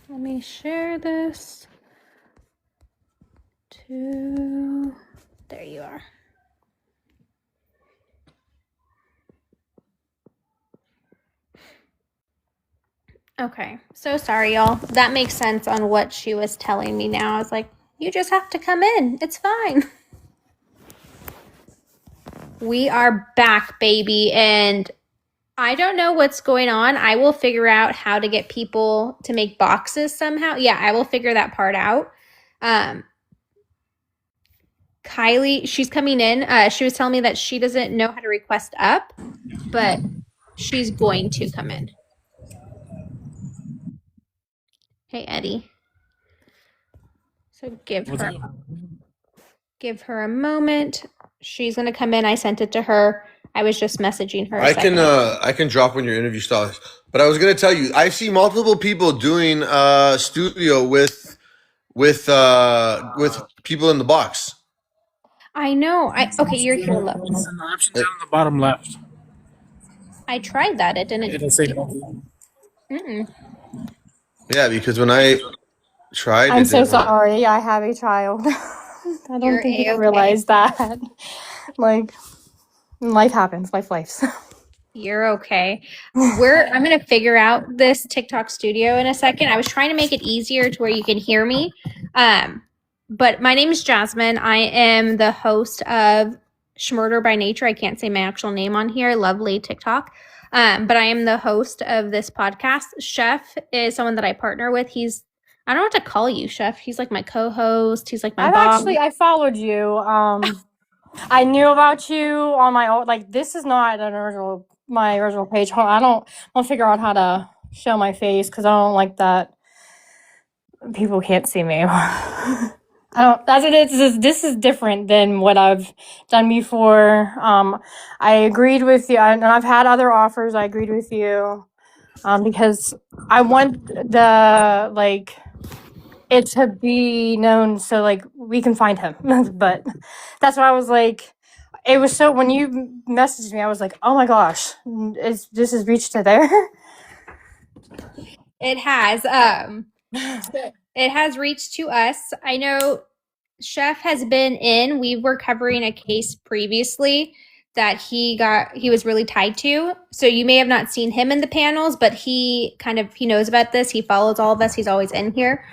Let me share this to, there you are. Okay, so sorry, y'all. That makes sense on what she was telling me now. I was like, you just have to come in. It's fine. We are back, baby, and I don't know what's going on. I will figure out how to get people to make boxes somehow. Yeah, I will figure that part out. Kylie, she's coming in. She was telling me that she doesn't know how to request up, but she's going to come in. Hey, Eddie. So give her a moment. She's gonna come in. I sent it to her. I was just messaging her. I can drop when your interview starts. But I was gonna tell you, I see multiple people doing studio with people in the box. I know. Okay, you're here. Look. It's an option down in the bottom left. I tried that. It didn't. It'll say Yeah, because when I tried, I'm so sorry. I have a child. I don't think you realize that. Like, life happens. Life lives. You're okay. I'm gonna figure out this TikTok studio in a second. I was trying to make it easier to where you can hear me. But my name is Jasmine. I am the host of Schmurder by Nature. I can't say my actual name on here. Lovely TikTok. But I am the host of this podcast. Chef is someone that I partner with. I don't know what to call you, Chef. He's like my co-host. He's like my boss. I followed you. I knew about you on my own. Like, this is not my original page. I'll figure out how to show my face because I don't like that people can't see me. This is different than what I've done before. I agreed with you, and I've had other offers. I agreed with you because I want it to be known so like we can find him. But that's why I was like, it was so when you messaged me, I was like, oh my gosh, this has reached to there. It has. It has reached to us. I know Chef has been in. We were covering a case previously that he was really tied to. So you may have not seen him in the panels, but he knows about this. He follows all of us. He's always in here.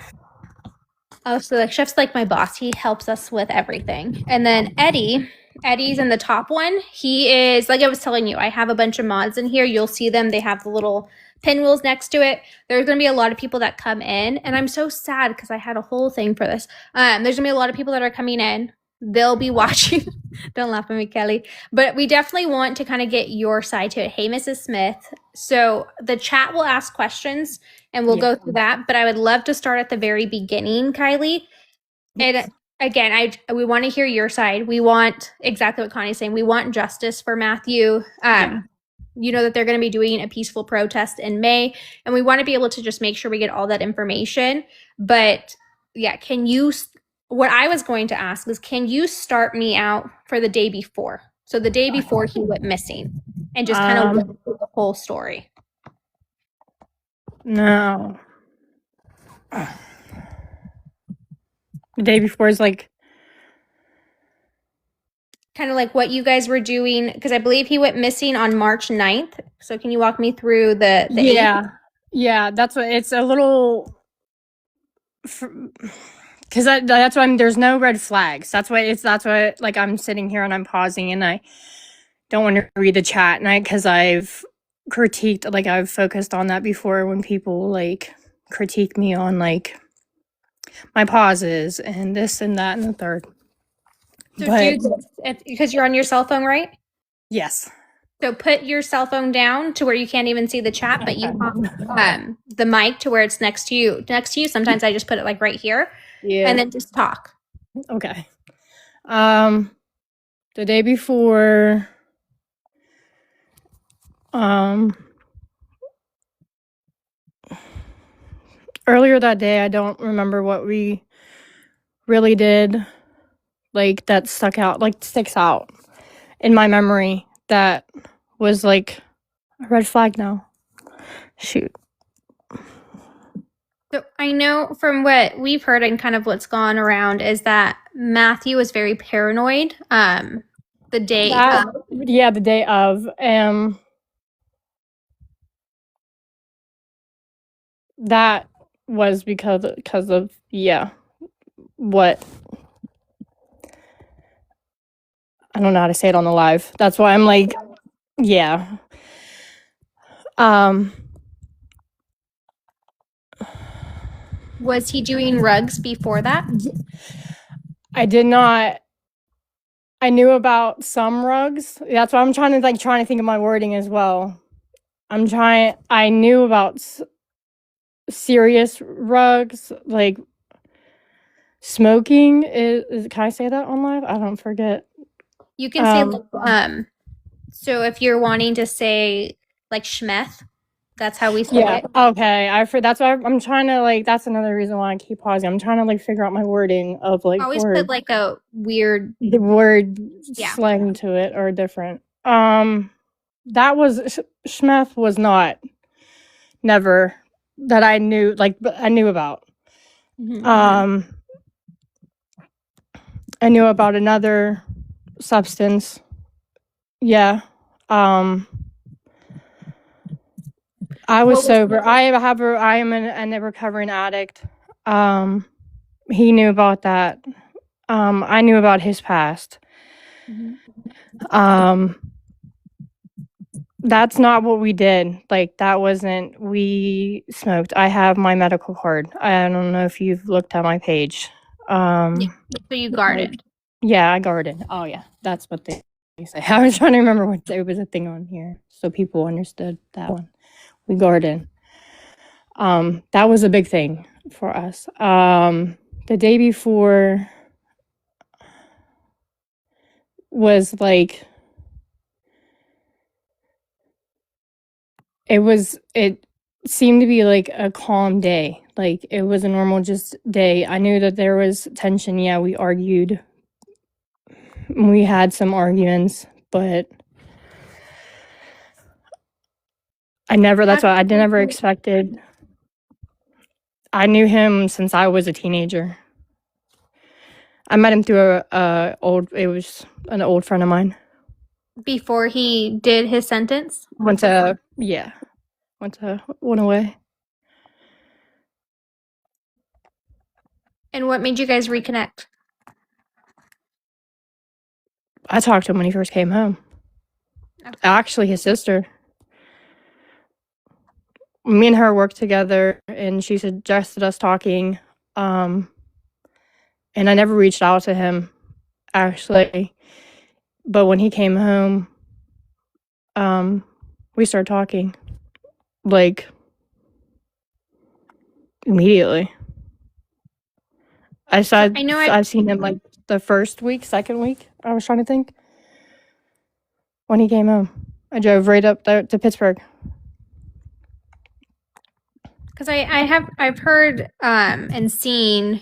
Oh, so like Chef's like my boss. He helps us with everything. And then Eddie's in the top one. He is, like I was telling you, I have a bunch of mods in here. You'll see them. They have the little pinwheels next to it. There's going to be a lot of people that come in. And I'm so sad because I had a whole thing for this. There's going to be a lot of people that are coming in. They'll be watching. Don't laugh at me, Kelly. But we definitely want to kind of get your side to it. Hey, Mrs. Smith. So the chat will ask questions and we'll go through that. But I would love to start at the very beginning, Kylie. And again, we want to hear your side. We want exactly what Connie's saying. We want justice for Matthew. You know that they're going to be doing a peaceful protest in May, and we want to be able to just make sure we get all that information. But yeah, what I was going to ask is, can you start me out for the day before? So the day before he went missing, and just kind of look through the whole story. No. The day before is like kind of like what you guys were doing, because I believe he went missing on March 9th. So can you walk me through the 8th? Yeah, that's what it's a little, because that's why there's no red flags. That's why like I'm sitting here and I'm pausing and I don't want to read the chat, and because I've critiqued, like I've focused on that before when people like critique me on like my pauses and this and that and the third. So because you're on your cell phone, right? Yes. So put your cell phone down to where you can't even see the chat, but you have the mic to where it's next to you. Sometimes I just put it like right here. Yeah. And then just talk. Okay. The day before, earlier that day, I don't remember what we really did, like that sticks out in my memory. That was like a red flag now. Shoot. So I know from what we've heard and kind of what's gone around is that Matthew was very paranoid. The day The day of. That was because of what I don't know how to say it on the live. That's why I'm like, yeah. Was he doing rugs before that? I did not. I knew about some rugs. That's why I'm trying to think of my wording as well. I knew about serious rugs, like smoking. Can I say that on live? I don't forget. You can say so if you're wanting to say like schmeth, that's how we say it. Okay. That's why I'm trying to that's another reason why I keep pausing. I'm trying to figure out my wording of always put like a weird the word slang to it or different. That was schmeth was not never that I knew I knew about. I knew about another substance. Yeah. I was sober. I am a recovering addict. He knew about that. I knew about his past. That's not what we did. That wasn't, we smoked. I have my medical card. I don't know if you've looked at my page. So you guarded. Yeah, I guarded. Oh yeah, that's what they say. I was trying to remember what there was a thing on here so people understood that one. We guarded. That was a big thing for us. The day before was it seemed to be like a calm day. It was a normal just day. I knew that there was tension. Yeah, we argued. We had some arguments, but I never expected. I knew him since I was a teenager. I met him through it was an old friend of mine. Before he did his sentence? Went away. And what made you guys reconnect? I talked to him when he first came home. Okay. Actually, his sister. Me and her worked together, and she suggested us talking. And I never reached out to him, actually. But when he came home, we started talking, immediately. I've seen him the first week, second week. I was trying to think when he came home. I drove right up there to Pittsburgh. Because I've heard and seen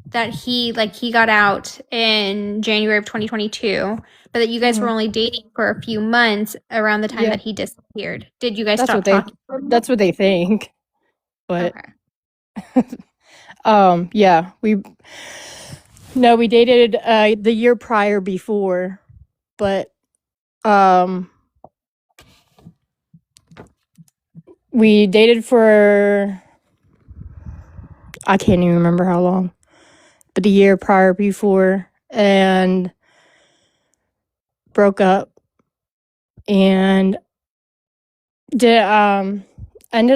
that he got out in January of 2022, but that you guys were only dating for a few months around the time that he disappeared. Did you guys stop talking? That's what they think. But okay. Yeah, we dated the year prior before, but we dated for I can't even remember how long, but the year prior before, and broke up, and ended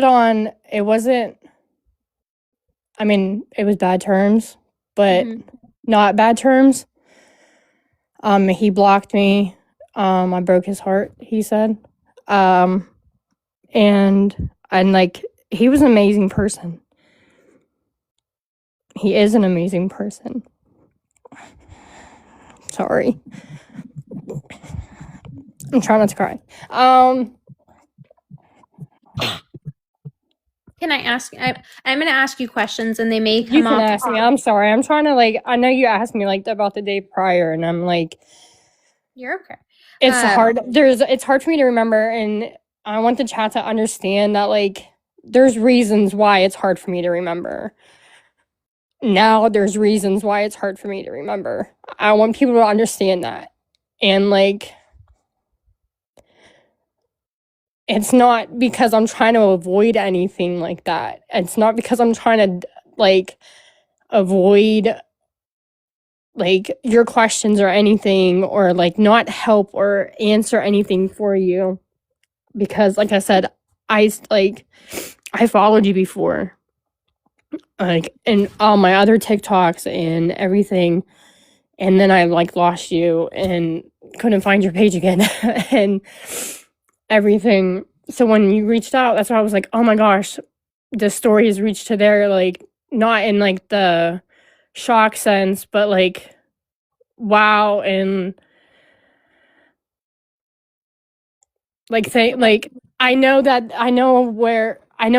on, it wasn't, I mean, it was bad terms, but not bad terms. He blocked me. I broke his heart, he said. And he was an amazing person. He is an amazing person. Sorry. I'm trying not to cry. Can I ask? I'm going to ask you questions, and they may come You can ask me. I'm sorry. I'm trying to I know you asked me about the day prior, and I'm you're okay. It's hard. It's hard for me to remember, and I want the chat to understand that there's reasons why it's hard for me to remember. Now there's reasons why it's hard for me to remember. I want people to understand that. And like, it's not because I'm trying to avoid anything like that. It's not because I'm trying to like avoid like your questions or anything, or like not help or answer anything for you. Because like I said, I followed you before, like in all my other TikToks and everything, and then I like lost you and couldn't find your page again and everything. So when you reached out, that's why I was like, oh my gosh, the story has reached to there, like not in like the shock sense, but like wow. And like I know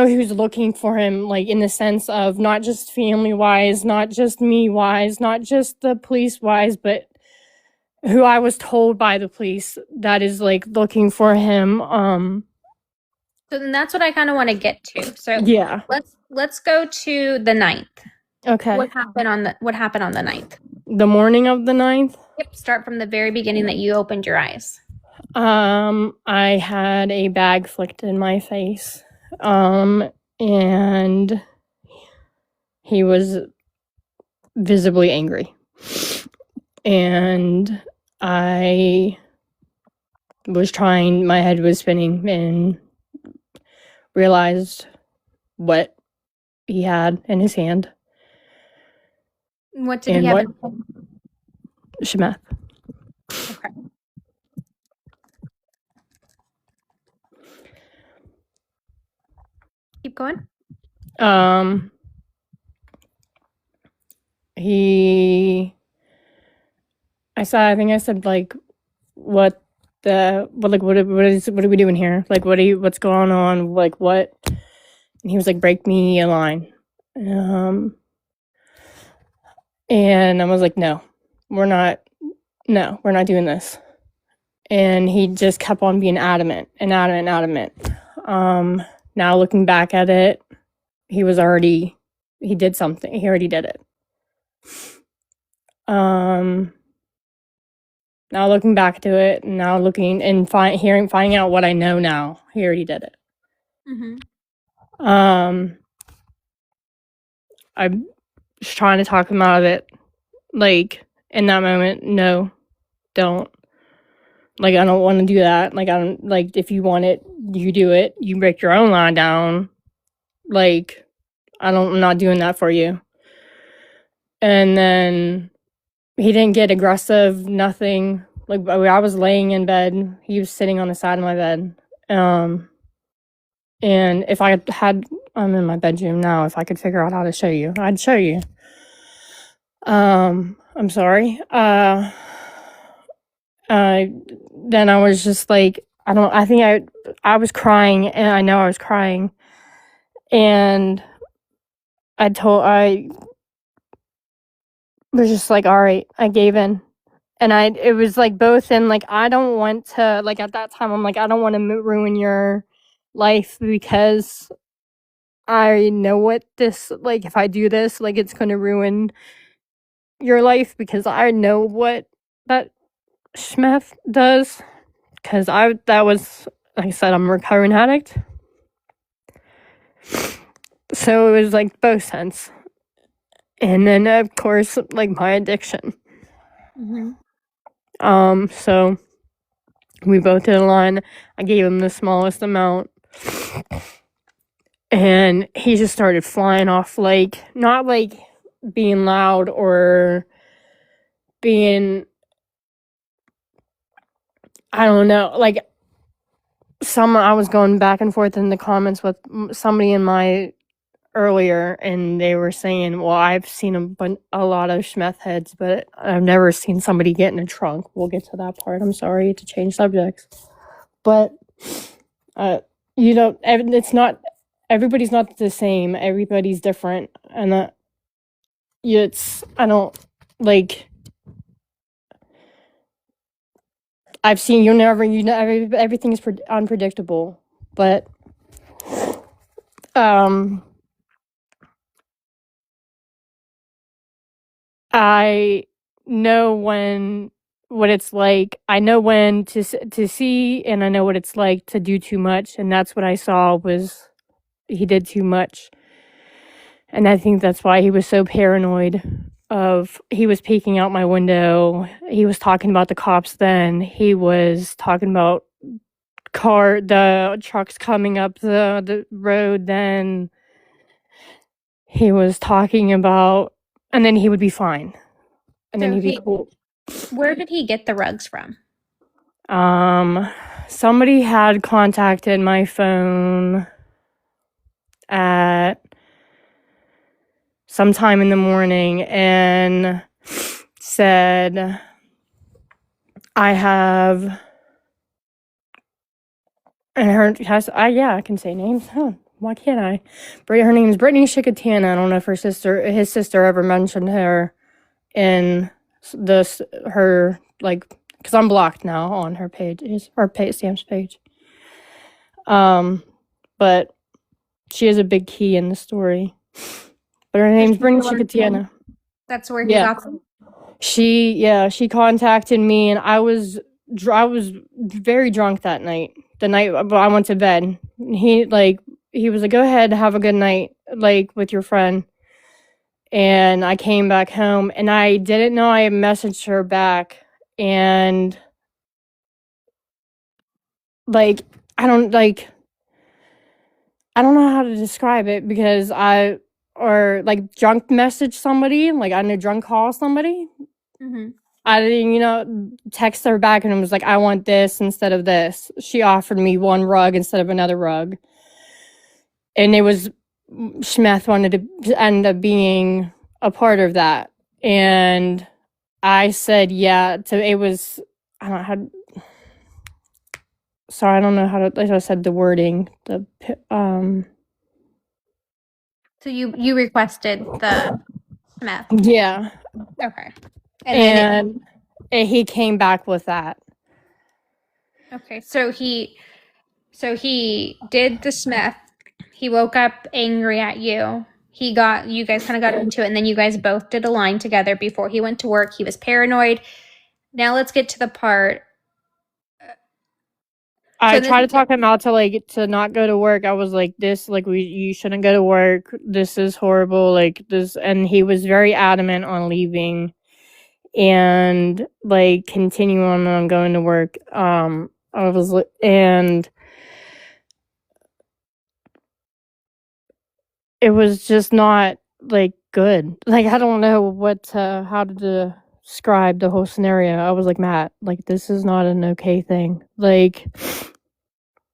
who's looking for him, like in the sense of not just family wise, not just me wise, not just the police wise, but who I was told by the police that is like looking for him. So then that's what I kind of want to get to. So Yeah. let's go to the 9th. Okay. What happened on the 9th? The morning of the 9th? Yep, start from the very beginning that you opened your eyes. I had a bag flicked in my face. And he was visibly angry. And I was trying, my head was spinning, and realized what he had in his hand. What did he have? Shemeth. Okay. Keep going. I think I said like, what are we doing here? Like, what's going on? Like, what? And he was like, break me a line. And I was like, no, we're not doing this. And he just kept on being adamant. Now looking back at it, he did something. He already did it. Now looking back to it, now looking and finding out what I know now, he already did it. Mm-hmm. I was trying to talk him out of it. Like, in that moment, no, don't. Like, I don't want to do that. Like, I don't, like, if you want it, you do it. You break your own line down. Like, I'm not doing that for you. And then he didn't get aggressive, nothing. Like, I was laying in bed. He was sitting on the side of my bed. And if I had, I'm in my bedroom now. If I could figure out how to show you, I'd show you. I'm sorry. Then I was just like, I was crying, and I know I was crying. And I was just like, all right, I gave in. And it was like both in, like, I don't want to, like, at that time, I'm like, I don't want to ruin your life, because I know what this, like, if I do this, like, it's going to ruin your life, because I know what that Schmeth does. Because that was, like I said, I'm a recovering addict. So it was like both sense. And then, of course, like, my addiction. Mm-hmm. So we both did a line. I gave him the smallest amount. And he just started flying off, like, not like being loud or being, I don't know, like, I was going back and forth in the comments with somebody in my earlier, and they were saying, well, I've seen a lot of Schmeth heads, but I've never seen somebody get in a trunk. We'll get to that part. I'm sorry to change subjects. But, it's not, everybody's not the same. Everybody's different. And I don't, like, I've seen, everything is unpredictable. But Um, I know what it's like. I know when to see, and I know what it's like to do too much, and that's what I saw was he did too much. And I think that's why he was so paranoid of he was peeking out my window. He was talking about the cops then. He was talking about the trucks coming up the road then. He was talking about, and then he would be fine. And then So he'd be cool. where did he get the rugs from? Somebody had contacted my phone at sometime in the morning and said, I have, and yeah, I can say names. Huh, why can't I? Her name is Brittany Shikatana. I don't know if his sister ever mentioned her in her, like, because I'm blocked now on her page, Sam's page. But she is a big key in the story. But her name's Brittany Shikatana. That's where he got them. She contacted me, and I was very drunk that night. The night I went to bed. He was like, go ahead, have a good night, like, with your friend. And I came back home, and I didn't know I had messaged her back. And, like, I don't know how to describe it, because drunk message somebody, like, I know drunk call somebody. Mm-hmm. I didn't, text her back, and it was like, I want this instead of this. She offered me one rug instead of another rug. And it was, Schmeth wanted to end up being a part of that. And I said, yeah, it was, I don't know how, sorry, I don't know how to, like I said, the wording, So you requested the meth. Yeah. Okay. And he came back with that. Okay, so he did the Smith. He woke up angry at you. You guys kind of got into it, and then you guys both did a line together before he went to work. He was paranoid. Now let's get to the part. I tried to talk him out to not go to work. I was like, you shouldn't go to work. This is horrible. Like this, and he was very adamant on leaving and continuing on going to work. And it was just not good. I don't know how to describe the whole scenario. I was like, Matt, this is not an okay thing.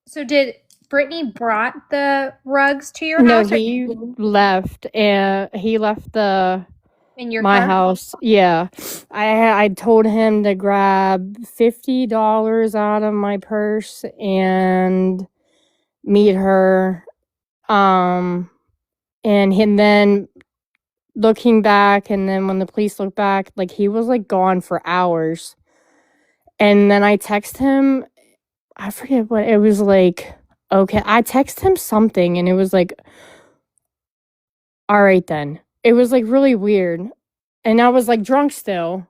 So did Brittany brought the rugs to your house? No, he left, and he left in your my car? house. Yeah, I told him to grab $50 out of my purse and meet her. And then looking back, and then when the police looked back, he was gone for hours. And then I text him, I forget what it was okay, I text him something, and it was all right then. It was really weird. And I was drunk still.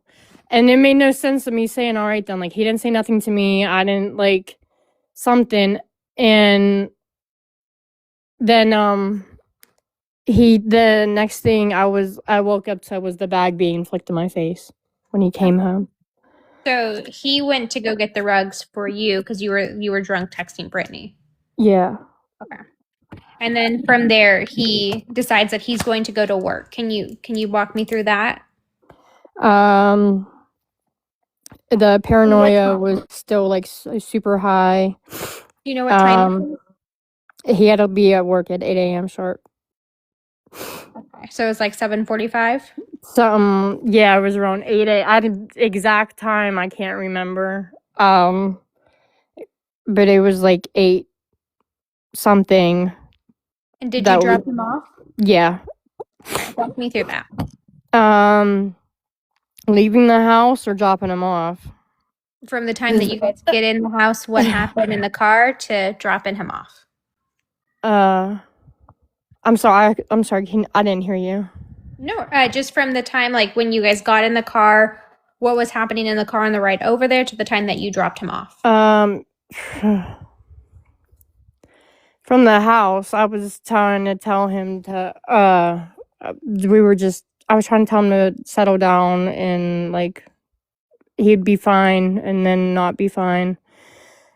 And it made no sense to me saying all right then. He didn't say nothing to me. I didn't something. And then the next thing I woke up to was the bag being flicked in my face when he came home. So he went to go get the rugs for you because you were drunk texting Brittany. Yeah. Okay. And then from there, he decides that he's going to go to work. Can you walk me through that? The paranoia was still super high. Do you know what time? He had to be at work at 8 a.m. sharp. Okay. So it's 7:45? Yeah, it was around 8 a.m. I did exact time, I can't remember. But it was 8 something. And did you drop him off? Yeah. Walk me through that. Leaving the house or dropping him off? From the time that you guys get in the house, what happened in the car to dropping him off? I'm sorry. I'm sorry. I didn't hear you. No, just from the time like when you guys got in the car, what was happening in the car on the ride over there to the time that you dropped him off. From the house, I was trying to tell him to. I was trying to tell him to settle down and like he'd be fine, and then not be fine,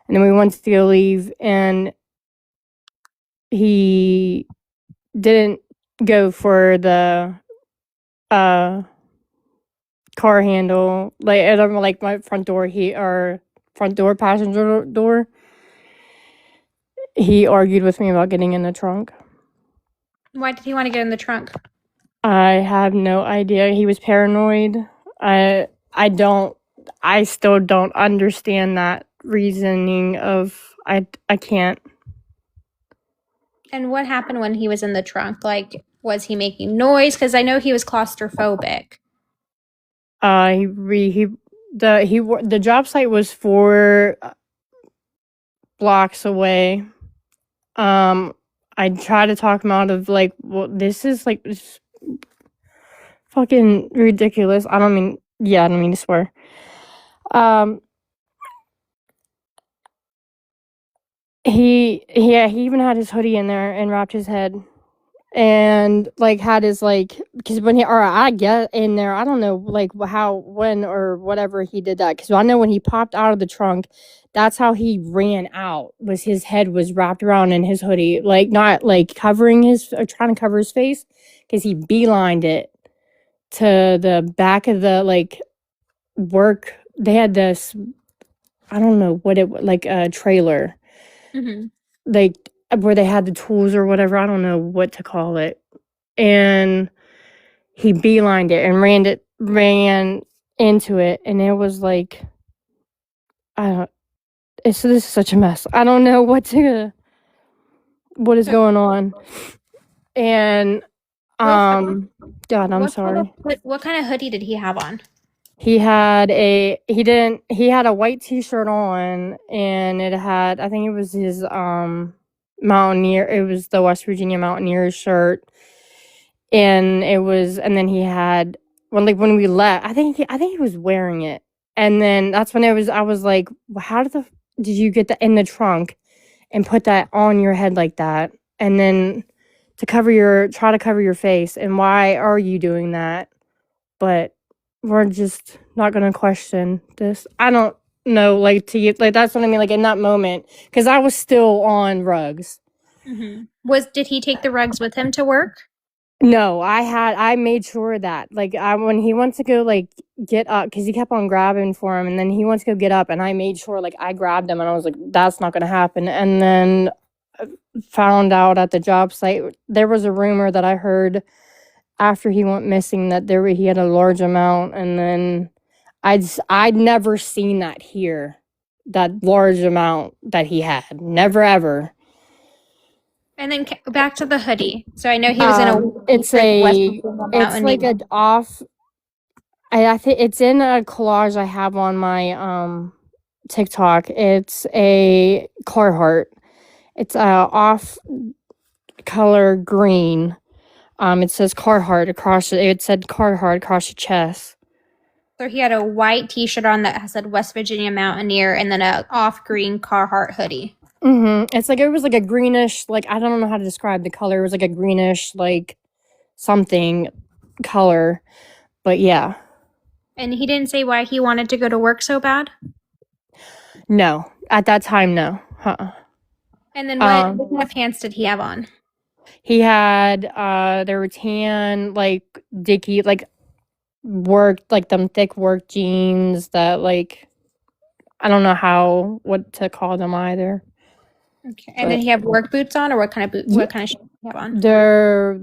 and then we wanted to go leave, and he didn't go for the car handle, like my front door. Front door, passenger door. He argued with me about getting in the trunk. Why did he want to get in the trunk? I have no idea. He was paranoid. I still don't understand that reasoning of I can't. And what happened when he was in the trunk? Like, was he making noise? Because I know he was claustrophobic. The job site was 4 blocks away. I tried to talk him out of like, well, this is like it's fucking ridiculous. I don't mean to swear. He even had his hoodie in there and wrapped his head, and like had his like, because I get in there, I don't know like how, when, or whatever he did that, because I know when he popped out of the trunk, that's how he ran out, was his head was wrapped around in his hoodie, like not like covering his, or trying to cover his face, because he beelined it to the back of the like work. They had this, I don't know what it, like a trailer, like where they had the tools or whatever. I don't know what to call it. And he beelined it and ran into it, and it was like, this is such a mess. I don't know what is going on. And God, I'm sorry. What kind of hoodie did he have on? He had a white t-shirt on, and it had, I think it was his Mountaineer, it was the West Virginia Mountaineers shirt. And then he had, when we left, I think he was wearing it. And then that's when I was like, well, how did you get that in the trunk and put that on your head like that? And then try to cover your face, and why are you doing that? But we're just not going to question this. I don't know, like, that's what I mean, like, in that moment, because I was still on rugs. Did he take the rugs with him to work? No, I made sure that, like, when he wants to go, like, get up, because he kept on grabbing for him, and then he wants to go get up, and I made sure, like, I grabbed him, and I was like, that's not going to happen. And then found out at the job site, there was a rumor that I heard after he went missing that he had a large amount, and then I'd never seen that here, that large amount that he had, never ever. And then back to the hoodie. So I know he was in I think it's in a collage I have on my TikTok. It's a Carhartt. It's a off color green. It says Carhartt across it said Carhartt across the chest. So he had a white t-shirt on that said West Virginia Mountaineer, and then a off green Carhartt hoodie. It's like, it was like a greenish, like, I don't know how to describe the color. It was like a greenish, like, something color. But yeah. And he didn't say why he wanted to go to work so bad? No. At that time, no. And then what kind of pants did he have on? He had, they were tan, like, dicky, like, them thick work jeans that, like, I don't know what to call them either. Okay. And then he have work boots on, or what kind of boots? What kind of shoes do you have on? They're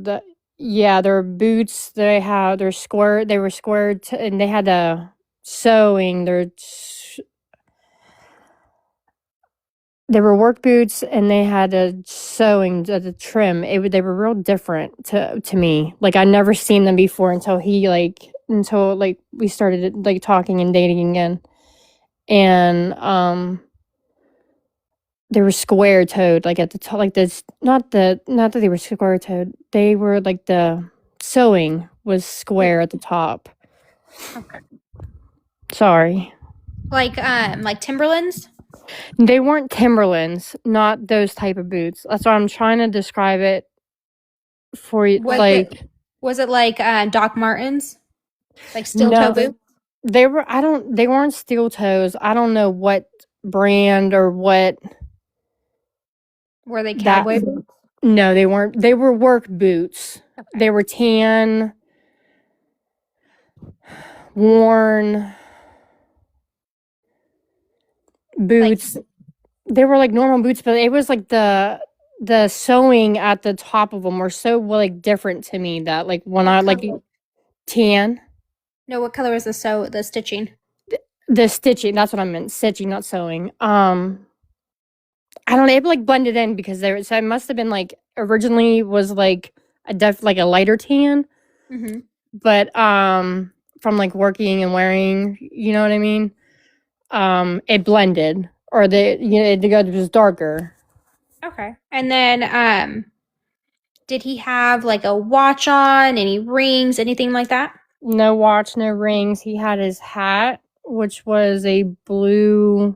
boots. They're square. They were squared, and they had a sewing. They were work boots, and they had a sewing, the trim. They were real different to me. Like, I'd never seen them before until we started like talking and dating again. And they were square toed, like at the top, like this. Not that they were square toed. They were like the sewing was square at the top. Okay. Sorry, Like Timberlands? they weren't Timberlands. Not those type of boots. That's why I'm trying to describe it for you. Was it like Doc Martens? Like steel toe No, boots? they were. They weren't steel toes. I don't know what brand or what. Were they That cowboy boots? No, they weren't. They were work boots. Okay. They were tan, worn boots. They were like normal boots, but it was like the sewing at the top of them were so like different to me that like when I like tan, No, what color was the stitching? the stitching. That's what I meant. Stitching, not sewing. I don't know. It like blended in because there. So it must have been like originally was like a lighter tan. Mm-hmm. But from like working and wearing, you know what I mean, it blended, or it was darker. Okay. And then did he have like a watch on, any rings, anything like that? No watch, no rings. He had his hat, which was a blue.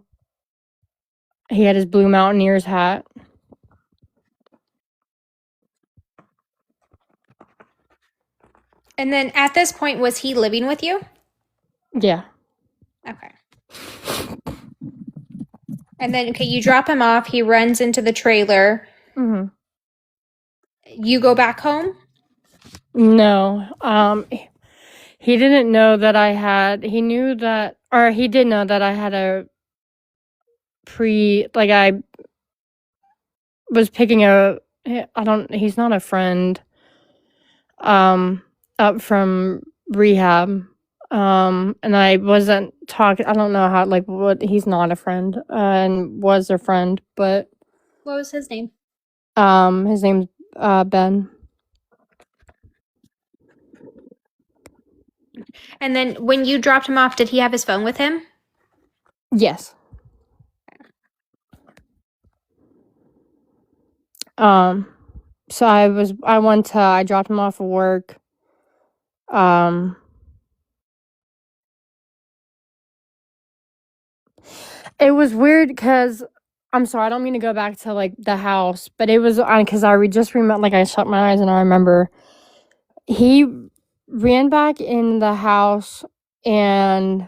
He had his blue Mountaineers hat. And then at this point, was he living with you? Yeah. Okay. And then, okay, you drop him off. He runs into the trailer. Mm-hmm. You go back home? No. He didn't know that I had. He knew that, or he did know that I had a like I was picking a. He's not a friend. Up from rehab. And I wasn't talking. I don't know how. Like, what? He's not a friend, and was a friend, but. What was his name? His name's Ben. And then when you dropped him off, did he have his phone with him? Yes. So I dropped him off at work. It was weird because I'm sorry, I don't mean to go back to like the house, but it was because just remember, like I shut my eyes and I remember he ran back in the house and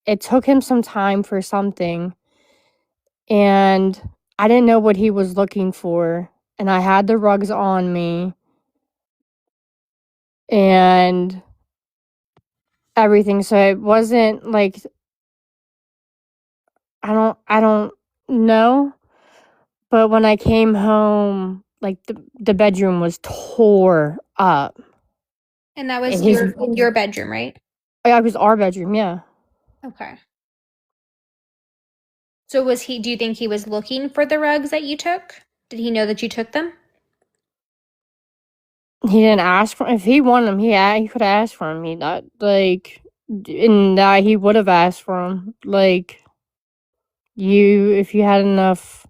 it took him some time for something, and I didn't know what he was looking for, and I had the rugs on me and everything, so it wasn't like I don't know, but when I came home, like the bedroom was tore up. And that was And in your bedroom, right? It was our bedroom, yeah. Okay. So do you think he was looking for the rugs that you took? Did he know that you took them? He didn't ask for. If he wanted them, he could have asked for them. He not like, and he would have asked for them. Like, if you had enough.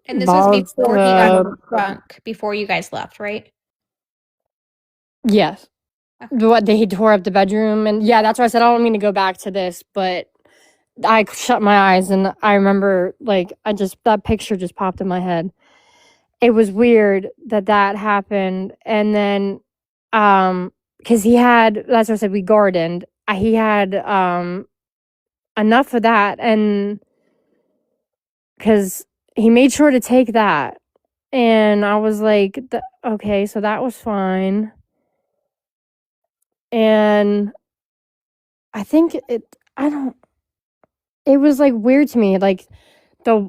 And this was before he got drunk, before you guys left, right? Yes. Okay. He tore up the bedroom, and yeah, that's why I said I don't mean to go back to this, but I shut my eyes and I remember like that picture just popped in my head. It was weird that happened, and then because that's what I said, we gardened. He had enough of that, and because he made sure to take that, and I was like, okay, so that was fine. And I think it was like weird to me, like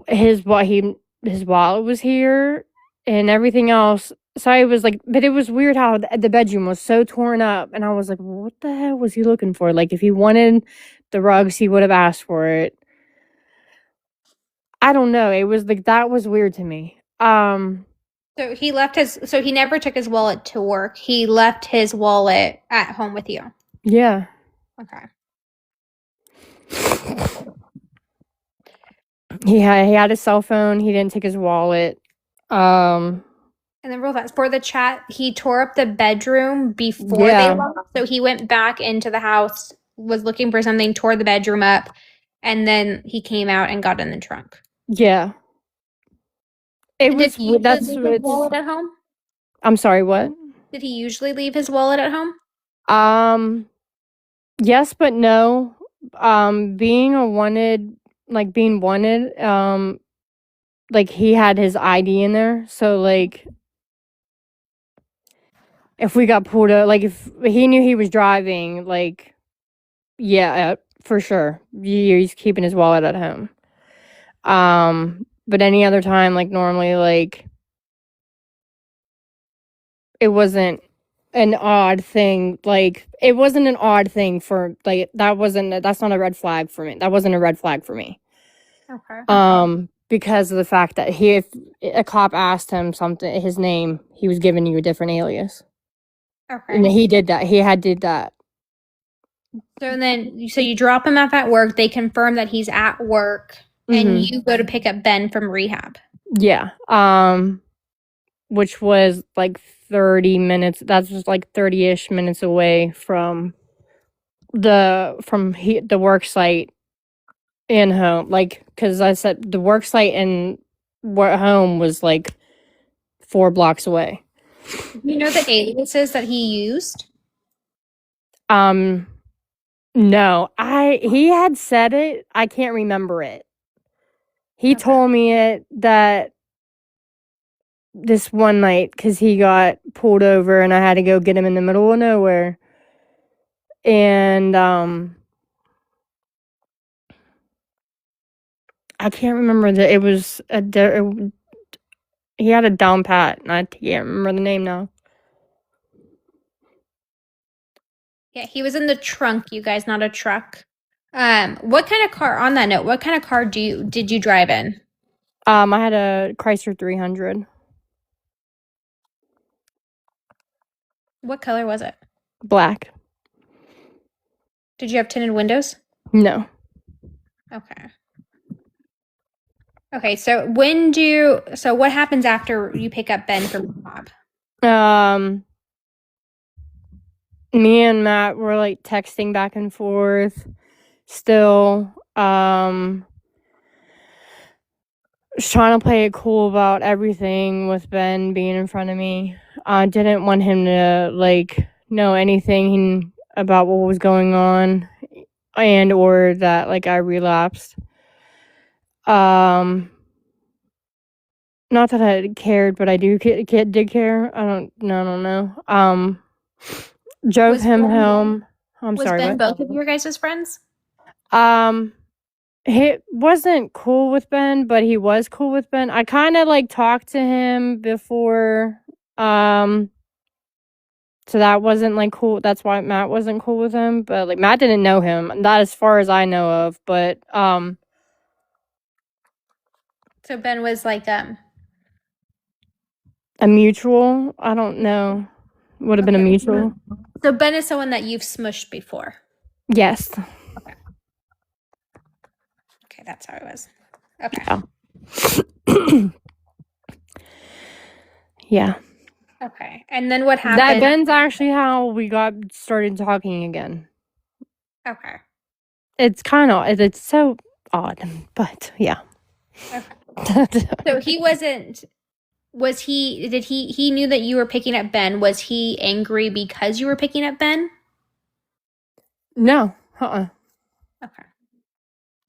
his wallet was here and everything else. So I was like, but it was weird how the bedroom was so torn up, and I was like, well, what the hell was he looking for? Like, if he wanted the rugs, he would have asked for it. I don't know. It was like, that was weird to me. So he never took his wallet to work. He left his wallet at home with you. Yeah. Okay. He had his cell phone. He didn't take his wallet. And then real fast for the chat, he tore up the bedroom before they Yeah. left. So he went back into the house, was looking for something, tore the bedroom up, and then he came out and got in the trunk. Yeah. It Did was he usually that's leave his it's wallet at home? I'm sorry, what? Did he usually leave his wallet at home? Yes, but no. Being wanted, like he had his ID in there. So like if we got pulled over, like if he knew he was driving, like yeah, for sure. He's keeping his wallet at home. But any other time, like normally, like it wasn't an odd thing. Like it wasn't an odd thing for like that's not a red flag for me. That wasn't a red flag for me. Okay. Because of the fact that if a cop asked him something, his name, he was giving you a different alias. And Okay. he did that. He had did that. So you drop him off at work. They confirm that he's at work, and Mhm. you go to pick up Ben from rehab. Yeah. Which was like 30 minutes. That's just like 30-ish minutes away from the work site and home. Like, because I said the work site and home was like 4 blocks away. You know the aliases that he used? No, he had said it. I can't remember it. He Okay. told me it that this one night because he got pulled over and I had to go get him in the middle of nowhere. And I can't remember that it was he had a down pat and I can't remember the name now. Yeah, he was in the trunk, you guys, not a truck. What kind of car, on that note, what kind of car did you drive in? I had a Chrysler 300. What color was it? Black. Did you have tinted windows? No. Okay. Okay, so what happens after you pick up Ben from rehab? Me and Matt were like texting back and forth still. Was trying to play it cool about everything with Ben being in front of me. I didn't want him to like know anything about what was going on and or that like I relapsed. Not that I cared, but I did care. I don't know. Drove Was him Ben- home. I'm Was sorry. Ben What? both of your guys' friends? He wasn't cool with Ben, but he was cool with Ben. I kind of like talked to him before. So that wasn't like cool. That's why Matt wasn't cool with him. But like Matt didn't know him, not as far as I know of. But So Ben was like a mutual. I don't know. Would have been a Okay. mutual. So Ben is someone that you've smushed before. Yes. Okay, that's how it was. Okay. Yeah. Yeah. Okay. And then what That happened? Ben's actually how we got started talking again. Okay. It's kind of it's so odd, but yeah. So he wasn't he knew that you were picking up Ben. Was he angry because you were picking up Ben? No. Okay.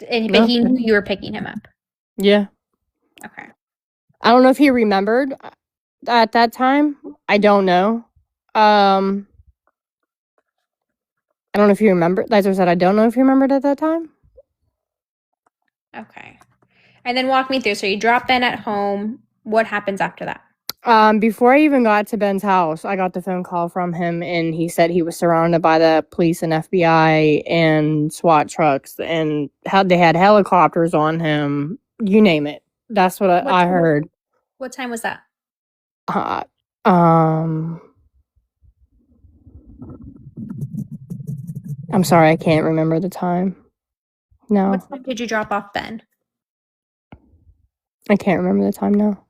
But No. he knew you were picking him up. Yeah. Okay. I don't know if he remembered at that time. I don't know. I don't know if he remembered. As I said, I don't know if he remembered at that time. Okay. And then walk me through. So you drop Ben at home. What happens after that? Before I even got to Ben's house, I got the phone call from him, and he said he was surrounded by the police and FBI and SWAT trucks, and how they had helicopters on him. You name it. That's what I heard. What time was that? I'm sorry, I can't remember the time. No. What time did you drop off Ben? I can't remember the time now.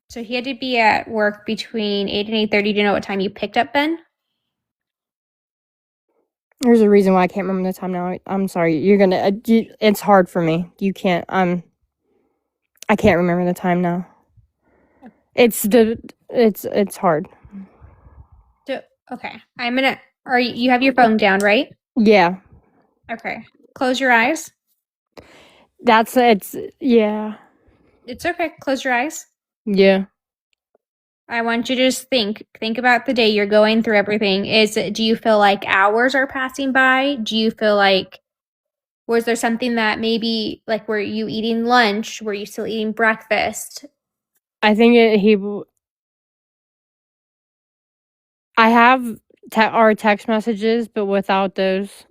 So he had to be at work between 8 and 8:30. Do you know what time you picked up Ben? There's a reason why I can't remember the time now. I'm sorry. You're gonna. It's hard for me. You can't. I can't remember the time now. It's hard. So, okay. You have your phone down, right? Yeah. Okay. Close your eyes. Yeah. It's okay. Close your eyes. Yeah. I want you to just think about the day you're going through everything. Do you feel like hours are passing by? Do you feel like, was there something that maybe, like, were you eating lunch? Were you still eating breakfast? I think I have our text messages, but without those,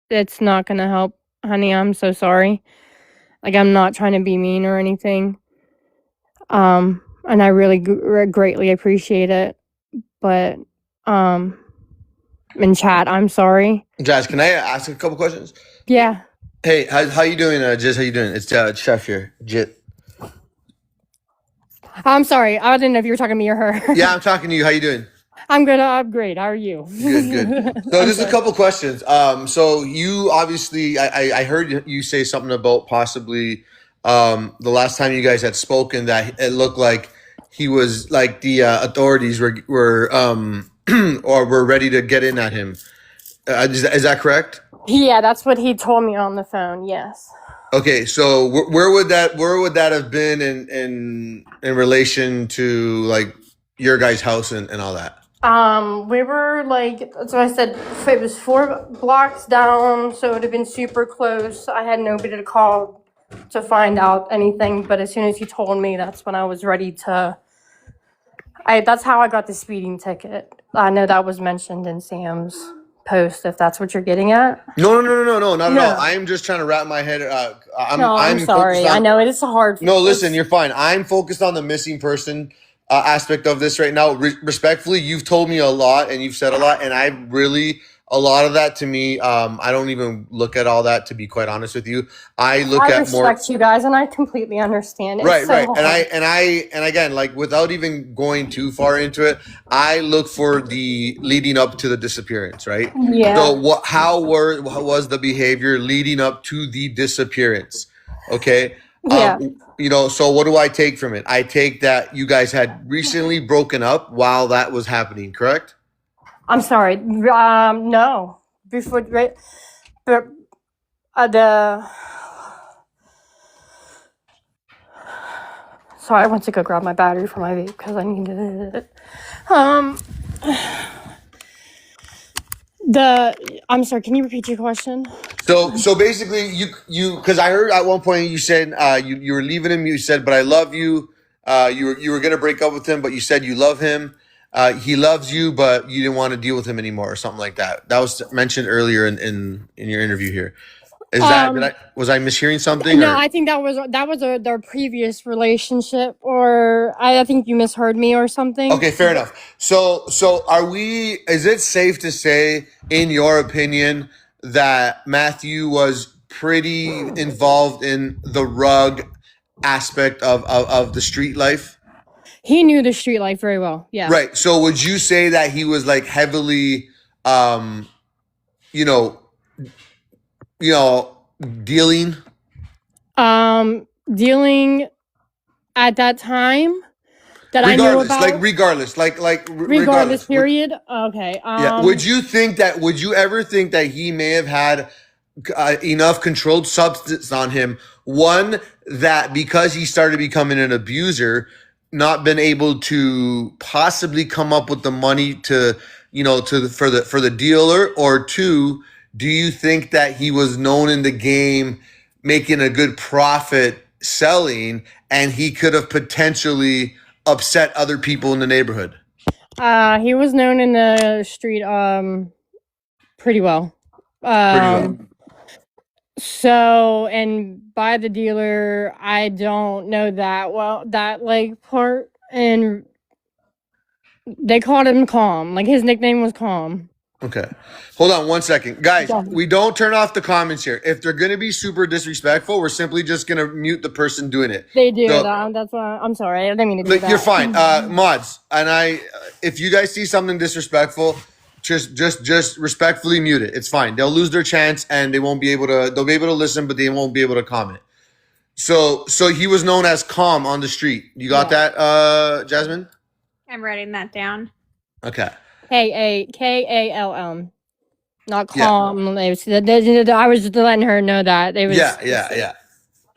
it's not gonna help, honey. I'm so sorry. Like, I'm not trying to be mean or anything. And I really greatly appreciate it. But, in chat, I'm sorry. Jazz, can I ask a couple questions? Yeah. Hey, how you doing, Jizz? How you doing? It's Chef here, Jit. I'm sorry. I didn't know if you were talking to me or her. Yeah, I'm talking to you. How you doing? I'm good. I'm great. How are you? Good. So just a couple questions. So you obviously, I heard you say something about possibly the last time you guys had spoken that it looked like he was like the authorities were or were ready to get in at him. Is that correct? Yeah, that's what he told me on the phone. Yes. Okay, so where would that have been in relation to like your guys' house and all that? We were like, so I said it was 4 blocks down, so it would have been super close. I had nobody to call to find out anything, but as soon as he told me, that's when I was ready to. That's how I got the speeding ticket. I know that was mentioned in Sam's post, if that's what you're getting at. No, not at No. all. I'm just trying to wrap my head. I'm sorry. I know it is hard. No, listen, you're fine. I'm focused on the missing person aspect of this right now. Respectfully, you've told me a lot and you've said a lot, and a lot of that to me, I don't even look at all that, to be quite honest with you. I respect you guys, and I completely understand. It's right. hard. And again, like without even going too far into it, I look for the leading up to the disappearance, right? Yeah. So what was the behavior leading up to the disappearance? Okay. Yeah. So what do I take from it? I take that you guys had recently broken up while that was happening, correct? I'm sorry. No. Before, right? But sorry, I went to go grab my battery for my vape because I needed it. I'm sorry. Can you repeat your question? So basically, you because I heard at one point you said you were leaving him. You said, "But I love you." You were gonna break up with him, but you said you love him. He loves you, but you didn't want to deal with him anymore, or something like that. That was mentioned earlier in your interview here. Was I mishearing something? No, I think that was their previous relationship, or I think you misheard me or something. Okay, fair enough. So is it safe to say, in your opinion, that Matthew was pretty involved in the rug aspect of the street life? He knew the street life very well. Yeah. Right. So would you say that he was like heavily, dealing? Dealing at that time that I knew about. Regardless. Period. Okay. Yeah. Would you ever think that he may have had enough controlled substance on him? One, that because he started becoming an abuser, not been able to possibly come up with the money for the dealer, or two, do you think that he was known in the game, making a good profit selling, and he could have potentially upset other people in the neighborhood? He was known in the street pretty well. So, and by the dealer, I don't know that like part, and they called him Calm. Like, his nickname was Calm. Okay. Hold on 1 second. Guys, Yeah. we don't turn off the comments here. If they're going to be super disrespectful, we're simply just going to mute the person doing it. They do. So, That's why I'm sorry. I didn't mean to do like, that. you're fine. Mods, and if you guys see something disrespectful, just respectfully mute it. It's fine. They'll lose their chance and they'll be able to listen, but they won't be able to comment. So he was known as Calm on the street. You got that, Jasmine? I'm writing that down. Okay. Kall, not calm. I was just letting her know that it was. Yeah.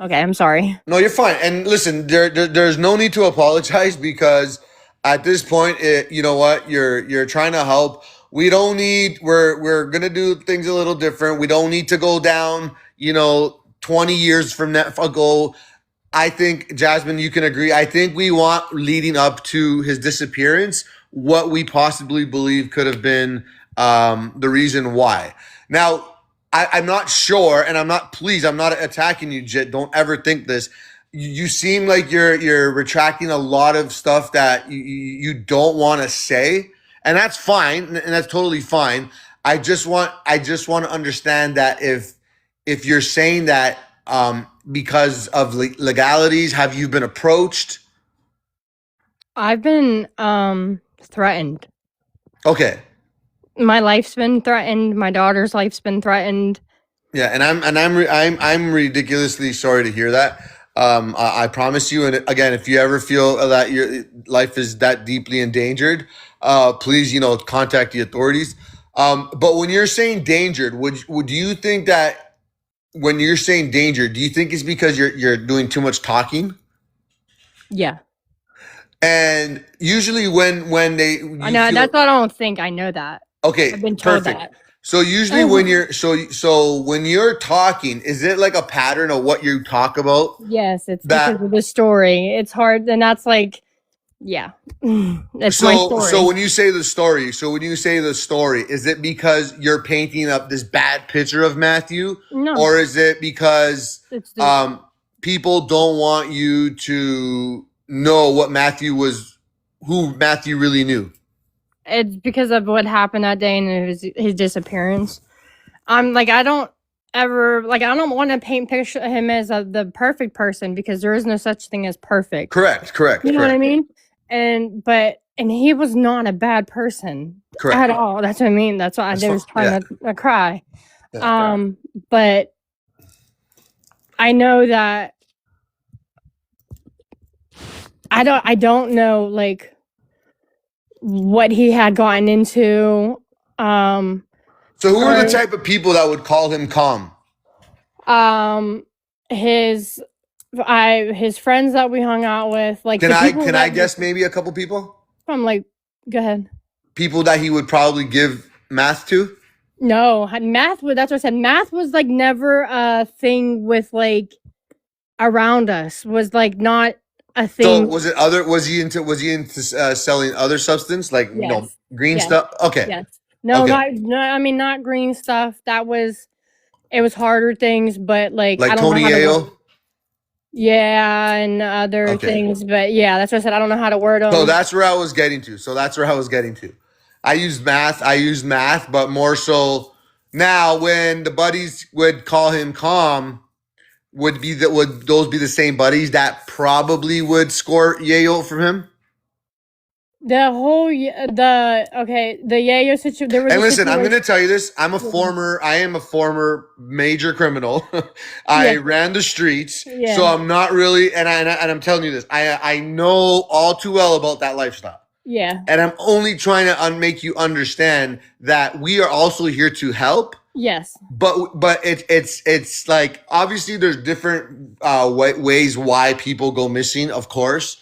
Okay, I'm sorry. No, you're fine. And listen, there's no need to apologize because at this point, you know what? You're trying to help. We don't need. We're gonna do things a little different. We don't need to go down. 20 years from that ago. I think, Jasmine, you can agree. I think we want, leading up to his disappearance, what we possibly believe could have been the reason why. Now, I'm not sure, and I'm not attacking you, Jit. Don't ever think this. You seem like you're retracting a lot of stuff that you don't want to say, and that's fine, and that's totally fine. I just want to understand that if you're saying that because of legalities, have you been approached? I've been threatened. Okay. My life's been threatened. My daughter's life's been threatened. Yeah, and I'm ridiculously sorry to hear that. I promise you. And again, if you ever feel that your life is that deeply endangered, please, contact the authorities. But when you're saying endangered, would you think that when you're saying danger, do you think it's because you're doing too much talking? Yeah. And usually when they, I know that's what I don't think. I know that. Okay, I've been told perfect. that. So usually when you're talking, is it like a pattern of what you talk about? Yes, it's because of the story. It's hard, and that's like, yeah, it's my story. So when you say the story, is it because you're painting up this bad picture of Matthew? No. Or is it because people don't want you to know what who Matthew really knew? It's because of what happened that day and his disappearance. I don't want to paint picture him as the perfect person because there is no such thing as perfect. Correct. You know what I mean? And he was not a bad person at all. That's what I mean. That's why I was trying to cry. Yeah, but I know that I don't know like what he had gotten into. So who are the type of people that would call him calm? His friends that we hung out with, like, can I guess maybe a couple people? I'm like, go ahead. People that he would probably give math to? No, that's what I said. Math was like never a thing with like around us. Was like not a thing. So was he into selling other substance like green stuff? Okay. Yes. No, not green stuff. It was harder things, but like I don't Tony know how Yale. Yeah, and other things, but yeah, that's what I said. I don't know how to word them. So that's where I was getting to. I used math, but more so now when the buddies would call him calm, would those be the same buddies that probably would score Yayo from him? The Yayo situation. And listen, I'm going to tell you this. I am a former major criminal. I ran the streets. Yeah. So I'm not really, and I'm telling you this. I know all too well about that lifestyle. Yeah. And I'm only trying to make you understand that we are also here to help. Yes. But it's like, obviously there's different ways why people go missing, of course.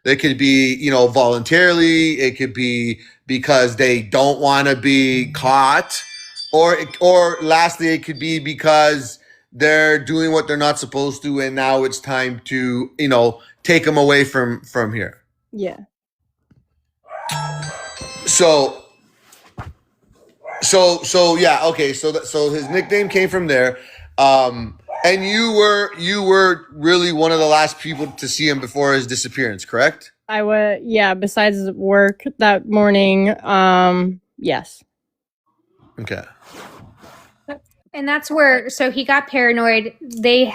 They could be, voluntarily. It could be because they don't want to be caught, or lastly, it could be because they're doing what they're not supposed to, and now it's time to, take them away from here. Yeah. So yeah, okay. So his nickname came from there. And you were really one of the last people to see him before his disappearance, correct? I was, yeah, besides work that morning, yes. Okay. And that's where, so he got paranoid. They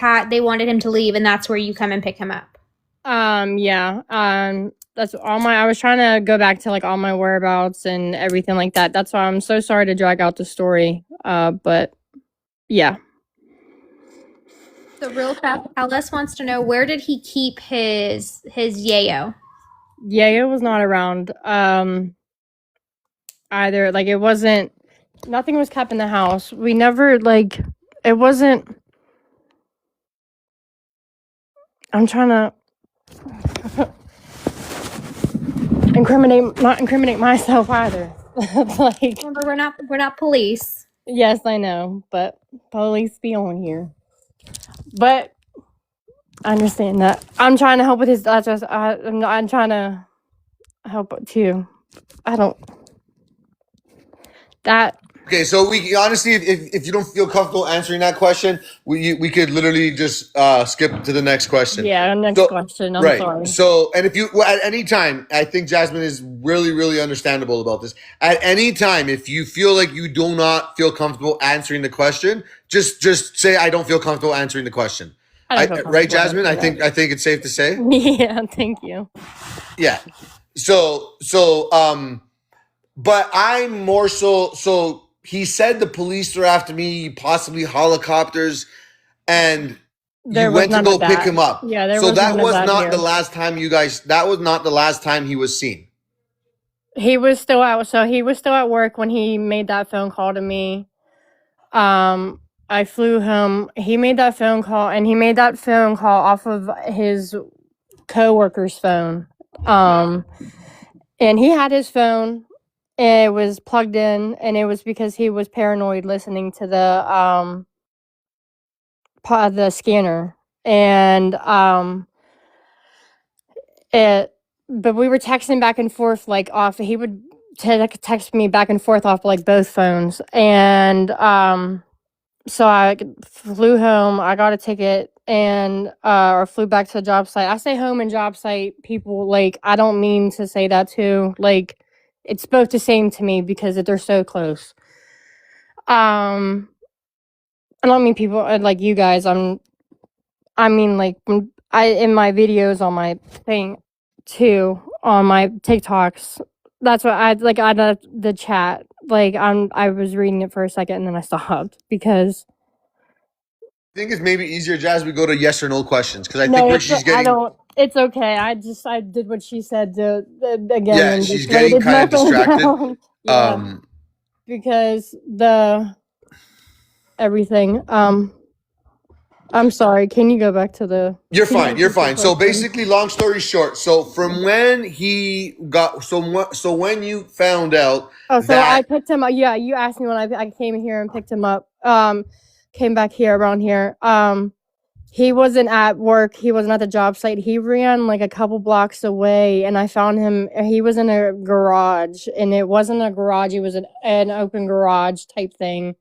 wanted him to leave, and that's where you come and pick him up. Yeah. That's all my. I was trying to go back to like all my whereabouts and everything like that. That's why I'm so sorry to drag out the story. But yeah. So real fast, Alice wants to know, where did he keep his yayo? Yayo was not around. Either like it wasn't. Nothing was kept in the house. We never like. It wasn't. I'm trying to not incriminate myself either. Like, Remember, we're not police. yes, I know, but police be on here. But I understand that. I'm trying to help with his address. I'm trying to help too. I don't. That. Okay, so we honestly, if you don't feel comfortable answering that question, we could literally just skip to the next question. Yeah, next question. I'm sorry. So, and if you at any time, I think Jasmine is really understandable about this. At any time, if you feel like you do not feel comfortable answering the question, just say I don't feel comfortable answering the question. Right, Jasmine? I think it's safe to say. Yeah, thank you. Yeah. So but I'm more so he said the police were after me, possibly helicopters, and you went to go pick him up. Yeah, there so was that was not here. the last time you guys. That was not the last time he was seen. He was still out. So he was still at work when he made that phone call to me. I flew home. He made that phone call, and he made that phone call off of his coworker's phone. And he had his phone. It was plugged in, and it was because he was paranoid listening to the scanner, and but we were texting back and forth like off. He would text me back and forth off like both phones, and so I flew home. I got a ticket and or flew back to the job site. I say home and job site. People like I don't mean to say that too. Like. It's both the same to me because they're so close. I don't mean people like you guys. I mean like in my videos on my thing too on my TikToks. That's what I like. I the chat like I was reading it for a second and then I stopped because. I think it's maybe easier, Jazz. We go to yes or no questions because I think where she's getting. I don't. It's okay. I did what she said again. Yeah, and she's getting kind of distracted. Yeah, because everything. I'm sorry. Can you go back to the? You're fine. You're fine. So basically, long story short. So from when he got so when you found out. Oh, so I picked him up. Yeah, you asked me when I came here and picked him up. Came back here around here. He wasn't at work. He wasn't at the job site. He ran like a couple blocks away, and I found him. He was in a garage, and it wasn't a garage. It was an open garage type thing.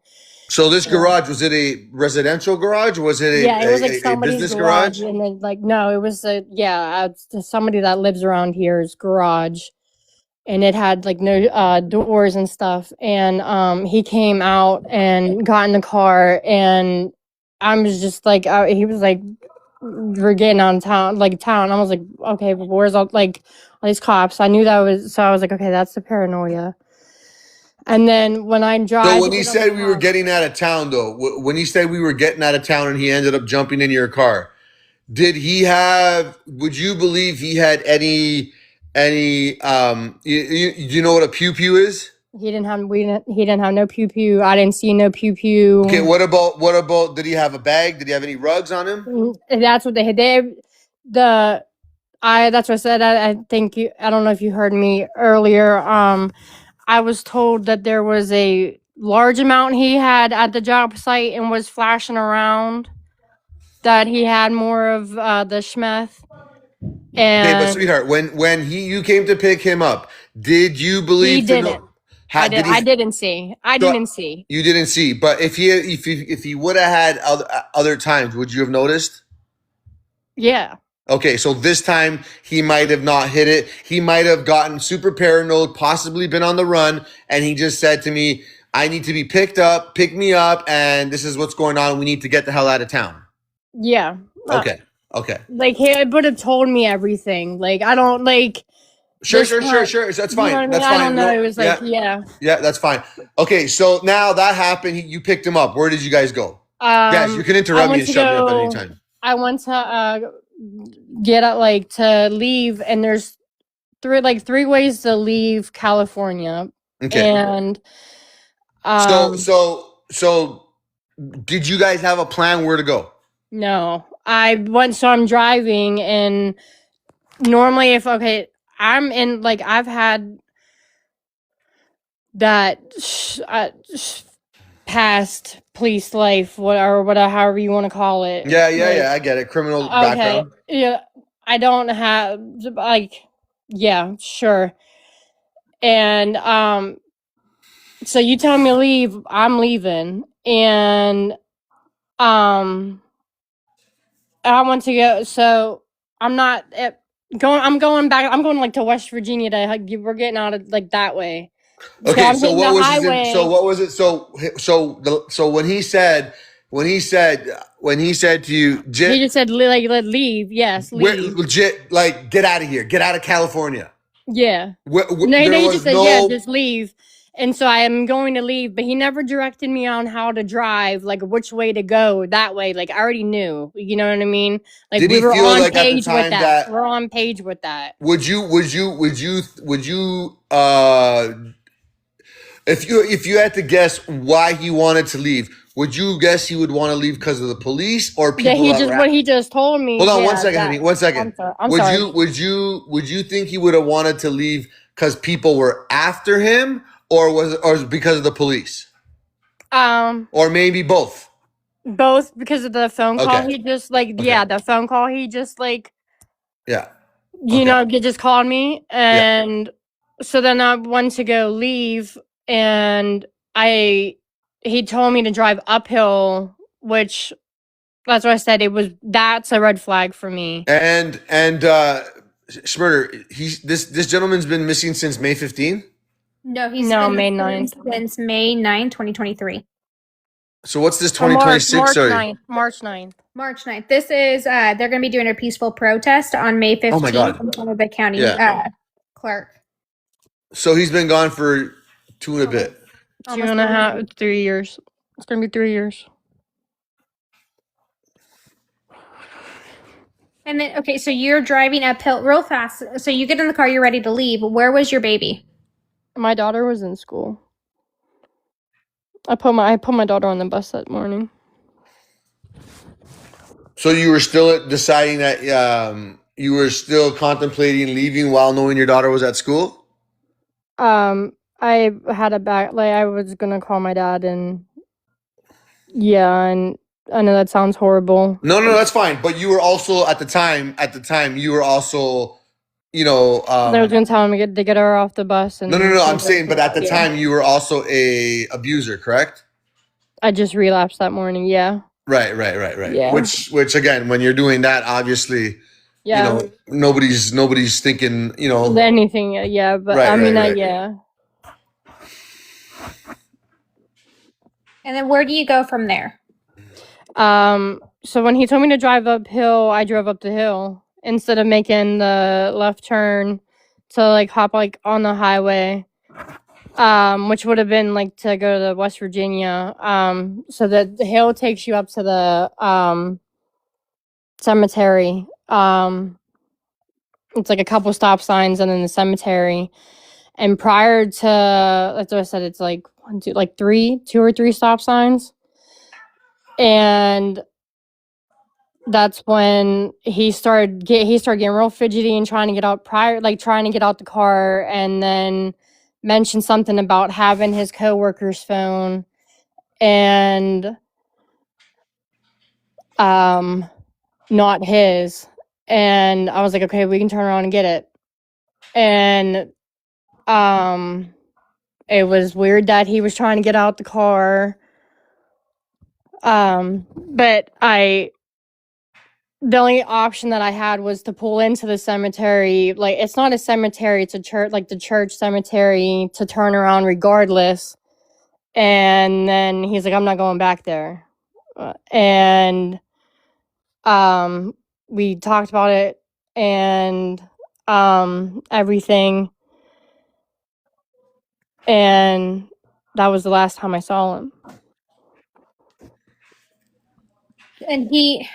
So this garage, was it a residential garage? Was it it was like somebody's business garage? And then like no, it was somebody that lives around here's garage. And it had like no doors and stuff. And he came out and got in the car, and I was just like, he was like, we're getting out of town. I was like, okay, but where's all these cops? I knew that was, so I was like, okay, that's the paranoia. And then when I drive. So when he said we were getting out of town, though, when he said we were getting out of town and he ended up jumping in your car, would you believe he had any, you know what a pew pew is? He didn't have no pew pew. I didn't see no pew pew. Okay, what about, did he have a bag? Did he have any rugs on him? That's what they had. That's what I said. I think I don't know if you heard me earlier. I was told that there was a large amount he had at the job site and was flashing around. That he had more of the schmeth. And okay, but sweetheart, when you came to pick him up, did you believe? He didn't. I didn't see. You didn't see, but if he would have had other times, would you have noticed? Yeah. Okay, so this time he might have not hit it. He might have gotten super paranoid, possibly been on the run, and he just said to me, I need to be picked up, pick me up, and this is what's going on. We need to get the hell out of town. Yeah. Okay. Okay. Like he would have told me everything. Like I don't like. Sure. This part- That's You know what I fine. mean? That's I fine. don't know. No- It was like, yeah. Yeah, that's fine. Okay, so now that happened. You picked him up. Where did you guys go? Yes, you can interrupt me and shut me up at any time. I went to get out, like to leave, and there's three ways to leave California. Okay. And So did you guys have a plan where to go? no, so I'm driving, and normally I'm in, like, I've had that past police life, whatever, however you want to call it. Yeah, I get it. Criminal background. Yeah, I don't have, like, yeah, sure. And so you tell me to leave, I'm leaving, and I want to go. So I'm not going. I'm going back. I'm going like to West Virginia to we're getting out of like that way. Okay, I'm so hitting what the was highway. what was it? So when he said to you, He just said leave. Yes, leave. legit, like get out of here, get out of California. Yeah. No, No, he just said, yeah, just leave. And so I am going to leave, but he never directed me on how to drive, like which way to go that way. Like I already knew, you know what I mean? Like Did we he were feel on like at the page time with that. that- We're on page with that. Would you if you had to guess why he wanted to leave, would you guess he would want to leave because of the police or people? Yeah, what he just told me. Hold on, yeah, 1 second, honey. 1 second. I'm sorry. Would you think he would have wanted to leave because people were after him, or was it because of the police, or maybe both? Both, because of the phone call. Okay. He just the phone call. He just Yeah. he just called me, and so then I went to go leave, and he told me to drive uphill, which that's what I said. That's a red flag for me. And Schmurder, this gentleman's been missing since May 15th. No, he's No, been May missing 9th. since May 9, 2023. So what's this 2026? March Sorry. 9th. March 9th. March 9th. This is they're going to be doing a peaceful protest on May 15th Oh my God. in front of the county clerk. So he's been gone for 2 and a bit. 2.5, 3 years. It's gonna be 3 years. And then, okay, so you're driving uphill real fast. So you get in the car, you're ready to leave. Where was your baby? My daughter was in school. I put my daughter on the bus that morning. So you were still deciding that you were still contemplating leaving while knowing your daughter was at school? I had a back, like I was gonna call my dad, and and I know that sounds horrible. No, that's fine. But you were also at the time you were also, I was gonna tell him to get her off the bus. And No. I'm saying, but at the time you were also a abuser, correct? I just relapsed that morning. Yeah. Right. Yeah. Which again, when you're doing that, obviously, Yeah. nobody's thinking, anything. Yeah, but Right, I mean, right. yeah. And then where do you go from there? So when he told me to drive uphill, I drove up the hill instead of making the left turn to hop on the highway. Which would have been to go to West Virginia. So the hill takes you up to the cemetery. It's a couple stop signs and then the cemetery. And prior to, that's what I said, it's two or three stop signs. And that's when he started getting real fidgety and trying to get out trying to get out the car, and then mentioned something about having his coworker's phone and not his. And I was like, okay, we can turn around and get it. And it was weird that he was trying to get out the car. But the only option that I had was to pull into the cemetery. It's not a cemetery, it's a church, the church cemetery, to turn around regardless. And then he's like, I'm not going back there. And we talked about it and everything. And that was the last time I saw him. And okay,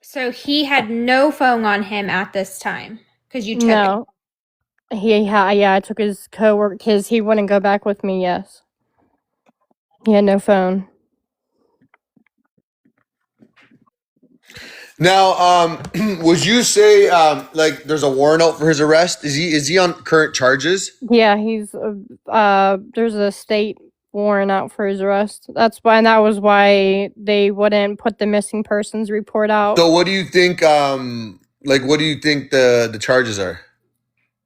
so he had no phone on him at this time because you took it. No. Yeah, I took his coworker because he wouldn't go back with me, yes. He had no phone. Now, would you say like there's a warrant out for his arrest? Is he on current charges? Yeah, he's there's a state warrant out for his arrest. That's why, and that was why they wouldn't put the missing persons report out. So what do you think like what do you think the charges are?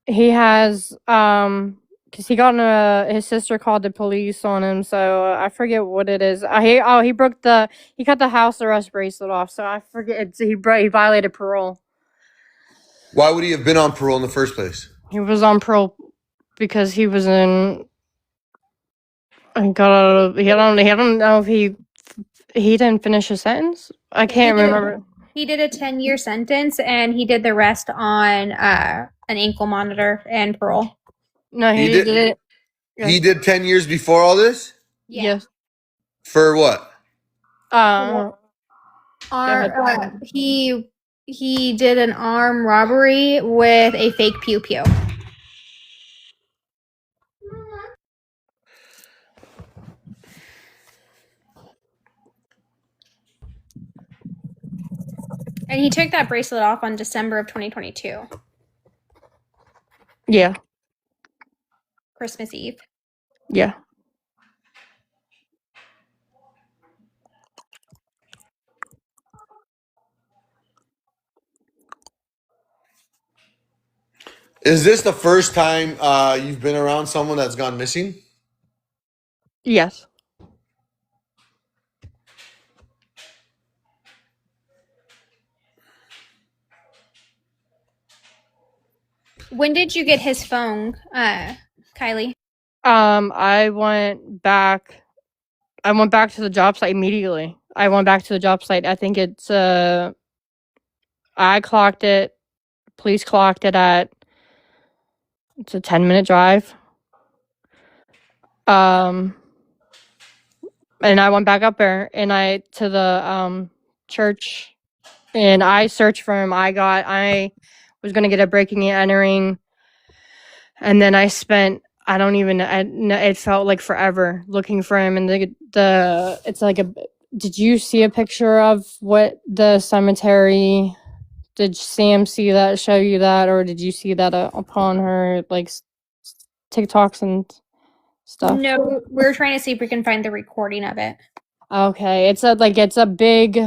He has because he got in his sister called the police on him, so I forget what it is. He cut the house arrest bracelet off, so I forget he violated parole. Why would he have been on parole in the first place? He was on parole because he was in. I got out of. He don't know if he didn't finish his sentence. I can't remember. He did a 10-year sentence, and he did the rest on an ankle monitor and parole. No, he did it. He did 10 years before all this? Yeah. Yes. For what? He did an armed robbery with a fake pew pew. And he took that bracelet off on December of 2022. Yeah. Christmas Eve. Yeah. Is this the first time you've been around someone that's gone missing? Yes. When did you get his phone, Kylie? I went back to the job site immediately. I went back to the job site. I think it's I clocked it. Police clocked it at. It's a 10-minute drive. And I went back up there and to the church, and I searched for him. I was gonna get a breaking and entering, and then I spent. I don't even. It felt like forever looking for him, and the it's like a. Did you see a picture of what the cemetery? Did Sam see that? Show you that, or did you see that upon her like TikToks and stuff? No, we're trying to see if we can find the recording of it. Okay, it's a big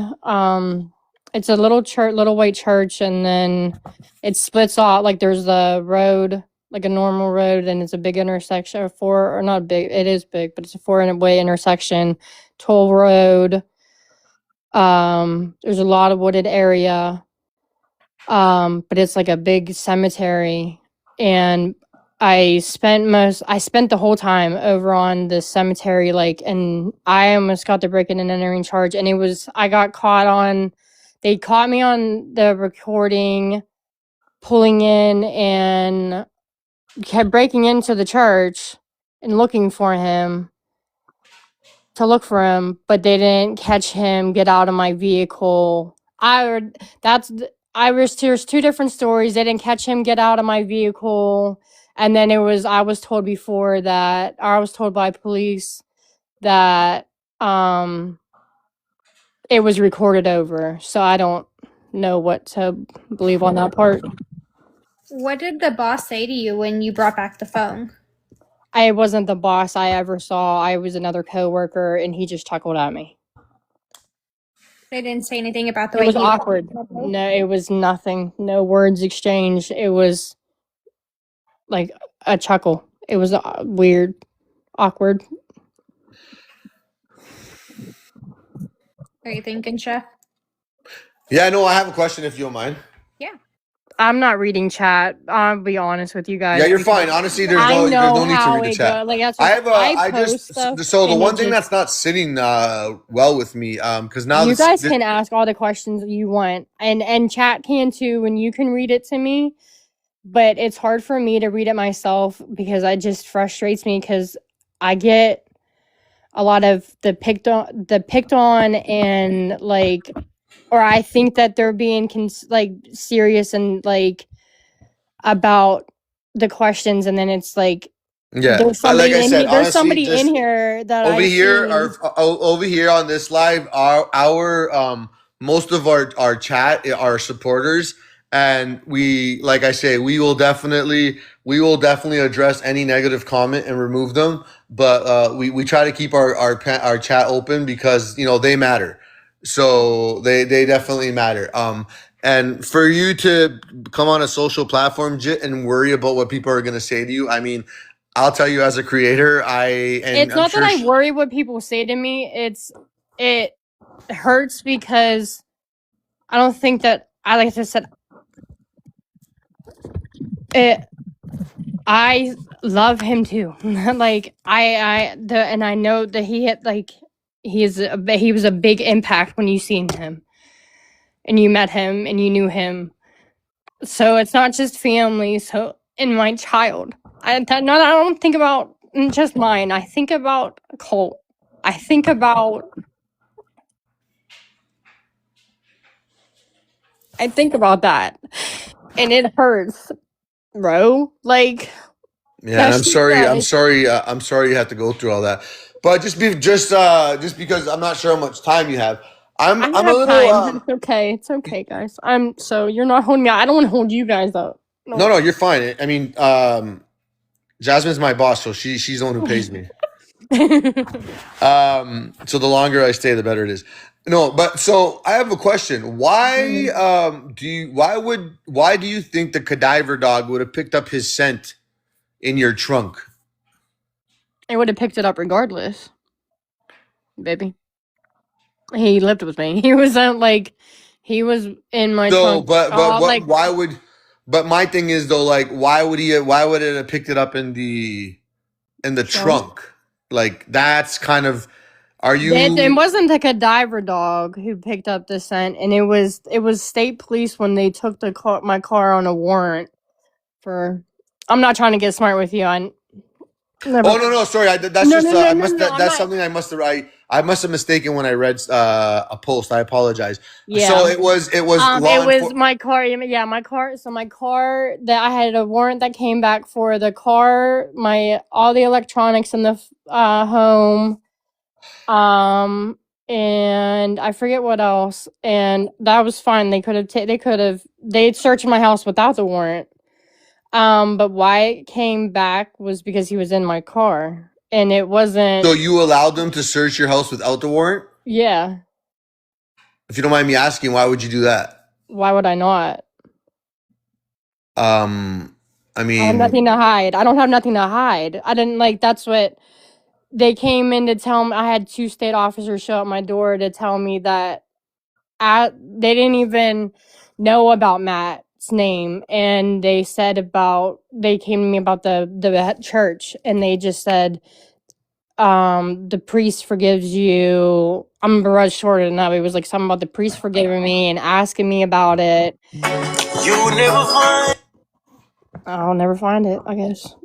it's a little white church, and then it splits off. Like there's the road, like a normal road, and it's a big intersection, not big, it is big, but it's a 4-way intersection, toll road. There's a lot of wooded area, but it's like a big cemetery, and I spent the whole time over on the cemetery, and I almost got the breaking and entering charge, and they caught me on the recording, pulling in and kept breaking into the church and looking for him, but they didn't catch him get out of my vehicle. There's two different stories. They didn't catch him get out of my vehicle. And then I was told by police that it was recorded over. So I don't know what to believe on that part. What did the boss say to you when you brought back the phone? I wasn't the boss I ever saw. I was another coworker, and he just chuckled at me. They didn't say anything about the It way was awkward. No, it was nothing. No words exchanged. It was like a chuckle. It was weird, awkward. Are you thinking, Chef? Yeah, no, I have a question if you don't mind. Yeah. I'm not reading chat. I'll be honest with you guys. Yeah, you're fine. Honestly, there's I no know need to how read the it chat. goes. Like that's I what have I I post just stuff. so the And one it thing just that's not sitting well with me because now you this, guys can ask all the questions you want, and chat can too, and you can read it to me. But it's hard for me to read it myself because it just frustrates me because I get a lot of the picked on, and like, or I think that they're being like serious and like about the questions, and then it's like yeah. Like I said, there's honestly, somebody in just here that over I've here seen. over here on this live our most of our chat are supporters, and we, like I say, we will definitely address any negative comment and remove them, but we try to keep our chat open because they matter, so they definitely matter. And for you to come on a social platform, Jit, and worry about what people are going to say to you, I mean, I'll tell you, as a creator, It's I'm not that sure. I worry what people say to me. It hurts because I don't think that like I said, I love him too. Like and I know that he had like he was a big impact when you seen him and you met him and you knew him. So it's not just family. So in my child, I don't think about just mine. I think about Colt. I think about that, and it hurts, bro. Like Yeah, and that shit does. I'm sorry you had to go through all that. But just because I'm not sure how much time you have, I I'm a have little time. It's okay. It's okay, guys. So you're not holding me. I don't want to hold you guys up. no, you're fine. I mean, Jasmine's my boss, so she's the one who pays me. So the longer I stay, the better it is. No, but so I have a question. Why do you think the cadaver dog would have picked up his scent in your trunk? I would have picked it up regardless, baby. He lived with me. He was he was in my So, trunk. Oh, like why would? But my thing is though, like, why would he? Why would it have picked it up in the trunk. trunk? Like, that's kind of. Are It you? wasn't like a diver dog who picked up the scent, and it was state police when they took my car on a warrant for. I'm not trying to get smart with you. I never. Oh no, sorry. That's No, just. no, no, I no, must. no. I'm That's not. something I must have mistaken when I read a post. I apologize. Yeah. So it was. It was my car. Yeah, my car. So my car that I had a warrant that came back for the car, all the electronics in the home, and I forget what else. And that was fine. They'd searched my house without the warrant. But why it came back was because he was in my car, and it wasn't. So you allowed them to search your house without the warrant? Yeah. If you don't mind me asking, why would you do that? Why would I not? I I have mean, nothing to hide. I don't have nothing to hide. I didn't like. That's what they came in to tell me. I had 2 state officers show up my door to tell me that they didn't even know about Matt's name, and they came to me about the church, and they just said, the priest forgives you. I'm gonna rush shorter than that. But it was like something about the priest forgiving me and asking me about it. You will never find. I'll never find it, I guess.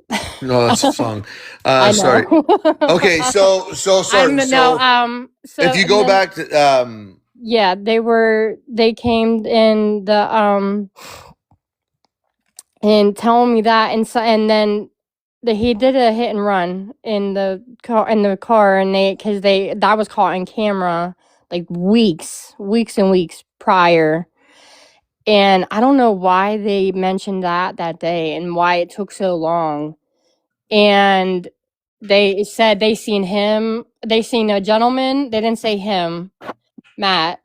no, that's a song. I Sorry. know. Okay, so sorry. So If you go back to yeah, they came in and telling me that, and then he did a hit and run in the car, and that was caught on camera like weeks and weeks prior. And I don't know why they mentioned that day and why it took so long. And they said they seen a gentleman. They didn't say him, Matt.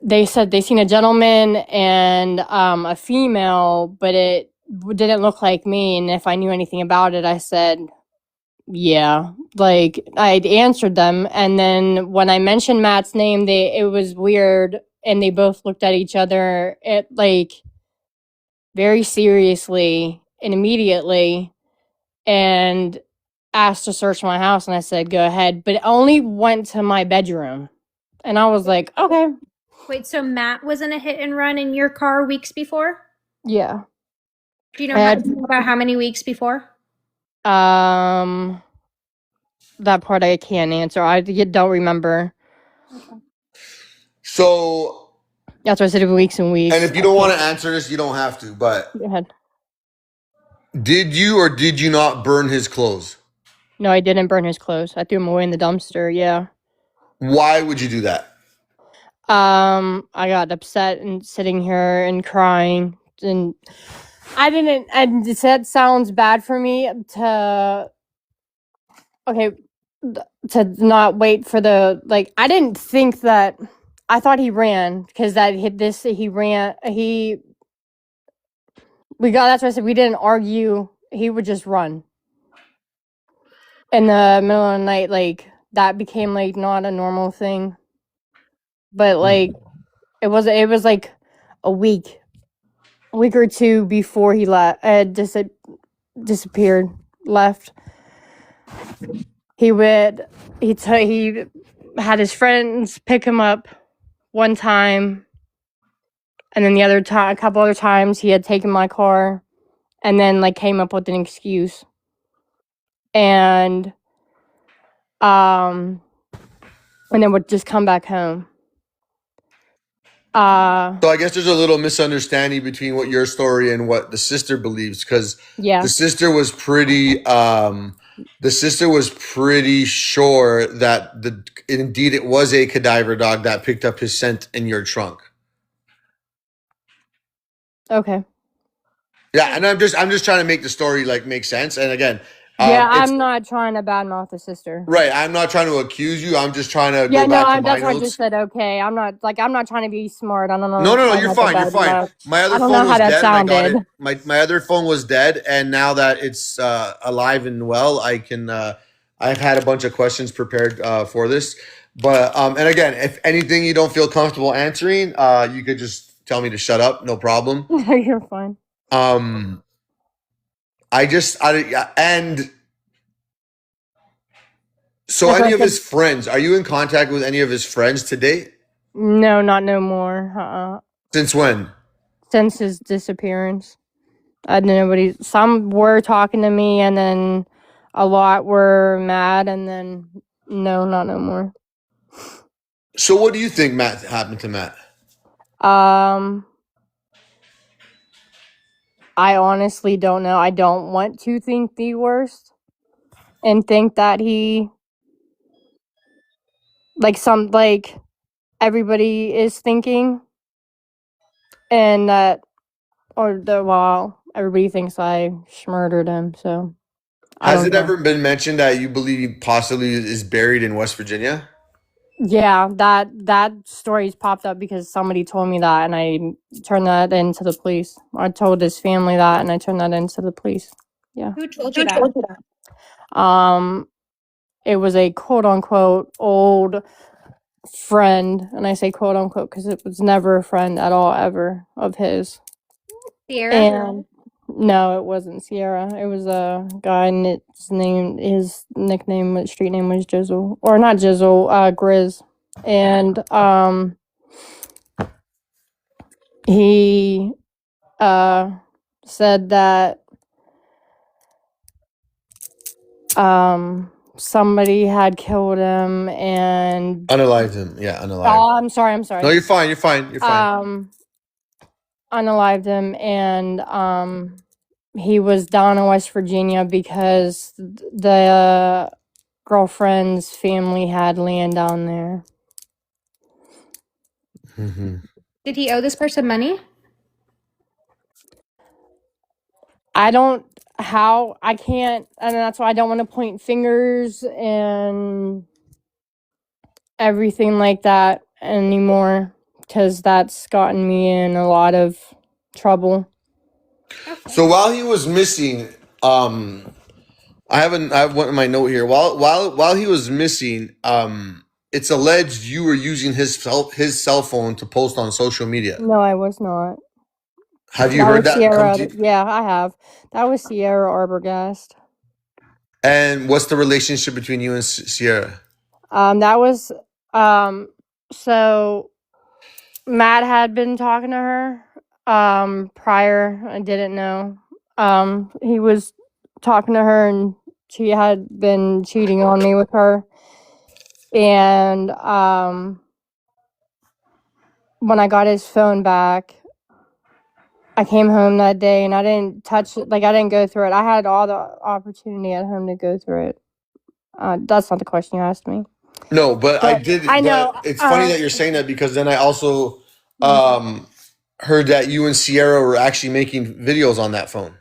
They said they seen a gentleman and a female, but it didn't look like me. And if I knew anything about it, I said, yeah. Like, I'd answered them. And then when I mentioned Matt's name, it was weird. And they both looked at each other. very seriously and immediately and asked to search my house, and I said, go ahead, but it only went to my bedroom. And I was like, okay. Wait, so Matt was in a hit and run in your car weeks before? Yeah. Do you know I had- about how many weeks before? That part I can't answer. I don't remember. So, That's why I said weeks and weeks. and if you don't want to answer this, you don't have to. But Go ahead. did you or did you not burn his clothes? No, I didn't burn his clothes. I threw him away in the dumpster. Yeah. Why would you do that? I got upset and sitting here and crying, and I didn't. And that sounds bad for me to. Okay, to not wait for the like. I didn't think that. I thought he ran because that hit this. He ran. We got. That's why I said we didn't argue. He would just run. In the middle of the night, like that became like not a normal thing. But like it was like a week or two before he left, disappeared, left. He had his friends pick him up one time, and then a couple other times he had taken my car, and then like came up with an excuse, and then would just come back home. So I guess there's a little misunderstanding between what your story and what the sister believes, because Yeah. the sister was pretty sure that indeed it was a cadaver dog that picked up his scent in your trunk. Okay. Yeah, and I'm just trying to make the story like make sense. And again, Yeah, I'm not trying to badmouth the sister. right. I'm not trying to accuse you. I'm just trying to Yeah, go back to my that's why I notes. just said okay. I'm not trying to be smart. I don't know. No, you're fine. You're fine. My other I don't phone know how was that dead. And I got sounded. it. My other phone was dead, and now that it's alive and well, I can. I've had a bunch of questions prepared for this, but and again, if anything you don't feel comfortable answering, you could just tell me to shut up. No problem. You're fine. And so That's any what of I his friends, are you in contact with any of his friends to date? No, not no more. Since when? Since his disappearance, nobody. Some were talking to me, and then a lot were mad, and then no, not no more. So what do you think happened to Matt? I honestly don't know. I don't want to think the worst and think that he like everybody is thinking, and that everybody thinks I murdered him. So Has it ever been mentioned that you believe he possibly is buried in West Virginia? Yeah, that story's popped up because somebody told me that, and I turned that into the police. I told his family that, and I turned that into the police. Yeah. Who told you that? It was a quote unquote old friend, and I say quote unquote because it was never a friend at all ever of his. Sierra? And no, it wasn't Sierra. It was a guy, and his nickname, street name was Jizzle, or not Jizzle, Grizz, and he said that somebody had killed him and Unalived him. Yeah, unalived. Oh, I'm sorry. No, you're fine. You're fine. Unalived him, and he was down in West Virginia because the girlfriend's family had land down there. Mm-hmm. Did he owe this person money? I can't, and that's why I don't want to point fingers and everything like that anymore, because that's gotten me in a lot of trouble. Okay. So while he was missing, I have one in my note here. While he was missing, it's alleged you were using his cell phone to post on social media. No, I was not. Have you That heard was that come Sierra. to you? Yeah, I have. That was Sierra Arbogast. And what's the relationship between you and Sierra? That was so Matt had been talking to her prior. I didn't know. He was talking to her and she had been cheating on me with her. And when I got his phone back, I came home that day and I didn't touch it. Like, I didn't go through it. I had all the opportunity at home to go through it. That's not the question you asked me. No, but I But I did. know. But it's funny that you're saying that because then I also heard that you and Sierra were actually making videos on that phone.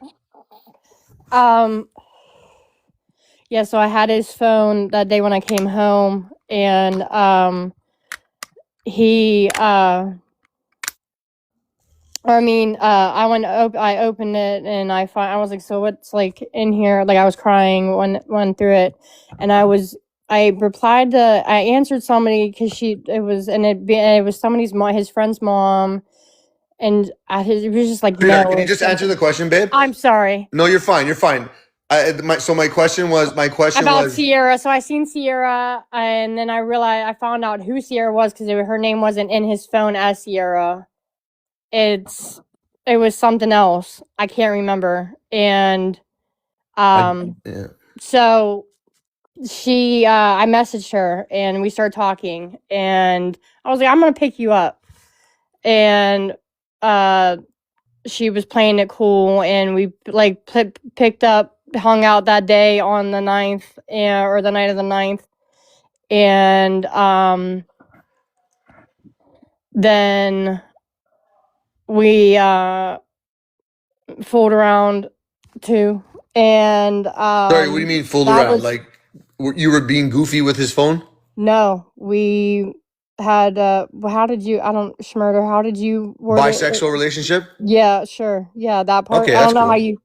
Yeah, so I had his phone that day when I came home, and he I opened it and I was like, so what's like in here? Like, I was crying went through it, and I answered somebody because it was somebody's mom, his friend's mom, and it was just like, Sweetheart, no can you or just answer the something. question, babe? I'm sorry. No, you're fine. You're fine. My question was About Sierra. So I seen Sierra, and then I found out who Sierra was because her name wasn't in his phone as Sierra. It was something else. I can't remember. And yeah. so I messaged her and we started talking, and I was like, I'm gonna pick you up. And she was playing it cool, and we like picked up, hung out that day on the 9th, or the night of the 9th. And then we fooled around too. And Sorry, what do you mean fooled that around? was Like you were being goofy with his phone? no, we had how did you I don't Schmurder, how did you word it? Bisexual relationship? Yeah, sure. Yeah, that part. Okay, I that's don't know how cool. you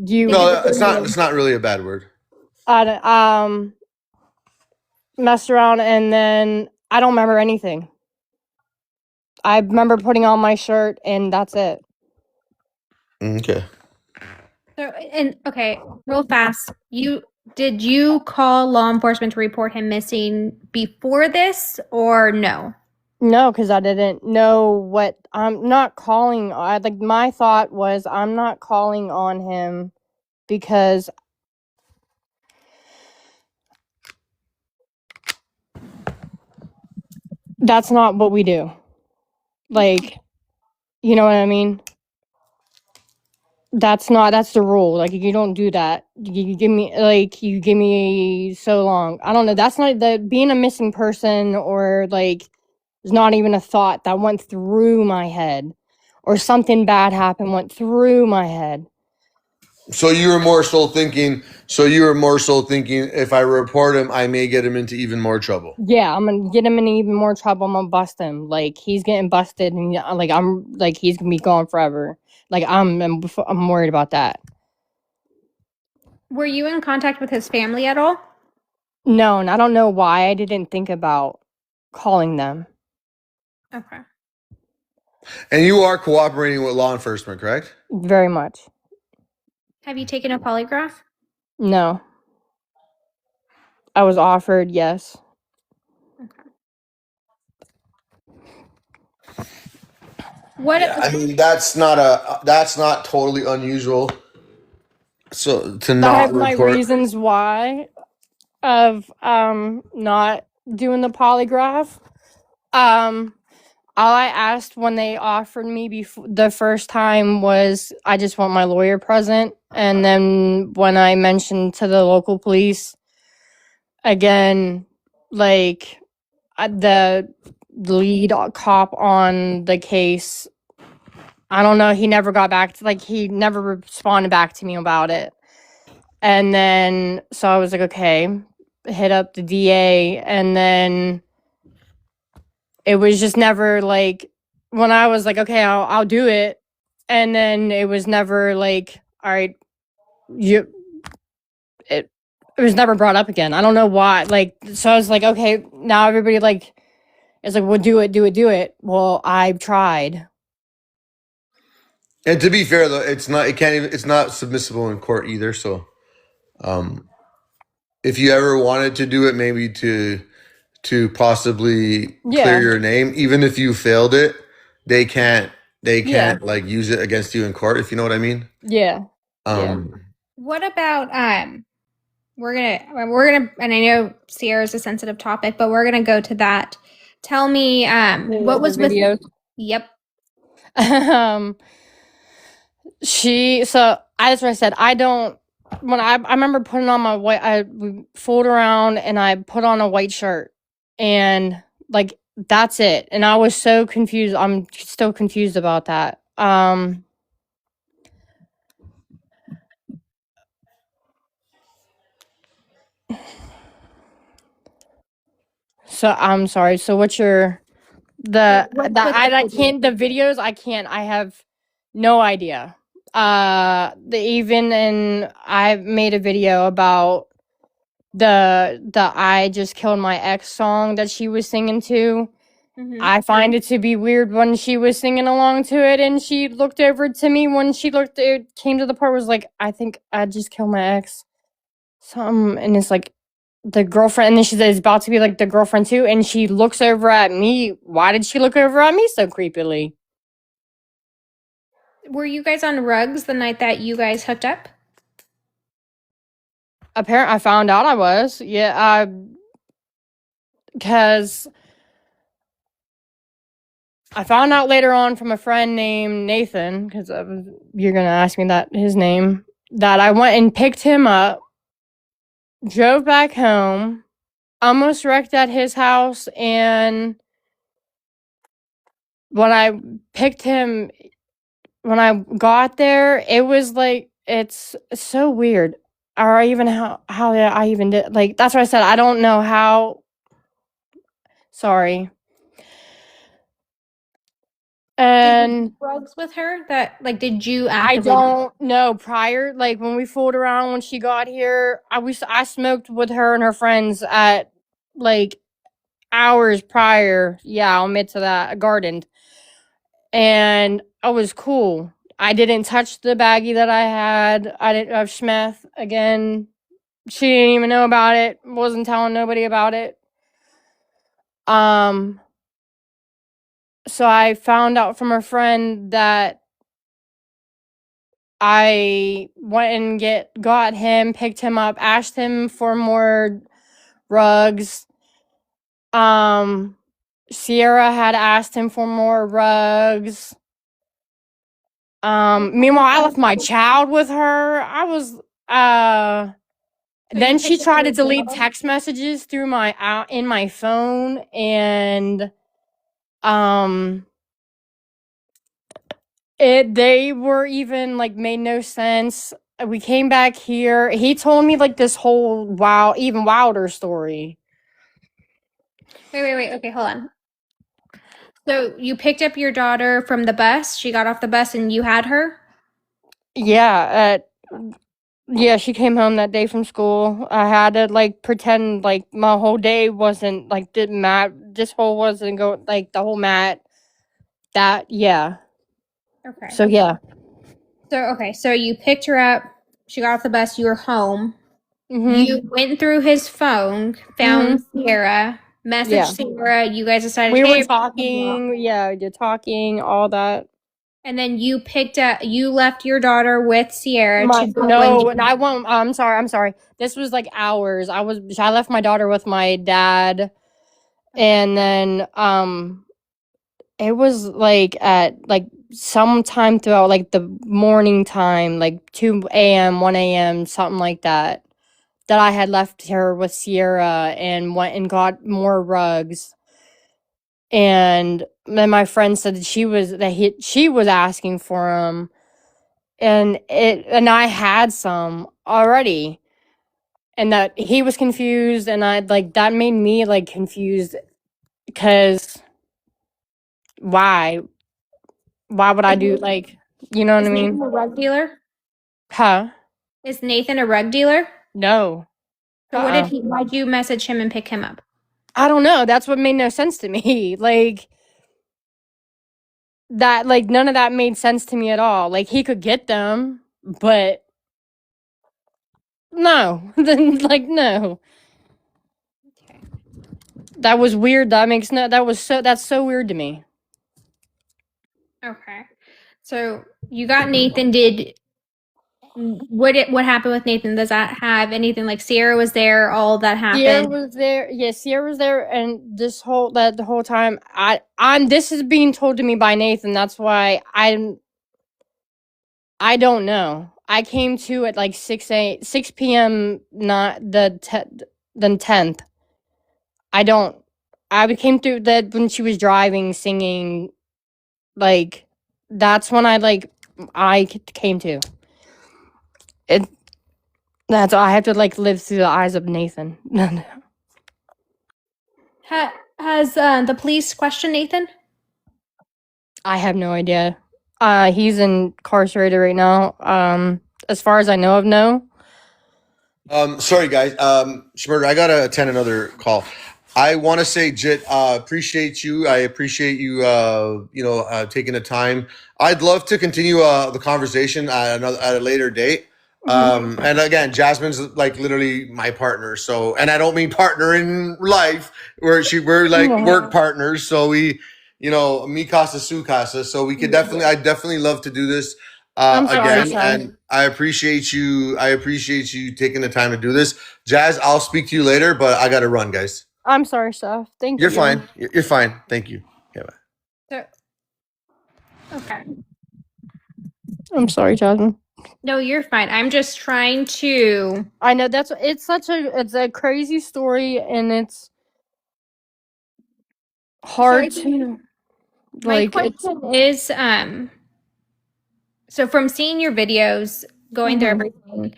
do you No, it's not. It's not really a bad word. messed around, and then I don't remember anything. I remember putting on my shirt and that's it. Okay. So, and okay, real fast. Did you call law enforcement to report him missing before this or no? No, because I didn't know what I'm not calling. My thought was I'm not calling on him because that's not what we do. Like, you know what I mean? That's the rule. Like, you don't do that. You give me so long. I don't know. That's not being a missing person, or like, it's not even a thought that went through my head, or something bad happened went through my head. So you were more so thinking. If I report him, I may get him into even more trouble. Yeah, I'm gonna get him in even more trouble. I'm gonna bust him. Like, he's getting busted, and he's gonna be gone forever. Like, I'm worried about that. Were you in contact with his family at all? No, and I don't know why I didn't think about calling them. Okay. And you are cooperating with law enforcement, correct? Very much. Have you taken a polygraph? No. I was offered, yes. Okay. What? Yeah, I mean that's not totally unusual. So to I not have my report. reasons why of not doing the polygraph. All I asked when they offered me the first time was I just want my lawyer present, and then when I mentioned to the local police again, like, the lead cop on the case, I don't know, he never got back to, like, he never responded back to me about it. And then so I was like, okay, hit up the DA, and then it was just never like, when I was like, okay, I'll do it, and then it was never like, all right, it was never brought up again. I don't know why. Like, so I was like, okay, now everybody like is like, well, do it. Well, I've tried. And to be fair though, it's not. It can't even. It's not submissible in court either. So, um, if you ever wanted to do it, maybe to possibly clear Yeah. your name, even if you failed it, they can't. They Yeah. can't like use it against you in court. If you know what I mean. Yeah. Yeah. What about we're gonna and I know Sierra's a sensitive topic, but we're gonna go to that. Tell me what was with videos? Yep. That's what I said. I don't. When I remember putting on my white, I fooled around and I put on a white shirt, and like that's it. And I was so confused. I'm still confused about that. So I'm sorry. So what's your I can't the videos I can't I have no idea. I made a video about the I Just Killed My Ex song that she was singing to. I find it to be weird when she was singing along to it and she looked over to me when it came to the part was like, I think I just killed my ex. Something and it's like the girlfriend and then she says it's about to be like the girlfriend too and she looks over at me. Why did she look over at me so creepily? Were you guys on rugs the night that you guys hooked up? Apparently I found out I was. Yeah, because I found out later on from a friend named Nathan, because you're going to ask me that his name, that I went and picked him up, drove back home, almost wrecked at his house, and when I picked him, when I got there, it was like, it's so weird. Or even how I even did, like, that's what I said. I don't know how, sorry. And Rugs with her that like did you I actively don't know. Prior, like when we fooled around when she got here, I smoked with her and her friends at like hours prior. Yeah, I'll admit to that. Gardened, and it was cool. I didn't touch the baggie that I had. I didn't have Smith again. She didn't even know about it. Wasn't telling nobody about it. So I found out from a friend that I went and got him, picked him up, asked him for more rugs. Sierra had asked him for more rugs. Meanwhile, I left my child with her. I was then she tried to delete text messages through in my phone and they were even like made no sense. We came back here. He told me like this whole even wilder story. Wait. Okay, hold on. So you picked up your daughter from the bus. She got off the bus and you had her? Yeah, yeah, she came home that day from school. I had to like pretend like my whole day wasn't like this whole wasn't going like the whole mat. Yeah. Okay. So yeah. So you picked her up. She got off the bus. You were home. Mhm. You went through his phone, found Sierra, messaged Yeah. Sierra. You guys decided We hey, were talking. Yeah, you're talking all that. and then you left your daughter with Sierra to go No, and I won't. I'm sorry. This was like hours. I left my daughter with my dad, and then it was like at like sometime throughout like the morning time, like 2 a.m., 1 a.m., something like that. That I had left her with Sierra and went and got more rugs. And then my friend said that she was asking for them, and I had some already, and that he was confused, and I like that made me like confused because why would I do like you know what I mean? Nathan a rug dealer? Huh? Is Nathan a rug dealer? No. So why'd you message him and pick him up? I don't know. That's what made no sense to me. Like that like none of that made sense to me at all. Like he could get them, but no. Then like no. Okay. That was weird. That's so weird to me. Okay. So you got Nathan. What happened with Nathan? Does that have anything like Sierra was there? All of that Sierra happened. was there. Yeah, Sierra was there, and the whole time I'm this is being told to me by Nathan. That's why I don't know. I came to at like 6 p.m. not the 10th. I came through that when she was driving, singing, like that's when I came to it. That's I have to like live through the eyes of Nathan. Has the police questioned Nathan? I have no idea. He's incarcerated right now. As far as I know of, no. Sorry guys. Schmurder, I gotta attend another call. I want to say, Jit, appreciate you. I appreciate you, taking the time. I'd love to continue the conversation at a later date. And again, Jasmine's like literally my partner. So, and I don't mean partner in life, we're like work partners. So we, mi casa su casa. So we could I definitely love to do this I'm sorry, again. Sean. And I appreciate you. I appreciate you taking the time to do this. Jazz, I'll speak to you later, but I got to run, guys. I'm sorry, Steph. Thank You're you. fine. You're fine. Thank you. Okay, bye. So, okay. I'm sorry, Jasmine. No, you're fine. I'm just trying to. I know it's a crazy story, and it's hard to My like. It's question is, so from seeing your videos, going through everything,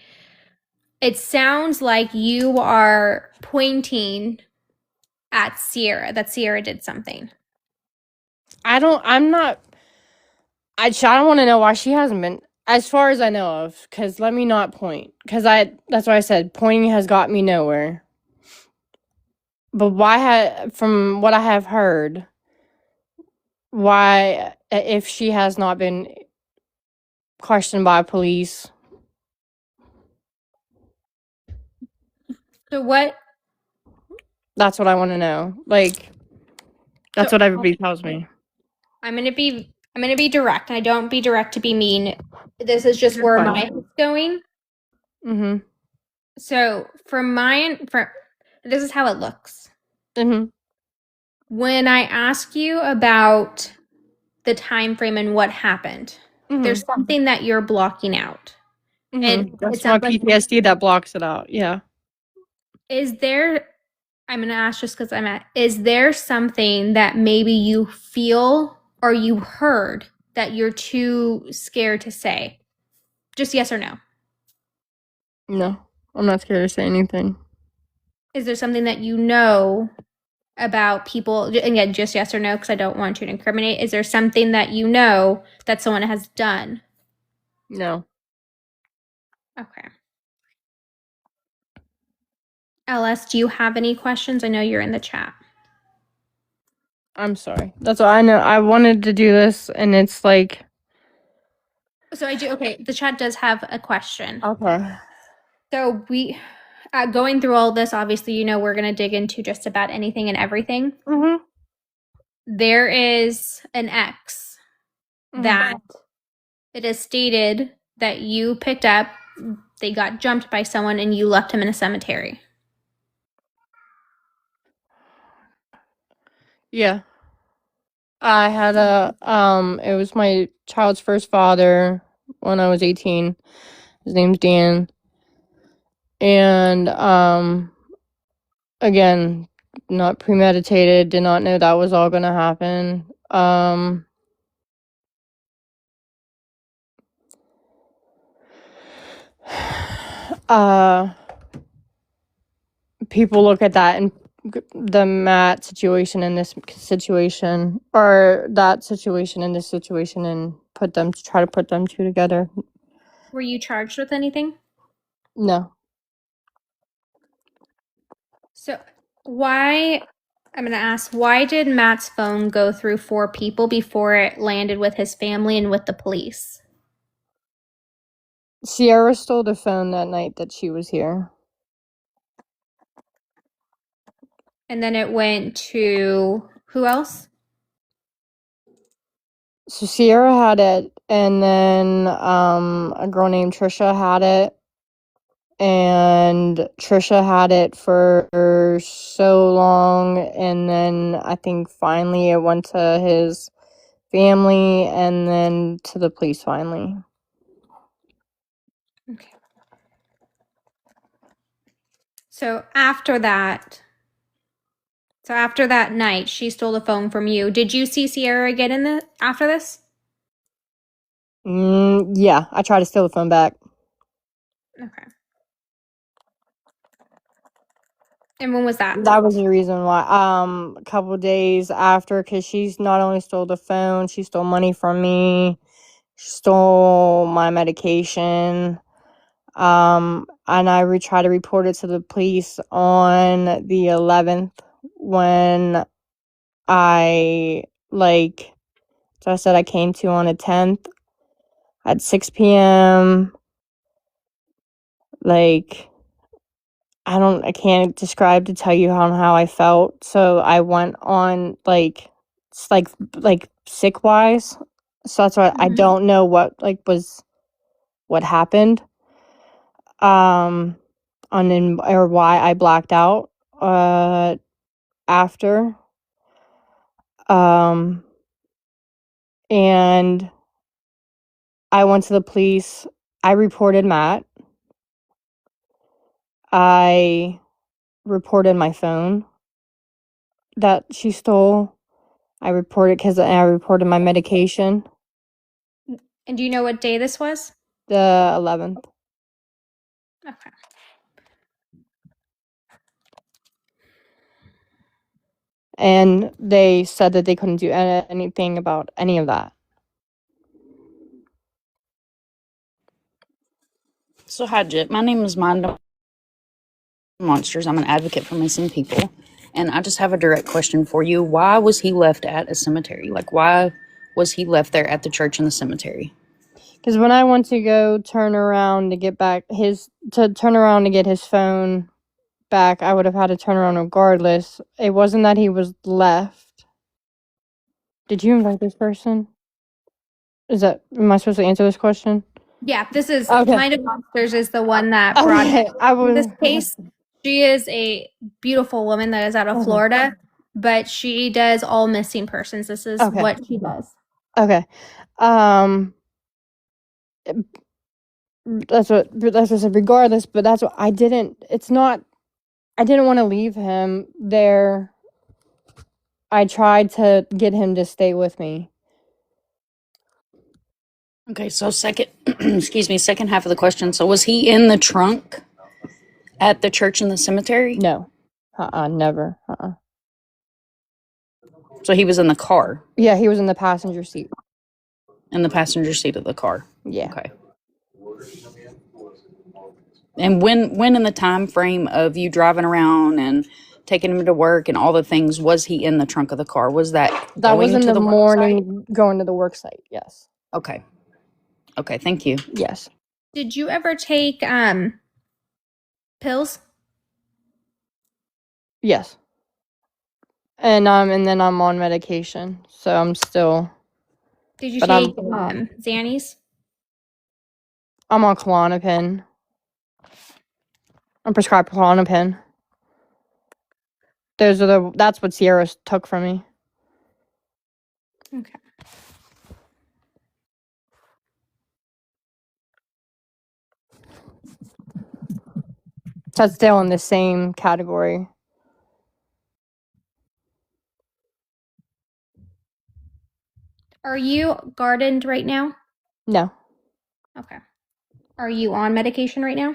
it sounds like you are pointing at Sierra, that Sierra did something. I'm not. I don't want to know why she hasn't been, as far as I know of. Because let me not point. Because that's why I said pointing has got me nowhere. But from what I have heard, why if she has not been questioned by police? So what? That's what I want to know. Like, that's what everybody tells me. I'm gonna be direct. I don't be direct to be mean. This is just where my head's going. Mm-hmm. So this is how it looks. Mm-hmm. When I ask you about the time frame and what happened, there's something that you're blocking out. Mm-hmm. And that's my PTSD that blocks it out. Yeah. I'm going to ask just because is there something that maybe you feel or you heard that you're too scared to say? Just yes or no. No, I'm not scared to say anything. Is there something that you know about people? Again, just yes or no, because I don't want you to incriminate. Is there something that you know that someone has done? No. Okay. LS, do you have any questions? I know you're in the chat. I'm sorry. That's all I know. I wanted to do this, and it's like. So I do. Okay, the chat does have a question. Okay. So going through all this, obviously, we're going to dig into just about anything and everything. Mm-hmm. There is an ex that it is stated that you picked up. They got jumped by someone and you left him in a cemetery. Yeah. I had it was my child's first father when I was 18. His name's Dan. And, again, not premeditated, did not know that was all gonna happen. People look at that and the Matt situation in this situation, or that situation in this situation, and try to put them two together. Were you charged with anything? No. So why I'm going to ask, why did Matt's phone go through 4 people before it landed with his family and with the police? Sierra stole the phone that night that she was here. And then it went to who else? So Sierra had it, and then a girl named Trisha had it, and Trisha had it for so long, and then I think finally it went to his family, and then to the police finally. Okay. So after that night, she stole the phone from you. Did you see Sierra again after this? Yeah, I tried to steal the phone back. Okay. And when was that? That was the reason why. A couple days after, because she's not only stole the phone, she stole money from me. She stole my medication. And I tried to report it to the police on the 11th when so I said I came to on the 10th at 6 p.m. I can't describe to tell you how I felt. So I went on sick wise. So that's why I don't know what happened. Or why I blacked out after. And I went to the police. I reported Matt. I reported my phone that she stole. I reported my medication. And do you know what day this was? The 11th. Okay. And they said that they couldn't do anything about any of that. So hi, Jit. My name is Mind Monsters. I'm an advocate for missing people. And I just have a direct question for you. Why was he left at a cemetery? Why was he left there at the church in the cemetery? Because when I went to go turn around to get his phone back, I would have had to turn around regardless. It wasn't that he was left. Did you invite this person? Am I supposed to answer this question? Yeah, this is Okay. Mind of Monsters is the one that brought this case. She is a beautiful woman that is out of Florida, but she does all missing persons. This is what she does. Okay. That's what I said regardless, but that's what I didn't want to leave him there. I tried to get him to stay with me. Okay, so second half of the question. So was he in the trunk at the church in the cemetery? No. Never. So he was in the car? Yeah, he was in the passenger seat. In the passenger seat of the car? Yeah. Okay. And when in the time frame of you driving around and taking him to work and all the things, was he in the trunk of the car? Was that was in the morning going to the work site? Yes. Okay. Okay, thank you. Yes. Did you ever take pills? Yes. And then I'm on medication, so I'm still. Did you take Xannies? I'm on Klonopin. I'm prescribed Klonopin. That's what Sierra took from me. Okay. So it's still in the same category. Are you gardened right now? No. Okay. Are you on medication right now?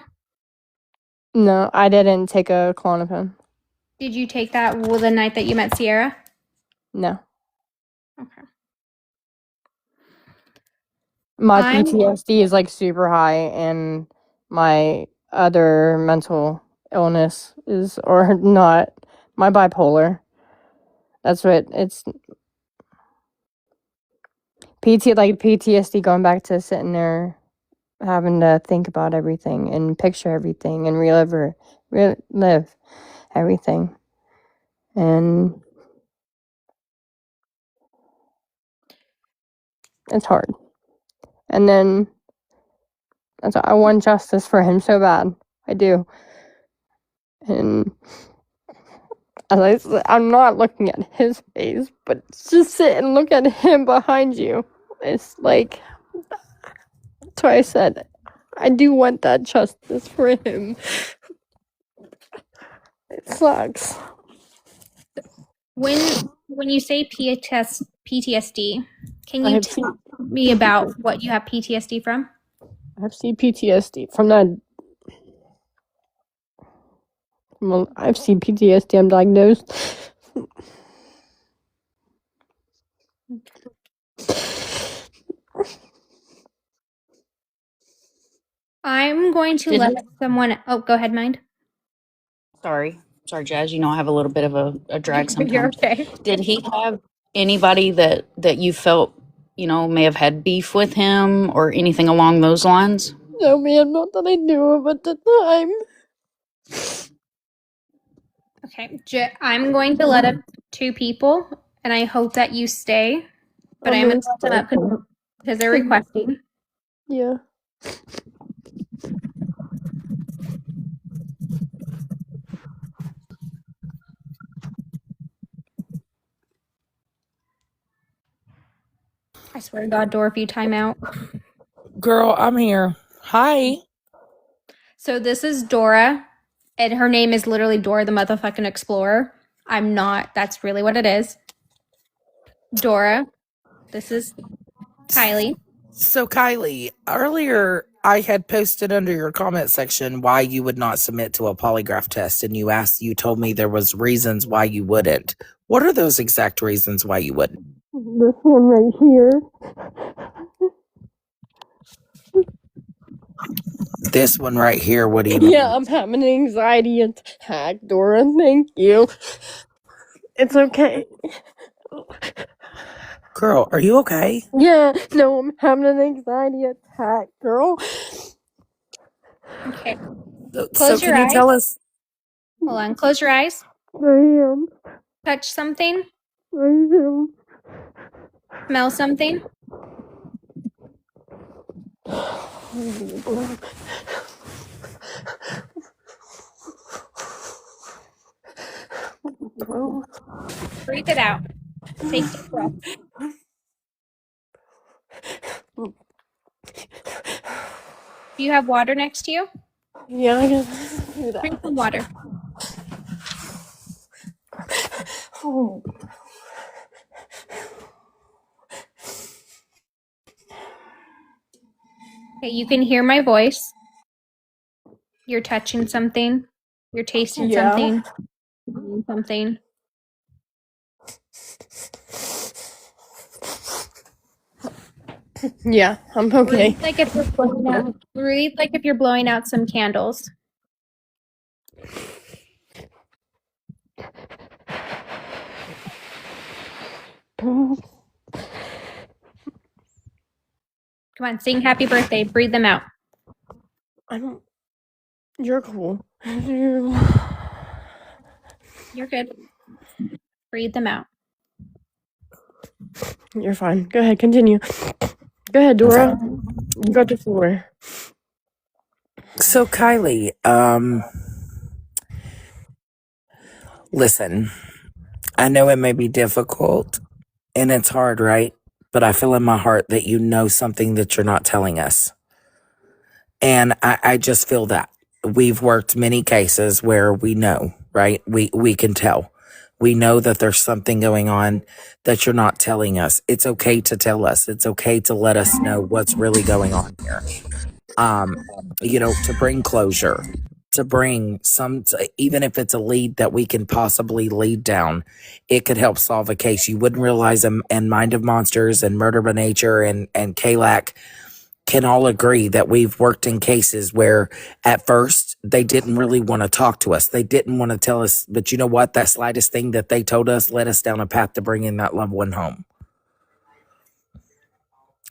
No, I didn't take a Klonopin. Did you take that the night that you met Sierra? No. Okay. My PTSD is super high, and my other mental illness is, or not, my bipolar. That's what it's PTSD, going back to sitting there having to think about everything and picture everything and relive everything. And it's hard. And then I want justice for him so bad. I do. And as I said, I'm not looking at his face, but just sit and look at him behind you. It's like, that's why I said I do want that justice for him. It sucks. When you say PTSD, can I you have tell me about what you have PTSD from? I have PTSD from that. Well, I've seen PTSD. I'm diagnosed. I'm going to Did let someone. Oh, go ahead, Mind. Sorry, Jazz. You know I have a little bit of a drag You're sometimes. okay. Did he have anybody that you felt may have had beef with him or anything along those lines? No, man, not that I knew of at the time. Okay, I'm going to let up 2 people, and I hope that you stay. But I'm going to let them up because they're requesting. Yeah. I swear to God, Dora, if you time out. Girl, I'm here. Hi. So this is Dora, and her name is literally Dora the motherfucking Explorer. I'm not. That's really what it is. Dora, this is Kylie. So, Kylie, earlier I had posted under your comment section why you would not submit to a polygraph test, and you told me there was reasons why you wouldn't. What are those exact reasons why you wouldn't? This one right here. This one right here, what do you mean? Yeah, I'm having an anxiety attack, Dora. Thank you. It's okay. Girl, are you okay? Yeah, no, I'm having an anxiety attack, girl. Okay. So Close your can you eyes. tell us? Hold on. Close your eyes. I am. Touch something. I am. Smell something. Breathe it out. Take deep breath. Do you have water next to you? Yeah, I can do that. Drink some water. Oh. Okay, you can hear my voice. You're touching something. You're tasting something. Something. Yeah, I'm okay. Breathe like if you're blowing out some candles. Come on, sing happy birthday. Breathe them out. You're cool. You're good. Breathe them out. You're fine. Go ahead, continue. Go ahead, Dora. You got the floor. So, Kylie, listen, I know it may be difficult and it's hard, right? But I feel in my heart that you know something that you're not telling us. And I just feel that. We've worked many cases where we know, right? We can tell. We know that there's something going on that you're not telling us. It's okay to tell us. It's okay to let us know what's really going on here. To bring closure, to bring even if it's a lead that we can possibly lead down, it could help solve a case. You wouldn't realize in Mind of Monsters and Murder by Nature and KLAC, can all agree that we've worked in cases where at first they didn't really want to talk to us. They didn't want to tell us, but you know what? That slightest thing that they told us led us down a path to bringing that loved one home.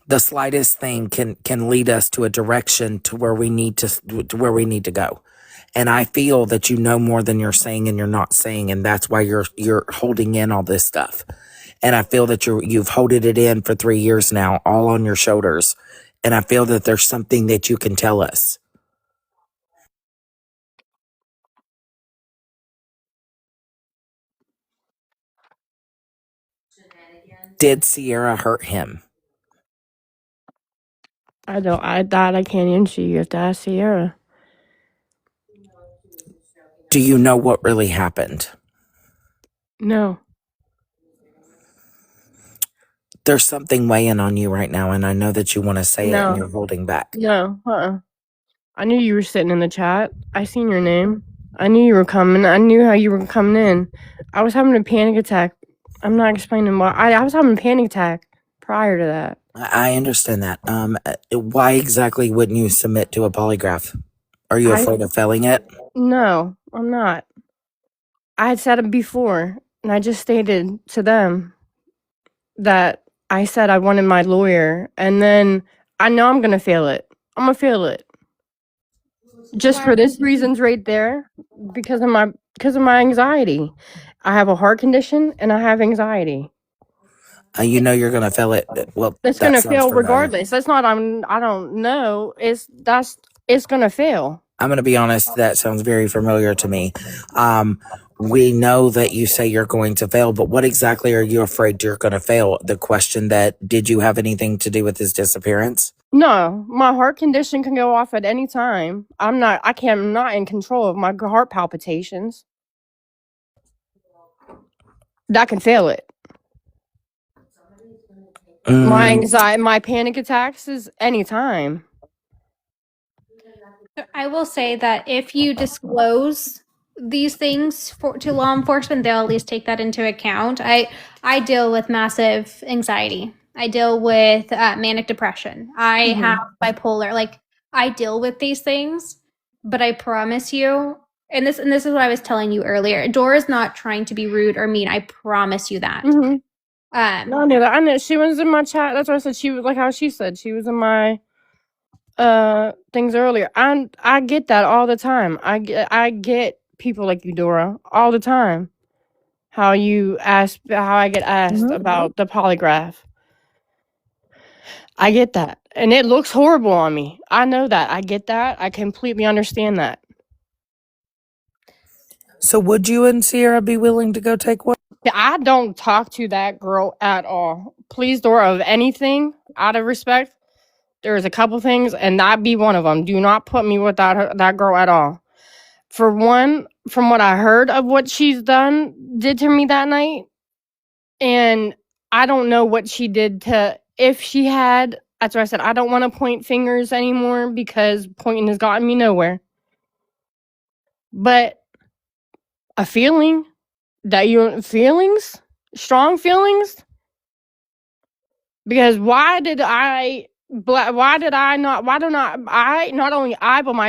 The slightest thing can lead us to a direction to where we need to go. And I feel that you know more than you're saying and you're not saying, and that's why you're holding in all this stuff. And I feel that you've holded it in for 3 years now, all on your shoulders. And I feel that there's something that you can tell us. Did Sierra hurt him? I can't answer. You have to ask Sierra. Do you know what really happened? No. There's something weighing on you right now, and I know that you want to say it and you're holding back. No. I knew you were sitting in the chat. I seen your name. I knew you were coming. I knew how you were coming in. I was having a panic attack. I'm not explaining why. I was having a panic attack prior to that. I understand that. Why exactly wouldn't you submit to a polygraph? Are you afraid of failing it? No, I'm not. I had said it before, and I just stated to them that I said I wanted my lawyer, and then I know I'm gonna fail it. I'm gonna fail it. Just for this reasons right there, because of my anxiety. I have a heart condition and I have anxiety. You know you're gonna fail it. Well, It's gonna fail regardless. That's not I don't know. It's gonna fail. I'm gonna be honest, that sounds very familiar to me. We know that you say you're going to fail, but what exactly are you afraid you're gonna fail? The question that did you have anything to do with his disappearance? No, my heart condition can go off at any time. I'm not in control of my heart palpitations. That can fail it. My anxiety, my panic attacks is anytime. I will say that if you disclose these things to law enforcement, they'll at least take that into account. I deal with massive anxiety. I deal with manic depression. I have bipolar. Like, I deal with these things, but I promise you, and this is what I was telling you earlier. Dora's not trying to be rude or mean. I promise you that. No, I knew that. I knew she was in my chat. That's why I said she was like how she said she was in my things earlier. I get that all the time. I get people like you, Dora, all the time. How I get asked about the polygraph. I get that. And it looks horrible on me. I know that. I get that. I completely understand that. So would you and Sierra be willing to go take one? I don't talk to that girl at all. Please, Dora, of anything, out of respect, there's a couple things, and that be one of them. Do not put me with that girl at all. For one, from what I heard of what she's did to me that night, and I don't know what she did to, if she had, that's what I said, I don't want to point fingers anymore because pointing has gotten me nowhere. But a feeling that strong feelings, because why don't I, but my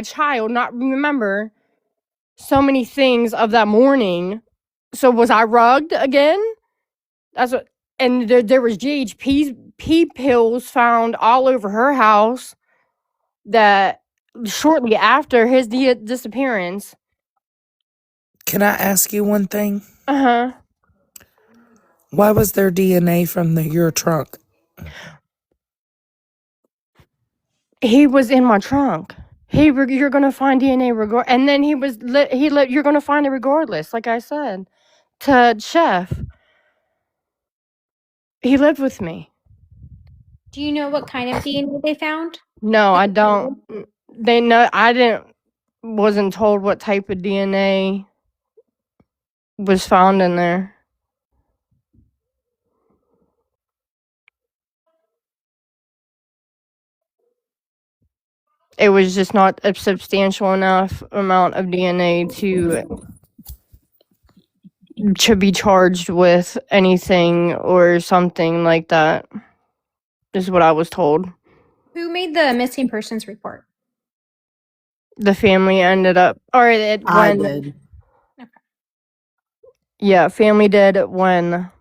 child not remember so many things of that morning? So was I rugged again? That's what, and there was GHP pills found all over her house that shortly after his disappearance. Can I ask you one thing? Uh-huh. Why was there DNA from your trunk? He was in my trunk. You're gonna find DNA and then you're gonna find it regardless. Like I said to Chef, he lived with me. Do you know what kind of DNA they found? No, I don't. Wasn't told what type of DNA was found in there. It was just not a substantial enough amount of DNA to be charged with anything or something like that, is what I was told. Who made the missing persons report? The family ended up, or I did. Yeah, family did when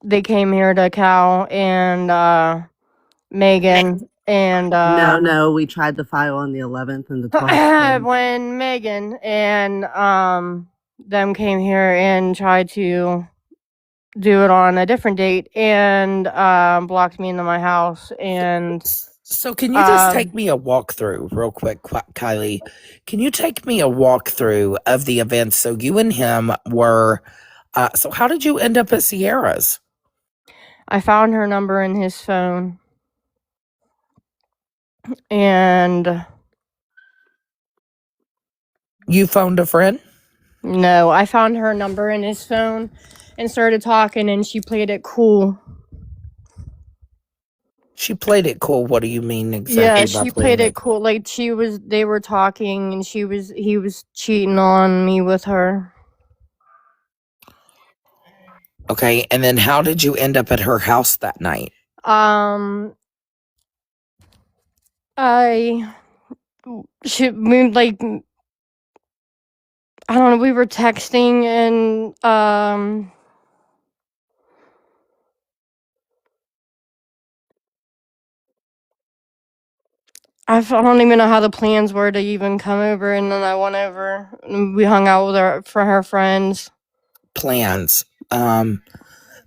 they came here to Cal and Megan and No, we tried to file on the 11th and the 12th. when Megan and them came here and tried to do it on a different date and blocked me into my house. And So can you just take me a walkthrough real quick, Kylie? Can you take me a walkthrough of the events? So you and him were, so how did you end up at Sierra's? I found her number in his phone. And You phoned a friend? no, I found her number in his phone and started talking, and she played it cool. She played it cool. What do you mean exactly? Yeah, by she playing played it cool. Like they were talking, and he was cheating on me with her. Okay, and then how did you end up at her house that night? We like, I don't know, we were texting and I don't even know how the plans were to even come over, and then I went over and we hung out with her friends. Plans.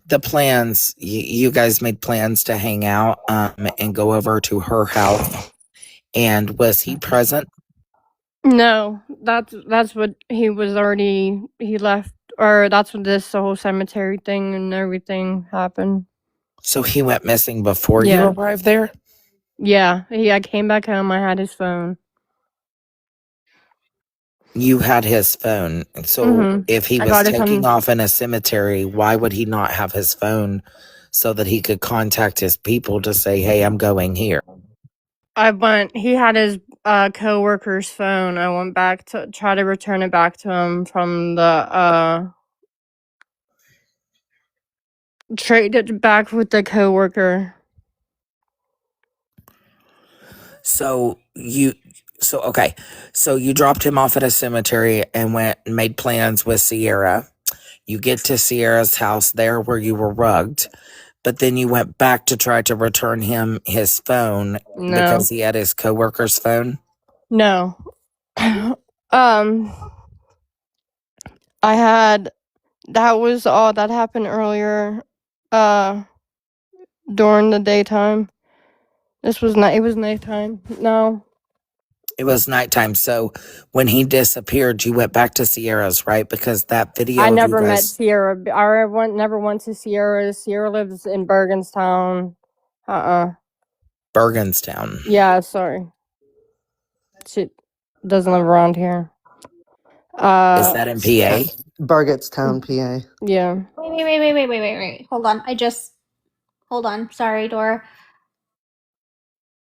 The plans, you guys made plans to hang out and go over to her house. And was he present? No, that's what he was already, he left, or that's when this whole cemetery thing and everything happened. So he went missing before Yeah. you arrived there? Yeah, I came back home, I had his phone. You had his phone. So if he I was got it taking from- off in a cemetery, why would he not have his phone so that he could contact his people to say, hey, I'm going here? He had his co-worker's phone. I went back to try to return it back to him from the traded it back with the co-worker. So you dropped him off at a cemetery and went and made plans with Sierra. You get to Sierra's house there where you were rugged, but then you went back to try to return him his phone because he had his coworker's phone. No. That happened earlier during the daytime. It was nighttime. No. It was nighttime. So when he disappeared, you went back to Sierra's, right? Because that video I of never you met guys, Sierra. Never went to Sierra. Sierra lives in Bergenstown. Bergenstown. Yeah, sorry. She doesn't live around here. Is that in PA? Burgettstown, PA. Yeah. Wait. Hold on. Sorry, Dora.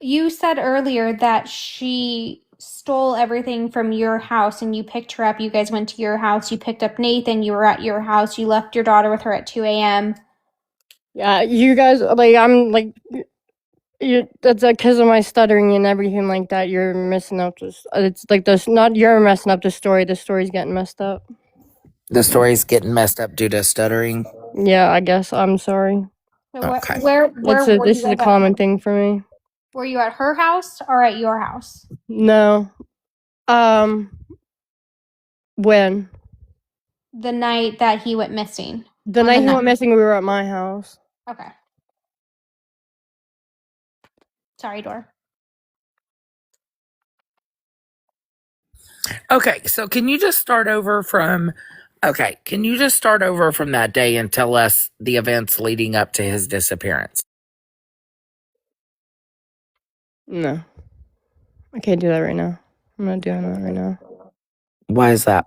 You said earlier that she stole everything from your house and you picked her up. You guys went to your house. You picked up Nathan. You were at your house. You left your daughter with her at 2 a.m. Yeah, you guys, like, I'm like, that's because of my stuttering and everything like that. You're messing up this. It's like this. Not you're messing up the story. The story's getting messed up. The story's getting messed up due to stuttering. Yeah, I guess. I'm sorry. So Okay. where This is a common thing for me. Were you at her house or at your house? No. When? The night that he went missing. The night he went missing, we were at my house. Okay. Sorry, Dora. Okay, so can you just start over from that day and tell us the events leading up to his disappearance? No. I can't do that right now. I'm not doing that right now. Why is that?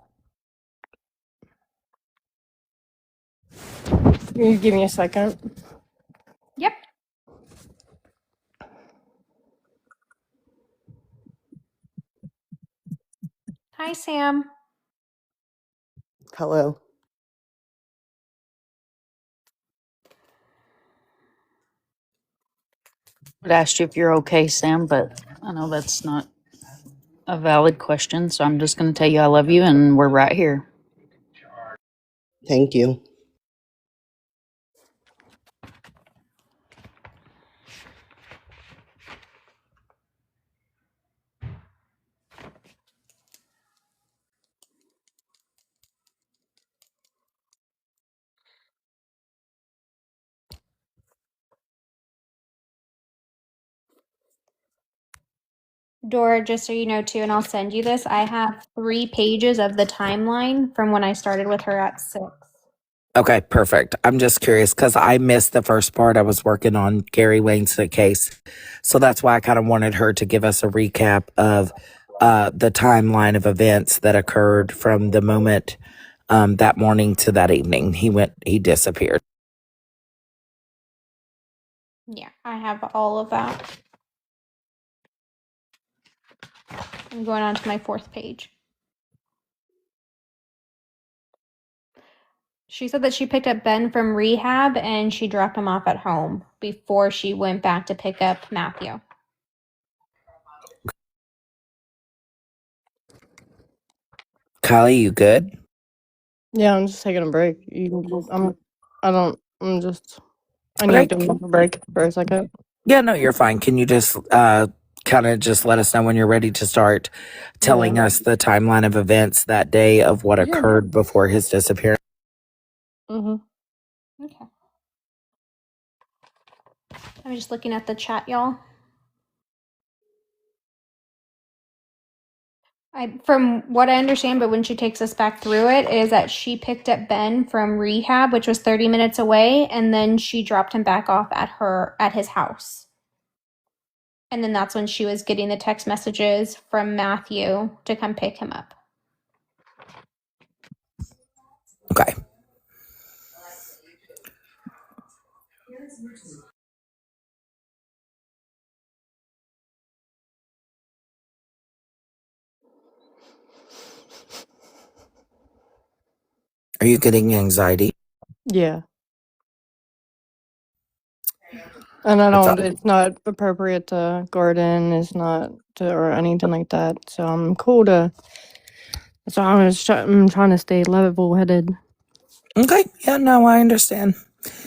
Can you give me a second? Yep. Hi, Sam. Hello. would ask you if you're okay, Sam, but I know that's not a valid question, so I'm just going to tell you I love you and we're right here. Thank you. Dora, just so you know too, and I'll send you this, I have 3 pages of the timeline from when I started with her at 6. Okay, perfect. I'm just curious because I missed the first part. I was working on Gary Wayne's case. So that's why I kind of wanted her to give us a recap of the timeline of events that occurred from the moment that morning to that evening. He disappeared. Yeah, I have all of that. I'm going on to my 4th page. She said that she picked up Ben from rehab and she dropped him off at home before she went back to pick up Matthew. Kylie, you good? Yeah, I'm just taking a break. I Okay. need to take a break for a second. Yeah, no, you're fine. Can you just kind of just let us know when you're ready to start telling us the timeline of events that day of what occurred before his disappearance? Mm-hmm. Okay. I'm just looking at the chat, y'all. From what I understand, but when she takes us back through it, is that she picked up Ben from rehab, which was 30 minutes away, and then she dropped him back off at his house. And then that's when she was getting the text messages from Matthew to come pick him up. Okay. Are you getting anxiety? Yeah. And it's not appropriate to garden, it's not to, or anything like that. So I'm cool to, so I'm trying to stay level headed. Okay. Yeah, no, I understand.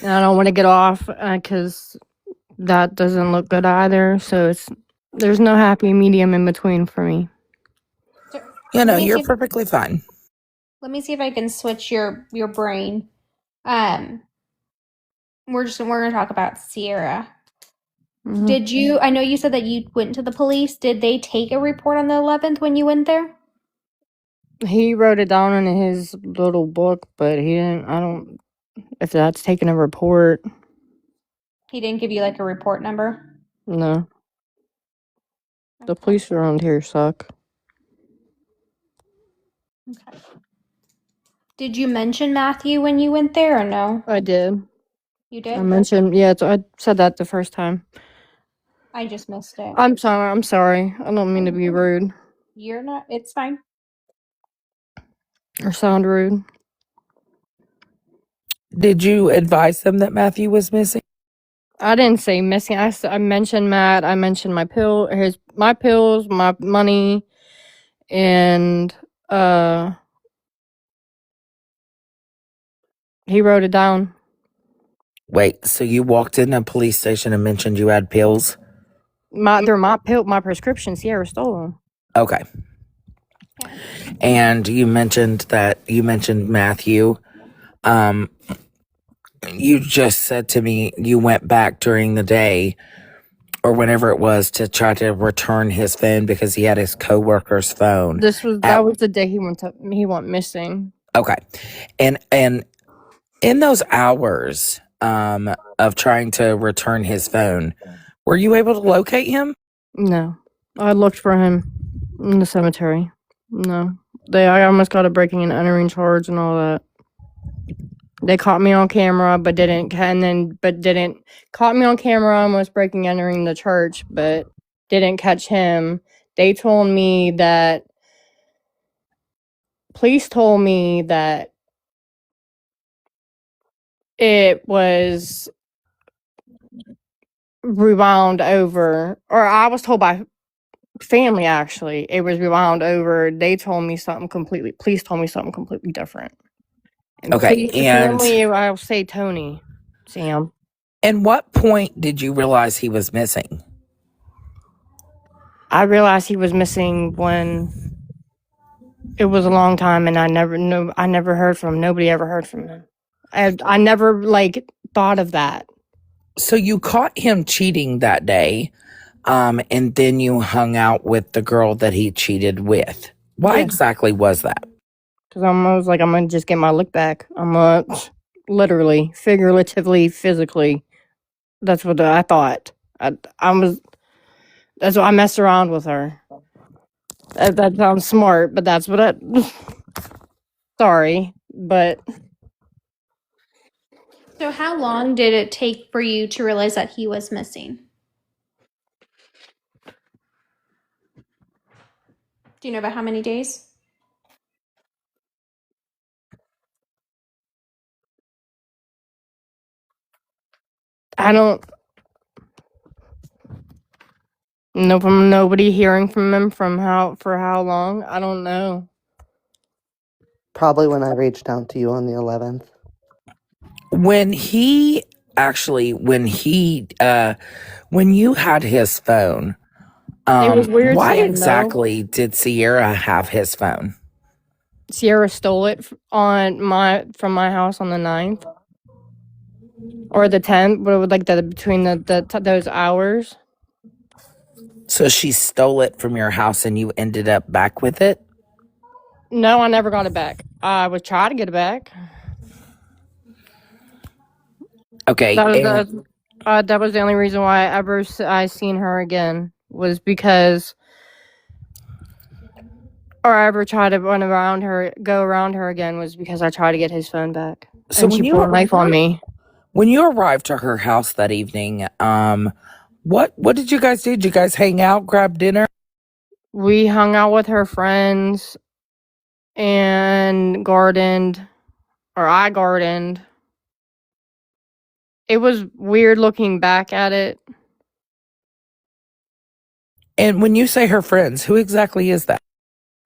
And I don't want to get off because that doesn't look good either. So there's no happy medium in between for me. So, Yeah, no, you're perfectly fine. let me see if I can switch your brain. We're gonna talk about Sierra. Mm-hmm. Did you? I know you said that you went to the police. Did they take a report on the 11th when you went there? He wrote it down in his little book, but he didn't. I don't. If that's taking a report. He didn't give you like a report number? No. The police around here suck. Okay. Did you mention Matthew when you went there or no? I did. You did? I mentioned, I said that the first time. I just missed it. I'm sorry. I don't mean to be rude You're not, it's fine. or sound rude. Did you advise them that Matthew was missing? I didn't say missing. I mentioned Matt. I mentioned my pills, my money, and he wrote it down. Wait, so you walked in a police station and mentioned you had pills? My prescriptions. Sierra stole them. Okay. And you mentioned Matthew. You just said to me you went back during the day or whenever it was to try to return his phone because he had his coworker's phone. That was the day he went missing. Okay. And in those hours of trying to return his phone, were you able to locate him? No. I looked for him in the cemetery. No. I almost got a breaking and entering charge and all that. They caught me on camera, but didn't caught me on camera almost breaking entering the church, but didn't catch him. Police told me that it was rewound over, or I was told by family actually, it was rewound over. They told me something completely, police told me something completely different. And Okay, family, and I'll say Tony, Sam. what point did you realize he was missing? I realized he was missing when it was a long time, and I never heard from him. Nobody ever heard from him. I never like thought of that. So you caught him cheating that day, and then you hung out with the girl that he cheated with. Why Yeah. exactly was that? Because I was like, I'm gonna just get my look back. Literally, figuratively, physically. That's what I thought. I was. That's why I messed around with her. That sounds smart, but that's what I. Sorry, but So how long did it take for you to realize that he was missing? Do you know about how many days? I don't know from nobody hearing from him for how long. I don't know. Probably when I reached out to you on the 11th. When he actually, when you had his phone, It was weird, why Sam, though. exactly did Sierra have his phone? Sierra stole it from my house on the 9th or the 10th, but it was like between those hours. So she stole it from your house and you ended up back with it? No, I never got it back. I would try to get it back. Okay. That was the only reason why I seen her again, was because, or I ever tried to go around her again, was because I tried to get his phone back. So and she pulled a knife on me. When you arrived to her house that evening, what did you guys do? Did you guys hang out, grab dinner? We hung out with her friends and gardened, or I gardened. It was weird looking back at it. And when you say her friends, who exactly is that?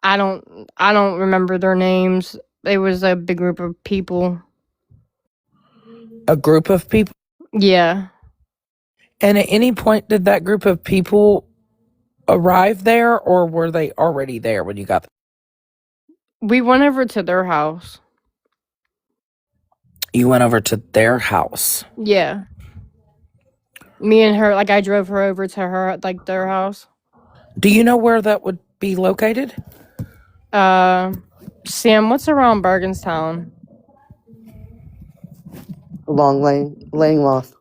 I don't remember their names. It was a big group of people. A group of people? Yeah. And at any point did that group of people arrive there, or were they already there when you got there? We went over to their house. You went over to their house? Yeah. Me and her, like I drove her over to their house. Do you know where that would be located? Sam, what's around Bergenstown? Long Langloth.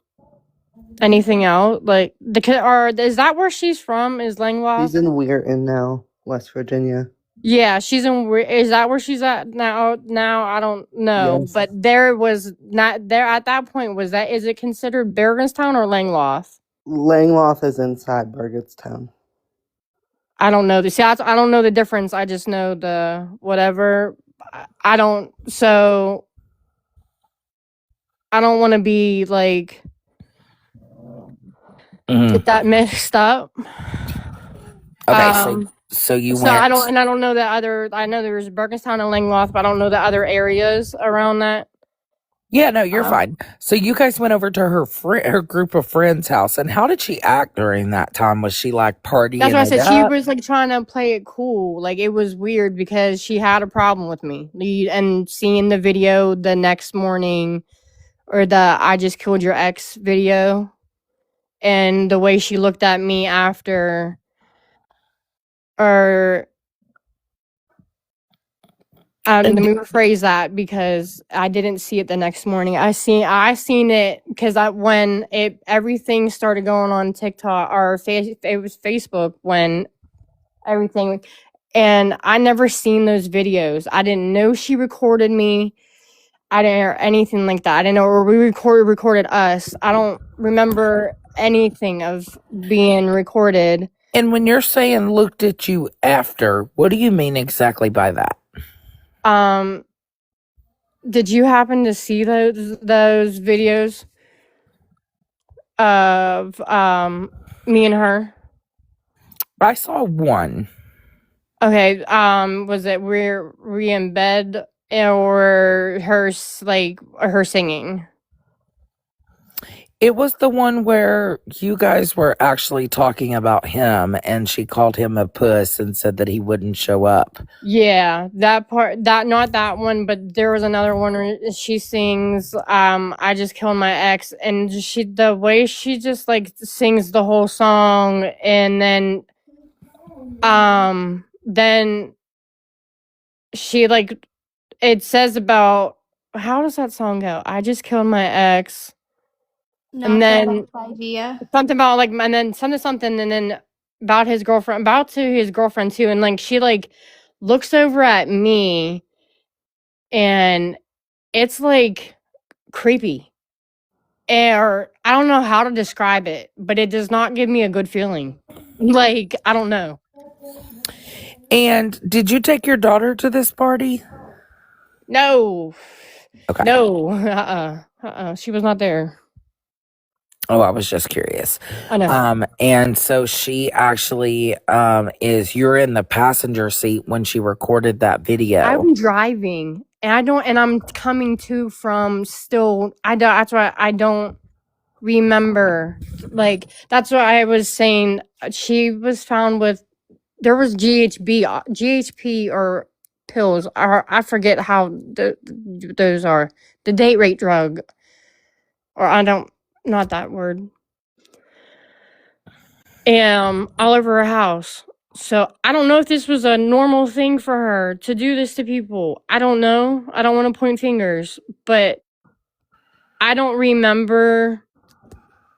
Anything else? Like is that where she's from? Is Langlois? She's in Weirton now, West Virginia. Yeah, she's in. Is that where she's at now? Now I don't know, Yes. but there was not there at that point. Is it considered Bergenstown or Langlois? Langloth is inside Burgettstown. I don't know. I don't know the difference. I just know the whatever. I don't. So I don't want to be like get that mixed up. Okay, so you went. I don't know the other. I know there's Bergenstown and Langlois, but I don't know the other areas around that. Yeah, no, you're fine. So you guys went over to her group of friends' house, and how did she act during that time? Was she like partying? That's what I said. it She up? was like trying to play it cool. Like it was weird because she had a problem with me. And seeing the video the next morning, or the "I just killed your ex" video, and the way she looked at me after, or let me rephrase that because I didn't see it the next morning. I seen it because when everything started going on TikTok or it was Facebook when everything, and I never seen those videos. I didn't know she recorded me. I didn't or anything like that. I didn't know, or we recorded us. I don't remember anything of being recorded. And when you're saying looked at you after, what do you mean exactly by that? Did you happen to see those videos? of me and her? I saw one. Okay. Was it we in bed or her singing? It was the one where you guys were actually talking about him and she called him a puss and said that he wouldn't show up. Yeah, that part, that not that one, but there was another one where she sings I just killed my ex, and the way she just like sings the whole song, and then she like it says about, how does that song go? I just killed my ex, and then idea. something about like, and then something, and then about his girlfriend, about to his girlfriend too, and like she like looks over at me, and it's like creepy. Or I don't know how to describe it, but it does not give me a good feeling. Like, I don't know. And did you take your daughter to this party? No. Okay. No. She was not there. Oh, I was just curious. I know. And so she actually you're in the passenger seat when she recorded that video. I'm driving, and I'm coming to from still, that's why I don't remember. Like, that's what I was saying. She was found with, there was GHP or pills, or I forget how those are. The date rape drug, or not that word. All over her house. So I don't know if this was a normal thing for her to do this to people. I don't know. I don't want to point fingers, but I don't remember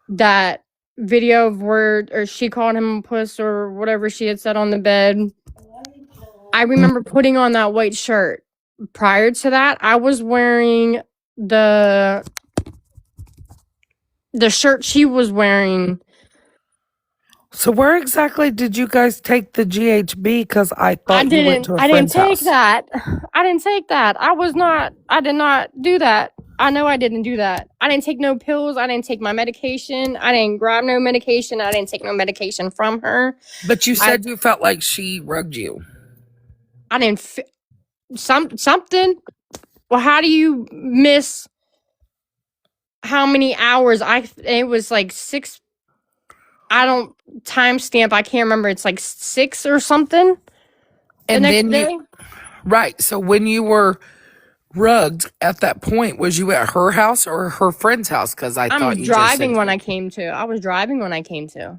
that video of where, or she called him a puss or whatever she had said on the bed. I remember putting on that white shirt. Prior to that, I was wearing the shirt she was wearing. So where exactly did you guys take the GHB? Because I thought you went to a friend's house. I didn't take that. I did not do that. I know I didn't do that. I didn't take no pills. I didn't take my medication. I didn't grab no medication. I didn't take no medication from her. But you said you felt like she rugged you. I didn't something. Well, how do you miss how many hours? It was like 6. I don't timestamp. I can't remember. It's like 6 or something. And the next day. Right. So when you were rugged at that point, was you at her house or her friend's house? Because I thought you driving when I came to. I was driving when I came to.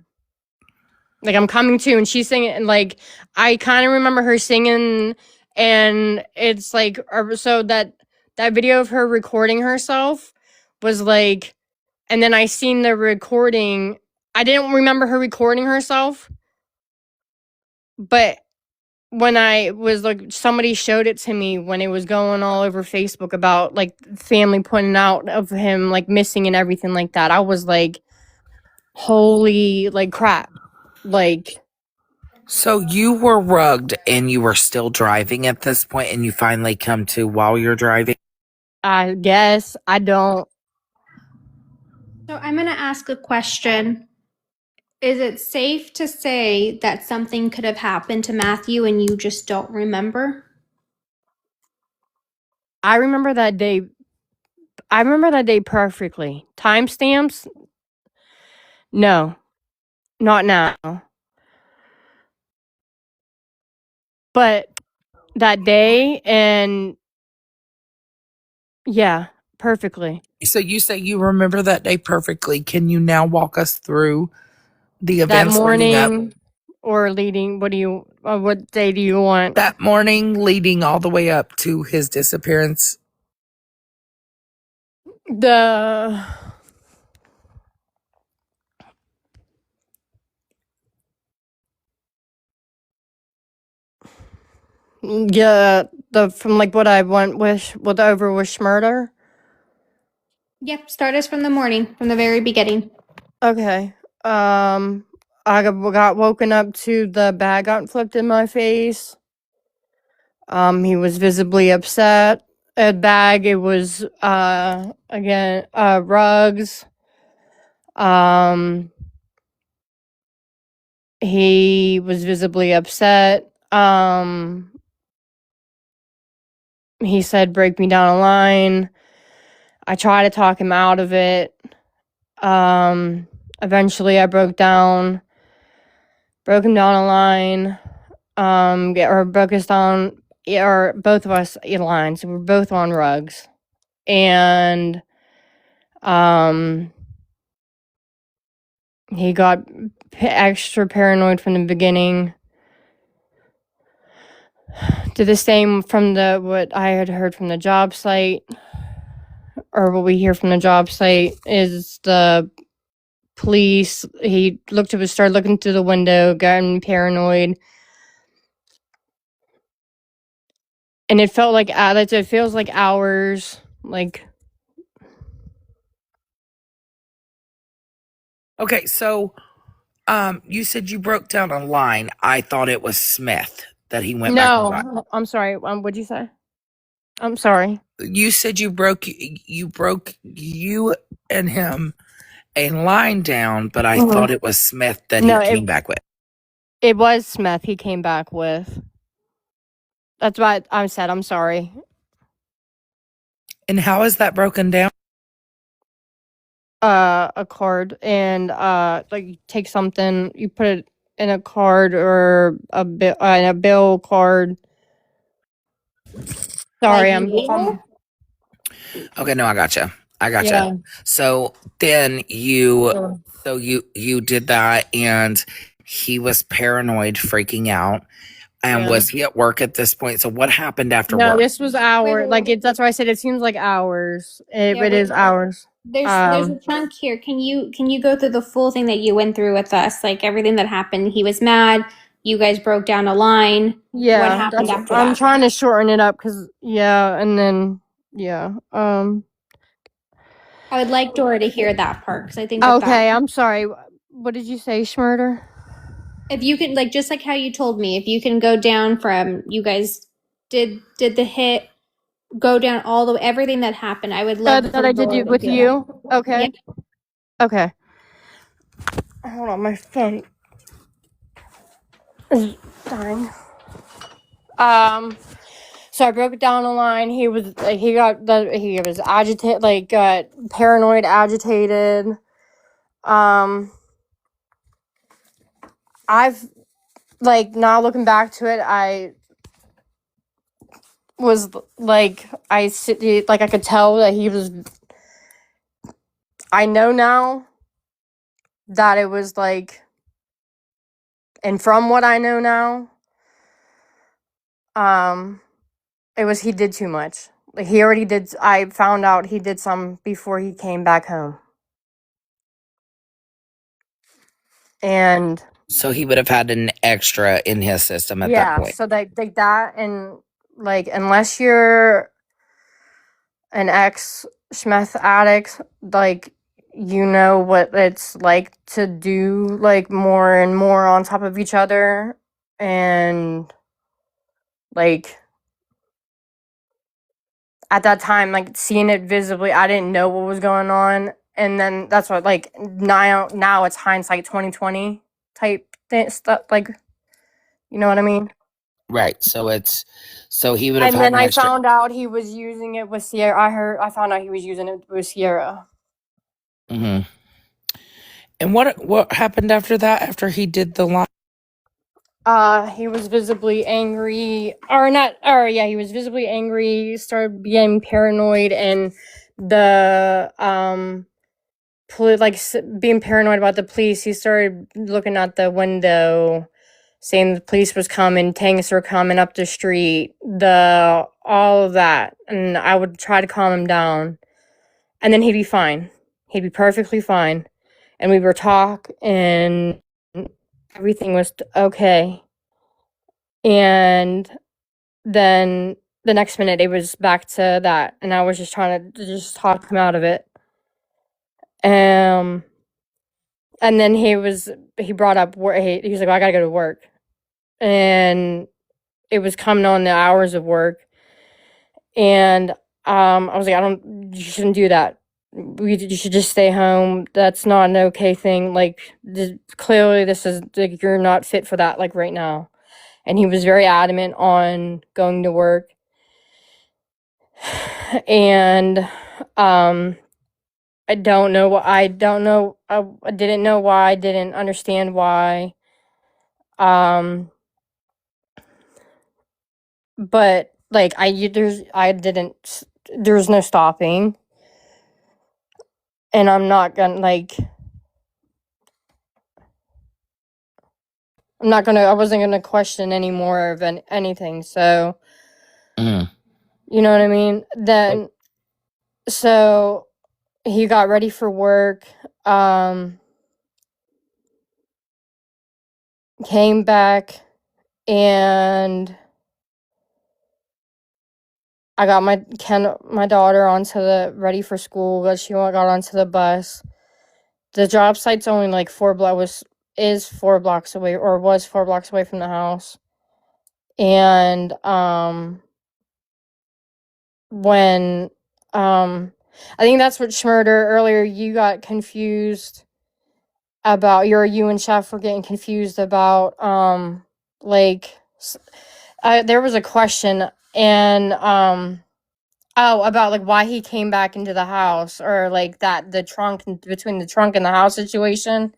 Like, I'm coming to, and she's singing, and like I kind of remember her singing, and it's like, so that video of her recording herself was like, and then I seen the recording. I didn't remember her recording herself, but when I was like, somebody showed it to me when it was going all over Facebook about like family pointing out of him like missing and everything like that. I was like, holy, like, crap. Like, so you were rugged and you were still driving at this point, and you finally come to while you're driving? I guess I don't. So I'm going to ask a question. Is it safe to say that something could have happened to Matthew and you just don't remember? I remember that day. I remember that day perfectly. Timestamps? No, not now. But that day, and yeah, perfectly. So you say you remember that day perfectly. Can you now walk us through the That events leading up? morning or leading, what day do you want? That morning leading all the way up to his disappearance. From like what I went with over with murder. Yep, start us from the morning, from the very beginning. Okay. I got woken up to the bag got flipped in my face. He was visibly upset. A bag, it was again rugs. He was visibly upset. He said, break me down a line. I tried to talk him out of it. Eventually I broke him down a line. Or broke us down, or both of us lines. We're both on rugs. And, he got extra paranoid from the beginning. Did the same from what I had heard from the job site, or what we hear from the job site is the police. He started looking through the window, getting paranoid, and it felt like it feels like hours. Like, Okay, so you said you broke down a line. I thought it was Smith that he went back and got. no, I'm sorry. What'd you say? I'm sorry. You said you broke you and him a line down, but I Mhm. thought it was Smith that No, he came back with. it was Smith he came back with. That's what I said. I'm sorry. And how is that broken down? A card, and like you take something, you put it in a card or a bill card. Sorry, Like, Okay, no, I gotcha. yeah. So then you Sure. so you did that, and he was paranoid, freaking out. And Yeah. was he at work at this point? So what happened after No, work? this was hours. Like that's why I said it seems like hours. It is hours. there's a chunk here. Can you go through the full thing that you went through with us? Like everything that happened. He was mad. You guys broke down a line. Yeah, What happened after I'm that? trying to shorten it up because and then yeah. I would like Dora to hear that part because I think that Okay, I'm sorry. What did you say, Schmurder? if you can, like, just like how you told me, if you can go down from you guys did the hit, go down all the everything that happened. I would love That for I did Dora it to with hear you. Okay. Yep. Okay. Hold on, my phone is dying. So I broke it down the line. He was agitated, like got paranoid, agitated. I've like now looking back to it, I was like I could tell that he was. I know now that it was like, and from what I know now, it was he did too much. Like he already did. I found out he did some before he came back home, and So he would have had an extra in his system at that point. so like that, and like unless you're an ex Smith addict, like you know what it's like to do like more and more on top of each other, and like at that time, like seeing it visibly, I didn't know what was going on, and then that's what like now it's hindsight 2020 type thing stuff, like you know what I mean. Right. So he would have And had then an I extra. found out he was using it with Sierra. I found out he was using it with Sierra. Mm-hmm. And what happened after that? After he did the line? He was visibly angry, he was visibly angry, started being paranoid, and the being paranoid about the police. He started looking out the window, saying the police was coming, tanks were coming up the street, all of that, and I would try to calm him down, and then he'd be fine. He'd be perfectly fine, and we would talk, and everything was okay. And then the next minute it was back to that, and I was just trying to just talk him out of it. And then he brought up work. He was like, well, I gotta go to work, and it was coming on the hours of work, and I was like, you shouldn't do that. you should just stay home. That's not an okay thing. Like, clearly, this is like you're not fit for that. Like right now, and he was very adamant on going to work. And I don't know what I don't know. I didn't know why. I didn't understand why. But like there's no stopping, and I'm not gonna like. I wasn't gonna question any more of anything. So, Mm. you know what I mean? Then, so he got ready for work. Came back, and I got my daughter onto the ready for school. But she got onto the bus. The job site's only like 4 blocks away, or was 4 blocks away from the house. And when I think that's what Schmurder earlier, you got confused about, you and Chef were getting confused about like there was a question, and about like why he came back into the house, or like that the trunk, between the trunk and the house situation.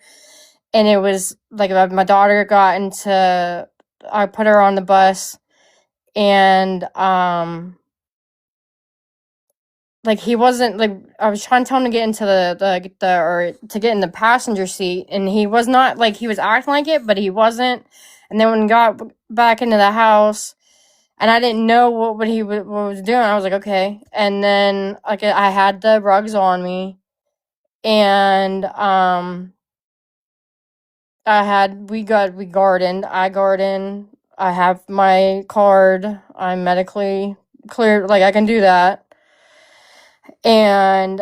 And it was like my daughter got into, I put her on the bus, and like he wasn't like, I was trying to tell him to get into or to get in the passenger seat, and he was not, like, he was acting like it, but he wasn't. And then when he got back into the house, and I didn't know what he what was doing, I was like, okay. And then like I had the rugs on me, and we gardened. I garden. I have my card. I'm medically clear. Like, I can do that. And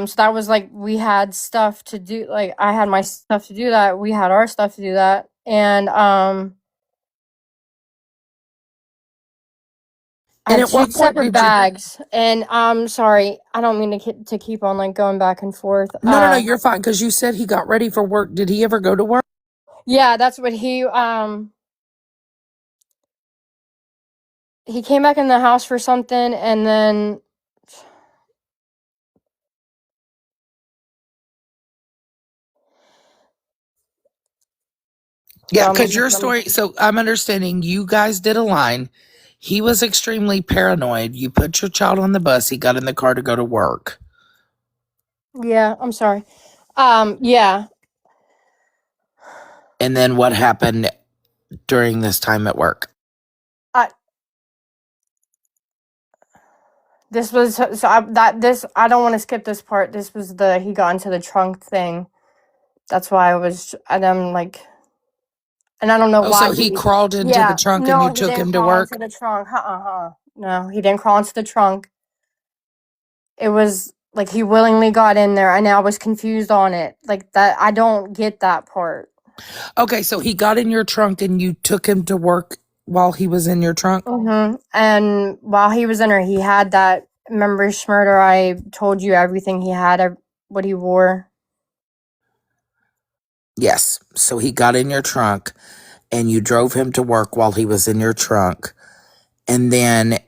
so that was like, we had stuff to do. Like, I had my stuff to do that. We had our stuff to do that. And I And had at two what point separate did you? bags. And I'm sorry, I don't mean to keep on like going back and forth. No, you're fine, because you said he got ready for work. Did he ever go to work? Yeah, that's what he came back in the house for something, and then Yeah, because your story. So I'm understanding you guys did a line. He was extremely paranoid. You put your child on the bus. He got in the car to go to work. Yeah, I'm sorry. Yeah. And then what happened during this time at work? I this was so I, that this I don't want to skip this part. This was he got into the trunk thing. That's why I'm like, and I don't know Oh, why so he crawled into the trunk and no, you he took didn't him to crawl into work? the trunk. No, he didn't crawl into the trunk. It was like he willingly got in there, and I was confused on it. Like, that, I don't get that part. Okay, so he got in your trunk and you took him to work while he was in your trunk? And while he was in there, he had that. Remember, Schmurder, I told you everything he had, what he wore. Yes. So he got in your trunk and you drove him to work while he was in your trunk. And then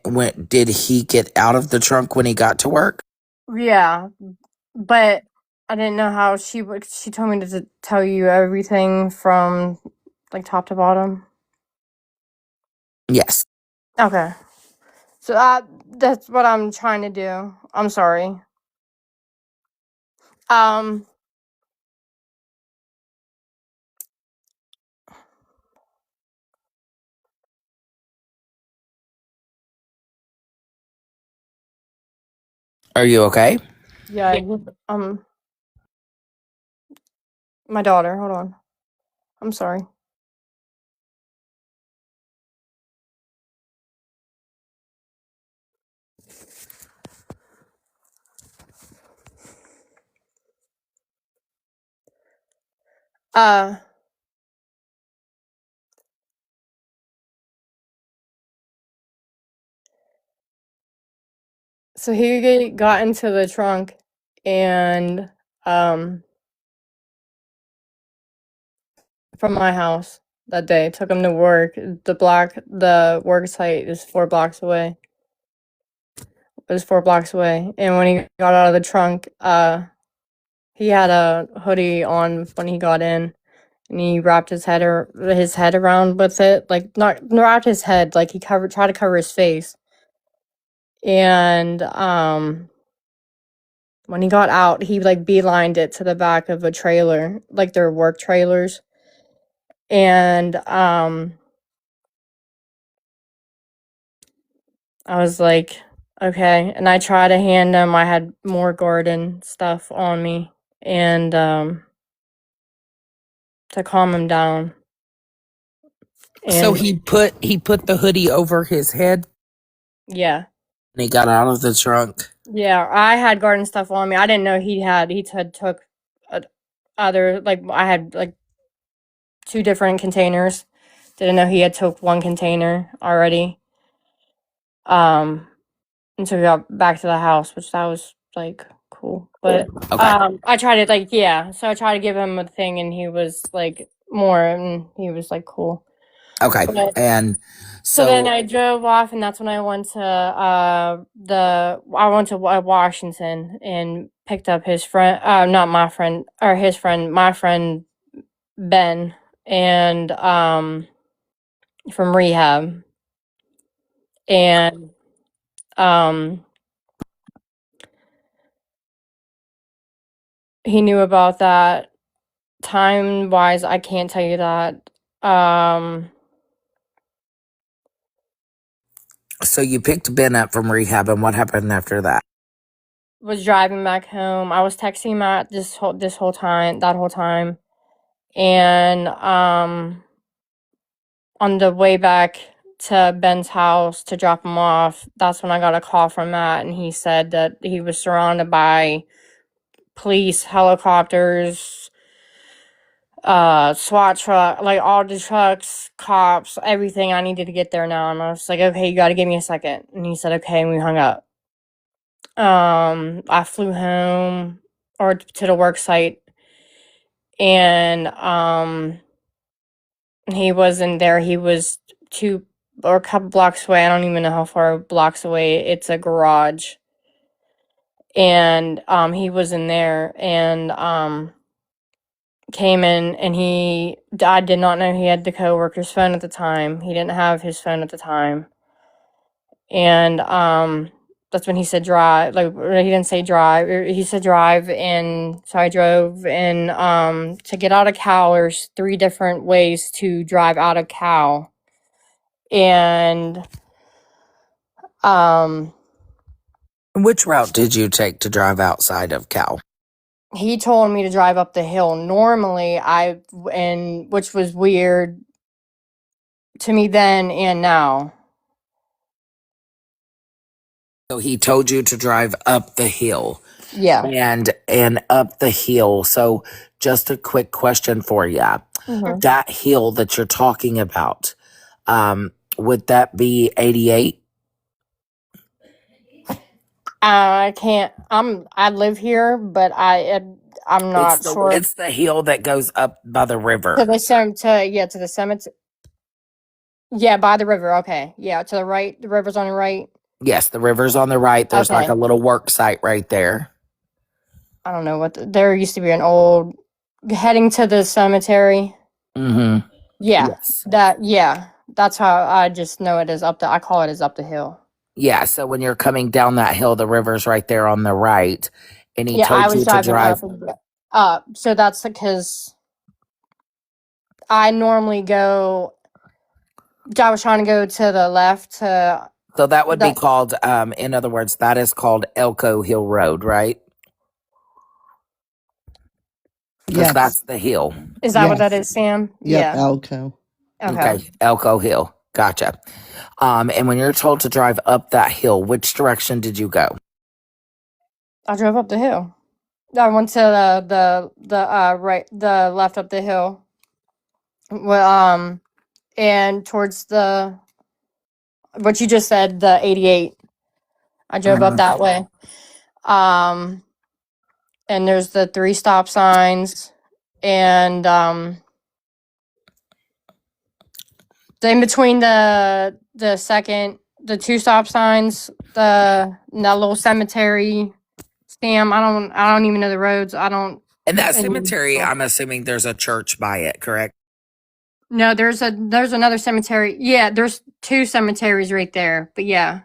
did he get out of the trunk when he got to work? Yeah, but I didn't know how she told me to tell you everything from like top to bottom. Yes. Okay. So that's what I'm trying to do. I'm sorry. Um Are you okay? yeah, my daughter, hold on. I'm sorry. Uh So he got into the trunk and from my house that day. Took him to work. The work site is 4 blocks away. It was 4 blocks away. And when he got out of the trunk, he had a hoodie on when he got in, and he wrapped his head around with it, like not wrapped his head, like he tried to cover his face. And when he got out, he like beelined it to the back of a trailer, like their work trailers. And I was like, okay. And I tried to hand him, I had more garden stuff on me, and to calm him down. So And he put the hoodie over his head yeah. and he got out of the trunk. Yeah, I had garden stuff on me. I didn't know he had took other, like I had like 2 different containers. Didn't know he had took one container already. Until we got back to the house, which that was like cool. But Okay. I tried to so I tried to give him a thing, and he was like more, and he was like cool. Okay. But And so then so I drove off, and that's when I went to Washington and picked up his friend, not my friend, or his friend, my friend Ben, and from rehab, and he knew about that. Time wise, I can't tell you that. so you picked Ben up from rehab, and what happened after that? Was driving back home. I was texting Matt that whole time, and on the way back to Ben's house to drop him off, that's when I got a call from Matt, and he said that he was surrounded by police, helicopters, SWAT truck, like all the trucks, cops, everything. I needed to get there now, and I was like, okay, you got to give me a second. And he said, okay, and we hung up. I flew home or to the work site, and he wasn't there. He was 2 or a couple blocks away. I don't even know how far blocks away. It's a garage, and he was in there, and came in, and I did not know he had the coworker's phone at the time. He didn't have his phone at the time. And that's when he said drive. Like, he didn't say drive. He said drive, and so I drove. And to get out of Cal, there's 3 different ways to drive out of Cal. And Which route did you take to drive outside of Cal? he told me to drive up the hill. Normally, which was weird to me then and now. So he told you to drive up the hill. Yeah. And up the hill. So just a quick question for you. Mhm. That hill that you're talking about, would that be 88? I can't. I live here, but I'm not sure. It's the hill that goes up by the river. To the cemetery. Yeah, by the river. Okay. Yeah, to the right. The river's on the right. Yes, the river's on the right. There's like Okay. a little work site right there. I don't know there used to be an old heading to the cemetery. Mm-hmm. Yeah. Yes. That's how I just know it is I call it as up the hill. Yeah, so when you're coming down that hill, the river's right there on the right. And he Yeah, I told you was to driving drive. up. So that's because I normally go. I was trying to go to the left to. So that would be called, in other words, that is called Elko Hill Road, right? Because Yes. that's the hill. Is that what that Yes. is, Sam? Yep, Yeah. Elko. Okay. Elko Hill. Gotcha. And when you're told to drive up that hill, which direction did you go? I drove up the hill. I went to the left up the hill. Well, and towards what you just said, the 88. I drove up that way. And there's the 3 stop signs, and in between the 2 stop signs, that little cemetery. Sam, I don't even know the roads. And that cemetery, I'm assuming there's a church by it, correct? No, there's another cemetery. Yeah, there's 2 cemeteries right there. But yeah.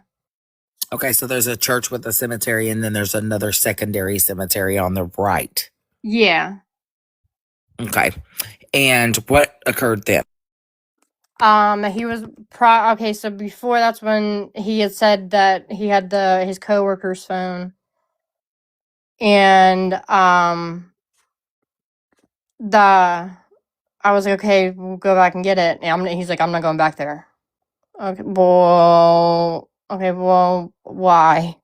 Okay, so there's a church with a cemetery, and then there's another secondary cemetery on the right. Yeah. Okay. And what occurred then? He was okay, so before, that's when he had said that he had his coworker's phone. And I was like, okay, we'll go back and get it. And he's like, I'm not going back there. Okay, well, why?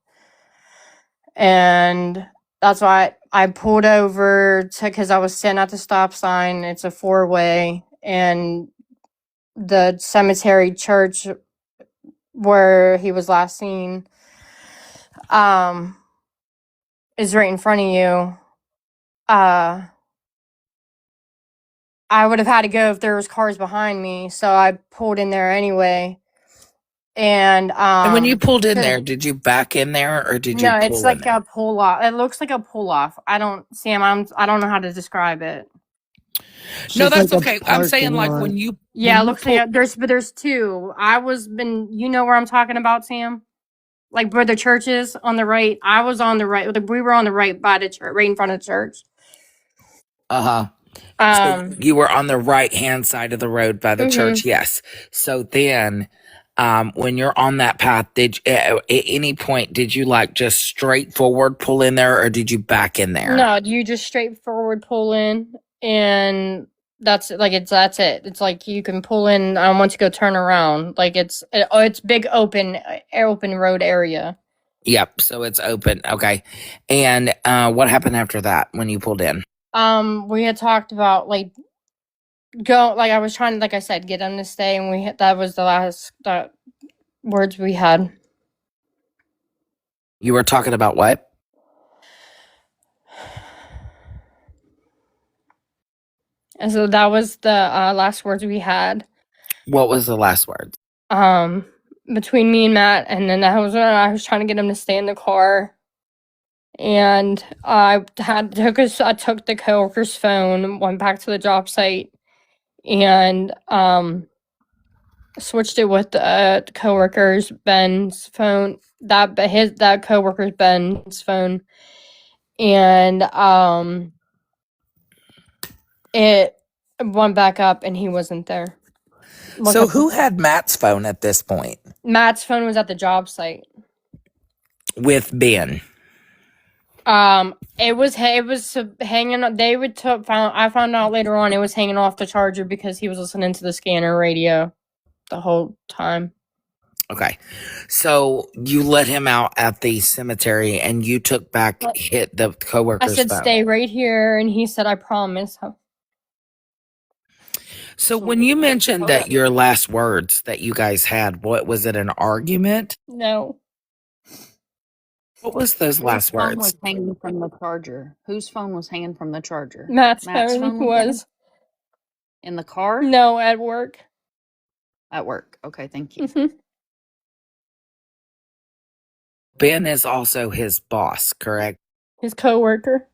And that's why I pulled over because I was sitting at the stop sign. It's a 4-way, and the cemetery church where he was last seen is right in front of you. I would have had to go if there was cars behind me, so I pulled in there anyway. And when you pulled in there, did you back in there, or did you? No, it's like a pull off. It looks like a pull off. I don't know how to describe it. No, that's okay. I'm saying, like, when you it looks like there's 2. You know where I'm talking about, Sam? Like where the church is on the right. I was on the right. We were on the right by the church, right in front of the church. So you were on the right-hand side of the road by the church, yes. So then, when you're on that path, at any point did you like just straightforward pull in there, or did you back in there? No, you just straightforward pull in, and that's it. It's like you can pull in. I want to go turn around. Like it's big open road area. Yep. So it's open. Okay. And what happened after that when you pulled in? We had talked about I was trying to, like I said, get him to stay, and that was the last words we had. You were talking about what? And so that was the last words we had. What was the last words? Between me and Matt, and then I was trying to get him to stay in the car. And I took the coworker's phone, went back to the job site, and switched it with the coworker's Ben's phone. That coworker's Ben's phone, and it went back up, and he wasn't there. So who had Matt's phone at this point? Matt's phone was at the job site with Ben. It was hanging. I found out later on it was hanging off the charger because he was listening to the scanner radio the whole time. Okay, so you let him out at the cemetery, and you took back hit the coworker's I said, phone. "Stay right here," and he said, "I promise." So when you mentioned that your last words that you guys had, what was it? An argument? No. What was those last words? Phone was hanging from the charger. Whose phone was hanging from the charger? Matt's phone was. In the car? No, at work. At work. Okay, thank you. Mm-hmm. Ben is also his boss, correct? His coworker.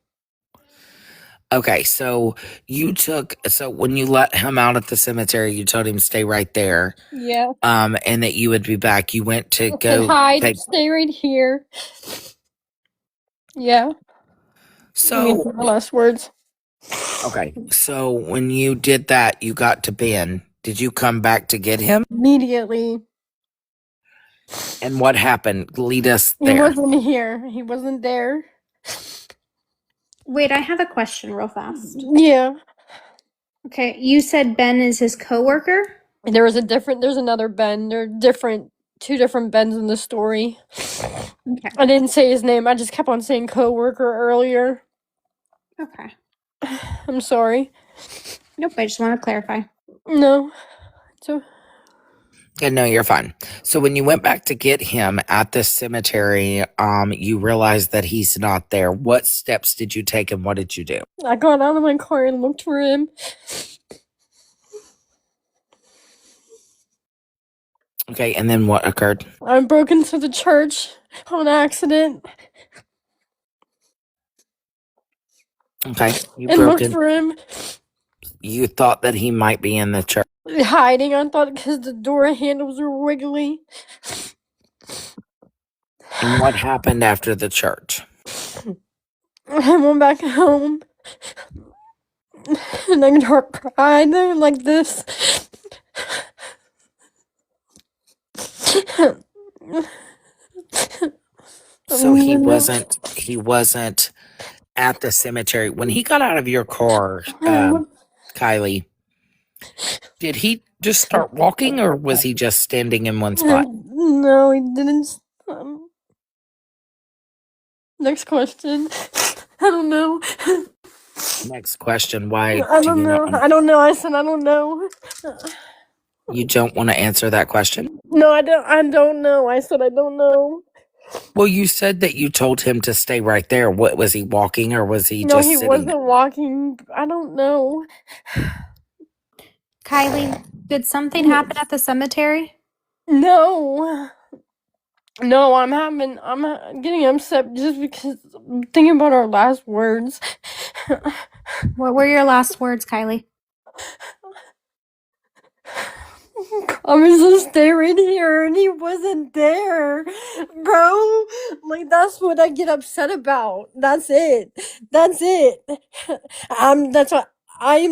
Okay, so when you let him out at the cemetery, you told him to stay right there. Yeah. And that you would be back. You went to go hide, stay right here. Yeah. So my last words. Okay, so when you did that, you got to Ben. Did you come back to get him? Immediately. And what happened? Lead us there. He wasn't here. He wasn't there. Wait, I have a question real fast. Yeah. Okay, you said Ben is his coworker? There's another Ben. There are two different Bens in the story. Okay. I didn't say his name. I just kept on saying coworker earlier. Okay. I'm sorry. Nope, I just want to clarify. No. Yeah, no, you're fine. So when you went back to get him at the cemetery, you realized that he's not there. What steps did you take and what did you do? I got out of my car and looked for him. Okay, and then what occurred? I broke into the church on accident Okay, you and broke looked in. for him You thought that he might be in the church. hiding. I thought because the door handles were wiggly. And what happened after the church? I went back home and I cried like this. So he wasn't at the cemetery. When he got out of your car, Kylie, did he just start walking or was he just standing in one spot? No, he didn't. Next question. I don't know. Next question. Why I do don't you know. not? I don't know. I said I don't know. You don't want to answer that question? No, I don't. I don't know. I said I don't know. Well, you said that you told him to stay right there. What was he walking or was he No, just he sitting? wasn't walking. I don't know. Kylie, did something happen at the cemetery? No. No, I'm getting upset just because I'm thinking about our last words. What were your last words, Kylie? I was just staring here and he wasn't there, bro. Like, that's what I get upset about. That's it. That's it. That's what I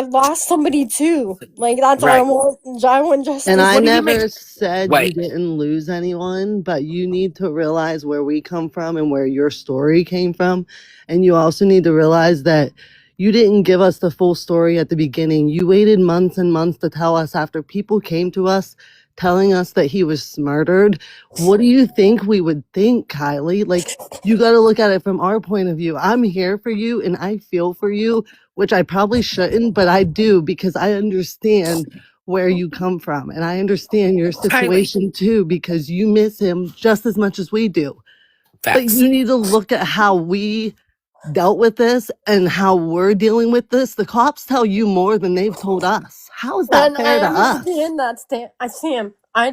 lost somebody too. Like, that's Right. what I want justice. And I What do you never make- said Wait. you didn't lose anyone, but you need to realize where we come from and where your story came from. And you also need to realize that you didn't give us the full story at the beginning. You waited months and months to tell us after people came to us telling us that he was murdered. What do you think we would think, Kylie? Like, you got to look at it from our point of view. I'm here for you and I feel for you, which I probably shouldn't, but I do because I understand where you come from. And I understand your situation too, because you miss him just as much as we do. But Facts. you need to look at how we dealt with this and how we're dealing with this. The cops tell you more than they've told us. How is that And fair I to us? understand that, Sam. I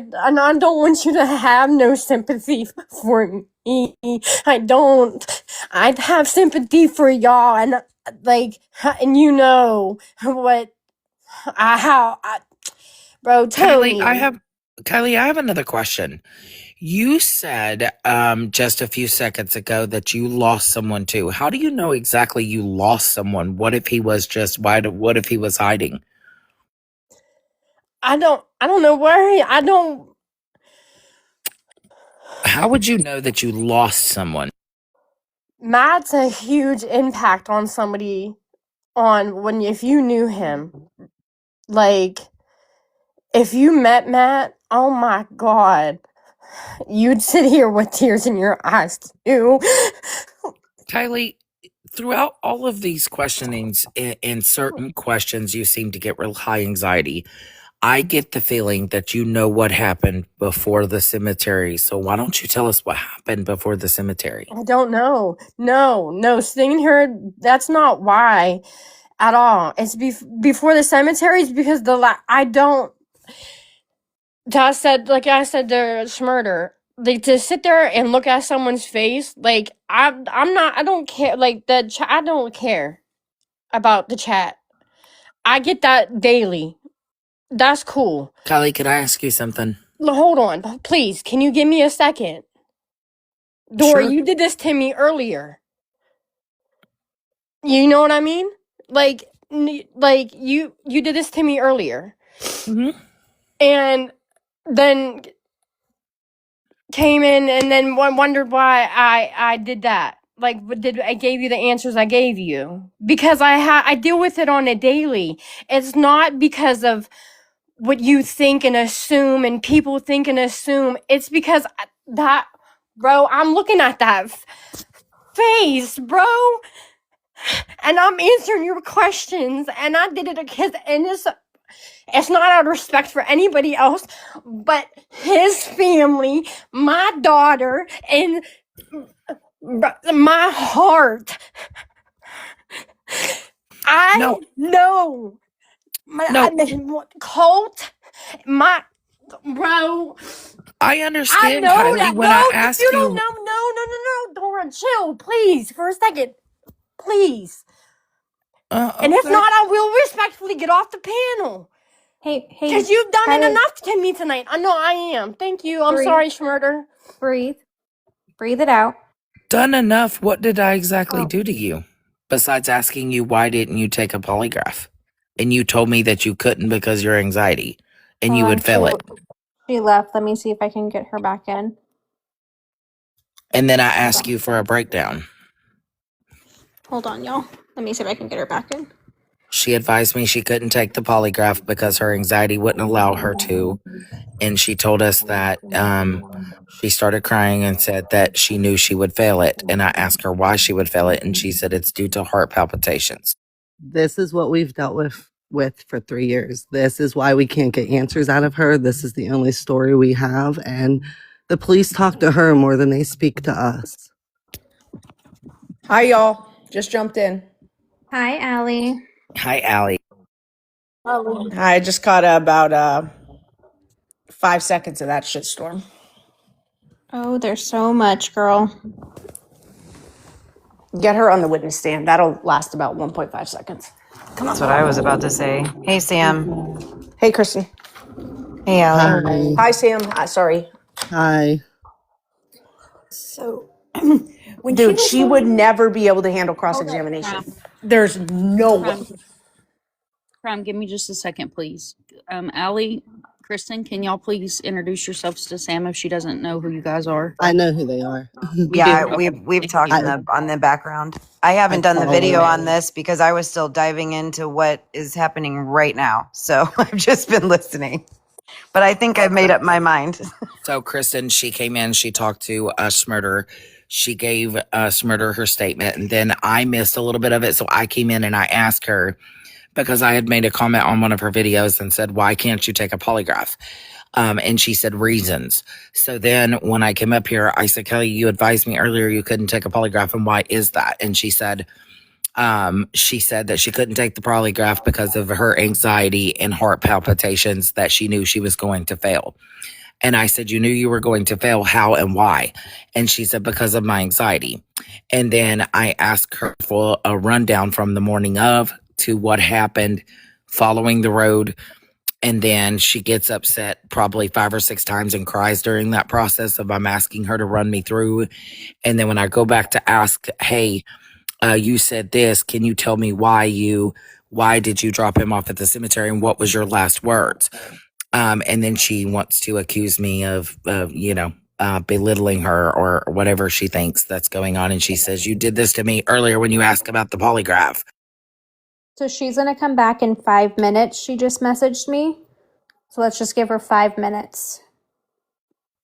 don't want you to have no sympathy for me. I don't. I'd have sympathy for y'all, and and you know what? Bro, Tony. Kylie, I have another question. You said just a few seconds ago that you lost someone too. How do you know exactly you lost someone? What if he was what if he was hiding? I don't know where I don't. How would you know that you lost someone? Matt's a huge impact on somebody if you knew him. Like, if you met Matt, oh my God, you'd sit here with tears in your eyes too. Kylie, throughout all of these questionings, in certain questions, you seem to get real high anxiety. I get the feeling that you know what happened before the cemetery. So why don't you tell us what happened before the cemetery? I don't know. No, sitting here, that's not why at all. It's before the cemeteries because I don't. I said there's murder. Like, to sit there and look at someone's face, like, I'm not. I don't care. Like, I don't care about the chat. I get that daily. That's cool. Kylie, could I ask you something? Hold on, please. Can you give me a second? Dora, Sure. you did this to me earlier. You know what I mean? Like you did this to me earlier. Mm-hmm. And then came in and then wondered why I did that. Like, I gave you the answers I gave you because I deal with it on a daily. It's not because of what you think and assume and people think and assume. It's because that, bro, I'm looking at that face, bro, and I'm answering your questions, and I did it because, and It's not out of respect for anybody else but his family, my daughter, and my heart. I No, know. no, Colt, my bro. I I understand, know Kylie. that. When I No, asked you don't you, know. No. Dora, chill, please, for a second. Please. And if okay. not, I will respectfully get off the panel. Hey, Because you've done it Kylie, enough to me tonight. I know I am. Thank you. I'm breathe, sorry, Schmurder. breathe, breathe it out. Done enough. What did I exactly Oh, do to you? Besides asking you, why didn't you take a polygraph? And you told me that you couldn't because your anxiety and hold you on. would fail it. She left. Let me see if I can get her back in. And then I Hold asked on. you for a breakdown. Hold on, y'all. Let me see if I can get her back in. She advised me she couldn't take the polygraph because her anxiety wouldn't allow her to. And she told us that she started crying and said that she knew she would fail it. And I asked her why she would fail it. And she said it's due to heart palpitations. This is what we've dealt with for 3 years. This is why we can't get answers out of her. This is the only story we have, and the police talk to her more than they speak to us. Hi, y'all. Just jumped in. Hi, Allie. Hi, Allie. I just caught about 5 seconds of that shitstorm. Oh, there's so much, girl. Get her on the witness stand. That'll last about 1.5 seconds. That's what I was about to say. Hey, Sam. Hey, Kristen. Hey, Allie. Hi. Hi, Sam. Sorry. Hi. So, Dude, she would never be able to handle cross-examination. There's no way. Crime, give me just a second, please. Allie, Kristen, can y'all please introduce yourselves to Sam if she doesn't know who you guys are? I know who they are. Yeah, Okay. we've talked you. on the background. I haven't I done the follow video her. on this because I was still diving into what is happening right now. So I've just been listening. But I think I've made up my mind. So, Kristen, she came in, she talked to Smurder. She gave Smurder her statement, and then I missed a little bit of it. So I came in and I asked her because I had made a comment on one of her videos and said, why can't you take a polygraph? And she said reasons. So then when I came up here, I said, Kelly, you advised me earlier you couldn't take a polygraph. And why is that? And she said that she couldn't take the polygraph because of her anxiety and heart palpitations that she knew she was going to fail. And I said, you knew you were going to fail. How and why? And she said, because of my anxiety. And then I asked her for a rundown from the morning of to what happened following the road. And then she gets upset probably 5 or 6 times and cries during that process of I'm asking her to run me through. And then when I go back to ask, hey, you said this, can you tell me why did you drop him off at the cemetery and what was your last words? And then she wants to accuse me of belittling her or whatever she thinks that's going on. And she says, you did this to me earlier when you asked about the polygraph. So she's going to come back in 5 minutes. She just messaged me. So let's just give her 5 minutes.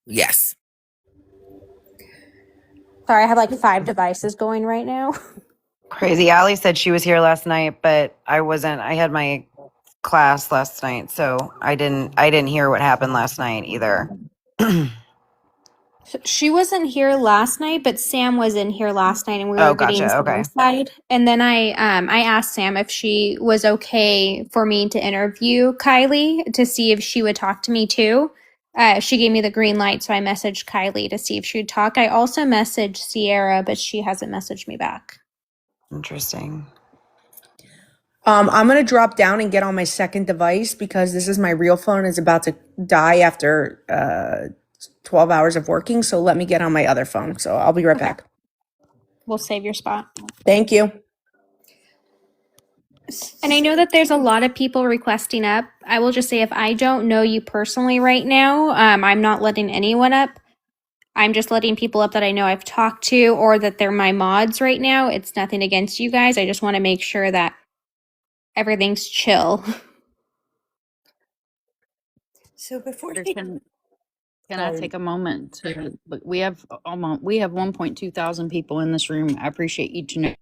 Yes. Sorry, I have like 5 devices going right now. Crazy. Allie said she was here last night, but I wasn't. I had my class last night, so I didn't hear what happened last night either. She wasn't here last night, but Sam was in here last night, and we were Oh, getting gotcha. Okay. side. And then I asked Sam if she was okay for me to interview Kylie to see if she would talk to me too. She gave me the green light, so I messaged Kylie to see if she would talk. I also messaged Sierra, but she hasn't messaged me back. Interesting. I'm going to drop down and get on my second device because this is my real phone. It's about to die after 12 hours of working. So let me get on my other phone. So I'll be right back. We'll save your spot. Thank you. And I know that there's a lot of people requesting up. I will just say if I don't know you personally right now, I'm not letting anyone up. I'm just letting people up that I know I've talked to or that they're my mods right now. It's nothing against you guys. I just want to make sure that everything's chill. So before Can I take a moment to look? We have 1.2 thousand people in this room. I appreciate each and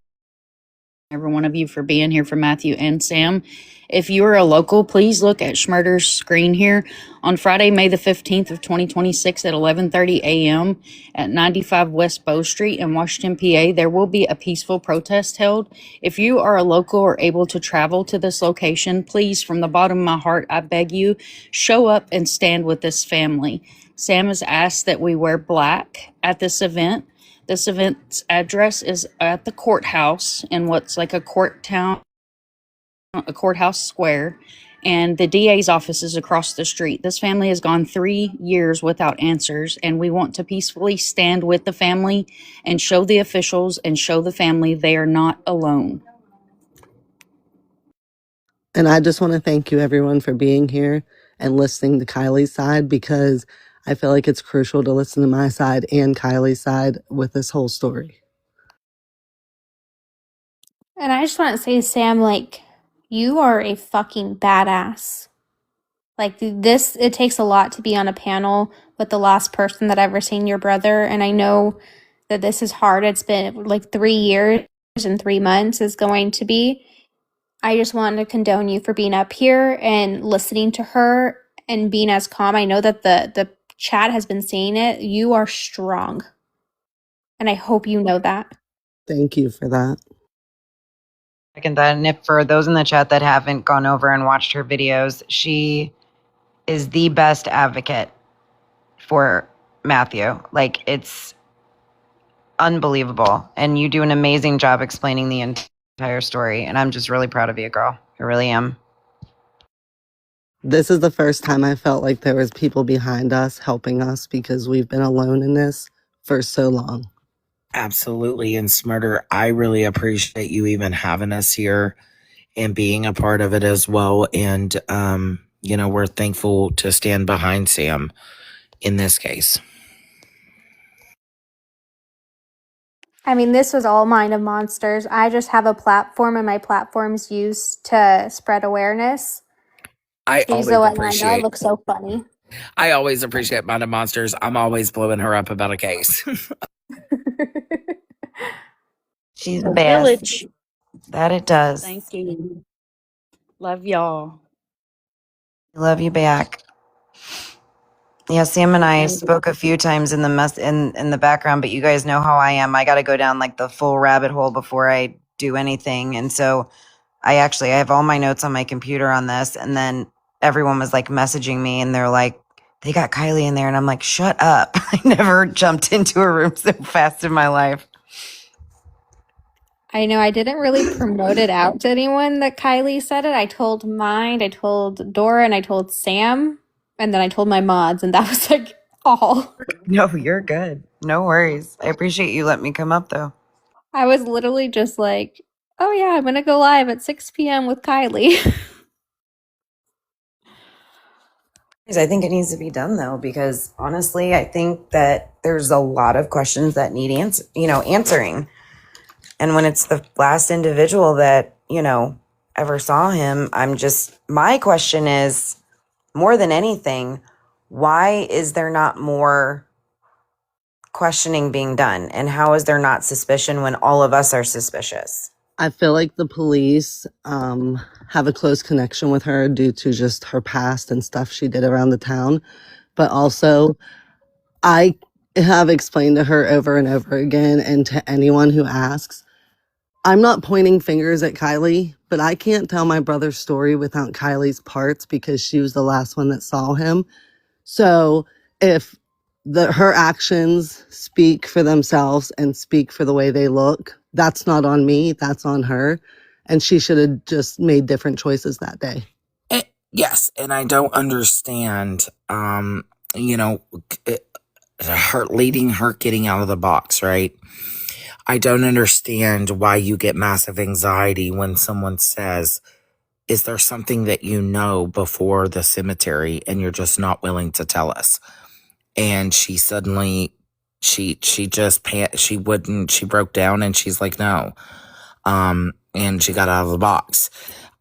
every one of you for being here, for Matthew and Sam. If you're a local, please look at Schmurder's screen here. On Friday, May the 15th of 2026 at 11:30 a.m. at 95 West Bow Street in Washington, PA, there will be a peaceful protest held. If you are a local or able to travel to this location, please, from the bottom of my heart, I beg you, show up and stand with this family. Sam has asked that we wear black at this event. This event's address is at the courthouse in what's like a courthouse square, and the DA's office is across the street. This family has gone 3 years without answers, and we want to peacefully stand with the family and show the officials and show the family they are not alone. And I just want to thank you, everyone, for being here and listening to Kylie's side, because I feel like it's crucial to listen to my side and Kylie's side with this whole story. And I just want to say, Sam, like, you are a fucking badass. Like, this, it takes a lot to be on a panel with the last person that ever seen your brother. And I know that this is hard. It's been like 3 years and 3 months is going to be. I just wanted to condone you for being up here and listening to her and being as calm. I know that the chat has been saying it. You are strong. And I hope you know that. Thank you for that. Second that. And if for those in the chat that haven't gone over and watched her videos, she is the best advocate for Matthew. Like, it's unbelievable. And you do an amazing job explaining the entire story. And I'm just really proud of you, girl. I really am. This is the first time I felt like there was people behind us helping us, because we've been alone in this for so long. Absolutely. And Smarter, I really appreciate you even having us here and being a part of it as well. And, we're thankful to stand behind Sam in this case. I mean, this was all Mind of Monsters. I just have a platform, and my platform's used to spread awareness. I She's the one I know looks so funny. I always appreciate Mind of Monsters. I'm always blowing her up about a case. She's the best. Village. That it does. Thank you. Love y'all. Love you back. Yeah, Sam and I spoke a few times in the in the background, but you guys know how I am. I got to go down like the full rabbit hole before I do anything. And so I have all my notes on my computer on this, and then everyone was like messaging me, and they're like, they got Kylie in there, and I'm like, shut up. I never jumped into a room so fast in my life. I know I didn't really promote it out to anyone that Kylie said it. I told Mind, I told Dora, and I told Sam, and then I told my mods, and that was like all. No, you're good. No worries. I appreciate you letting me come up though. I was literally just like, oh yeah, I'm gonna go live at 6 p.m. with Kylie. I think it needs to be done though, because honestly, I think that there's a lot of questions that need answering. And when it's the last individual that, ever saw him, my question is, more than anything, why is there not more questioning being done? And how is there not suspicion when all of us are suspicious? I feel like the police have a close connection with her due to just her past and stuff she did around the town. But also, I have explained to her over and over again, and to anyone who asks, I'm not pointing fingers at Kylie, but I can't tell my brother's story without Kylie's parts, because she was the last one that saw him. So if her actions speak for themselves and speak for the way they look, that's not on me, that's on her. And she should have just made different choices that day. Yes, and I don't understand, her leading her getting out of the box, right? I don't understand why you get massive anxiety when someone says, is there something that you know before the cemetery and you're just not willing to tell us? And she suddenly, she broke down, and she's like, no. And she got out of the box.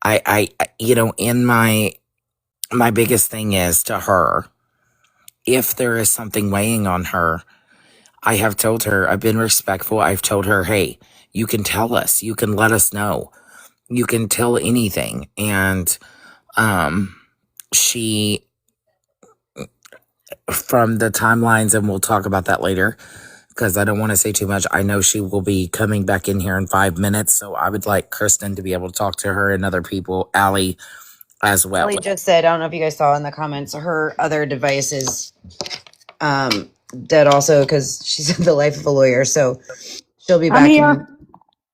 In my biggest thing is to her, if there is something weighing on her, I have told her, I've been respectful. I've told her, hey, you can tell us, you can let us know, you can tell anything. And she, from the timelines, and we'll talk about that later because I don't want to say too much. I know she will be coming back in here in 5 minutes. So I would like Kristen to be able to talk to her and other people, Allie as well. Ellie just said, I don't know if you guys saw in the comments, her other device is dead also because she's the life of a lawyer. So she'll be back.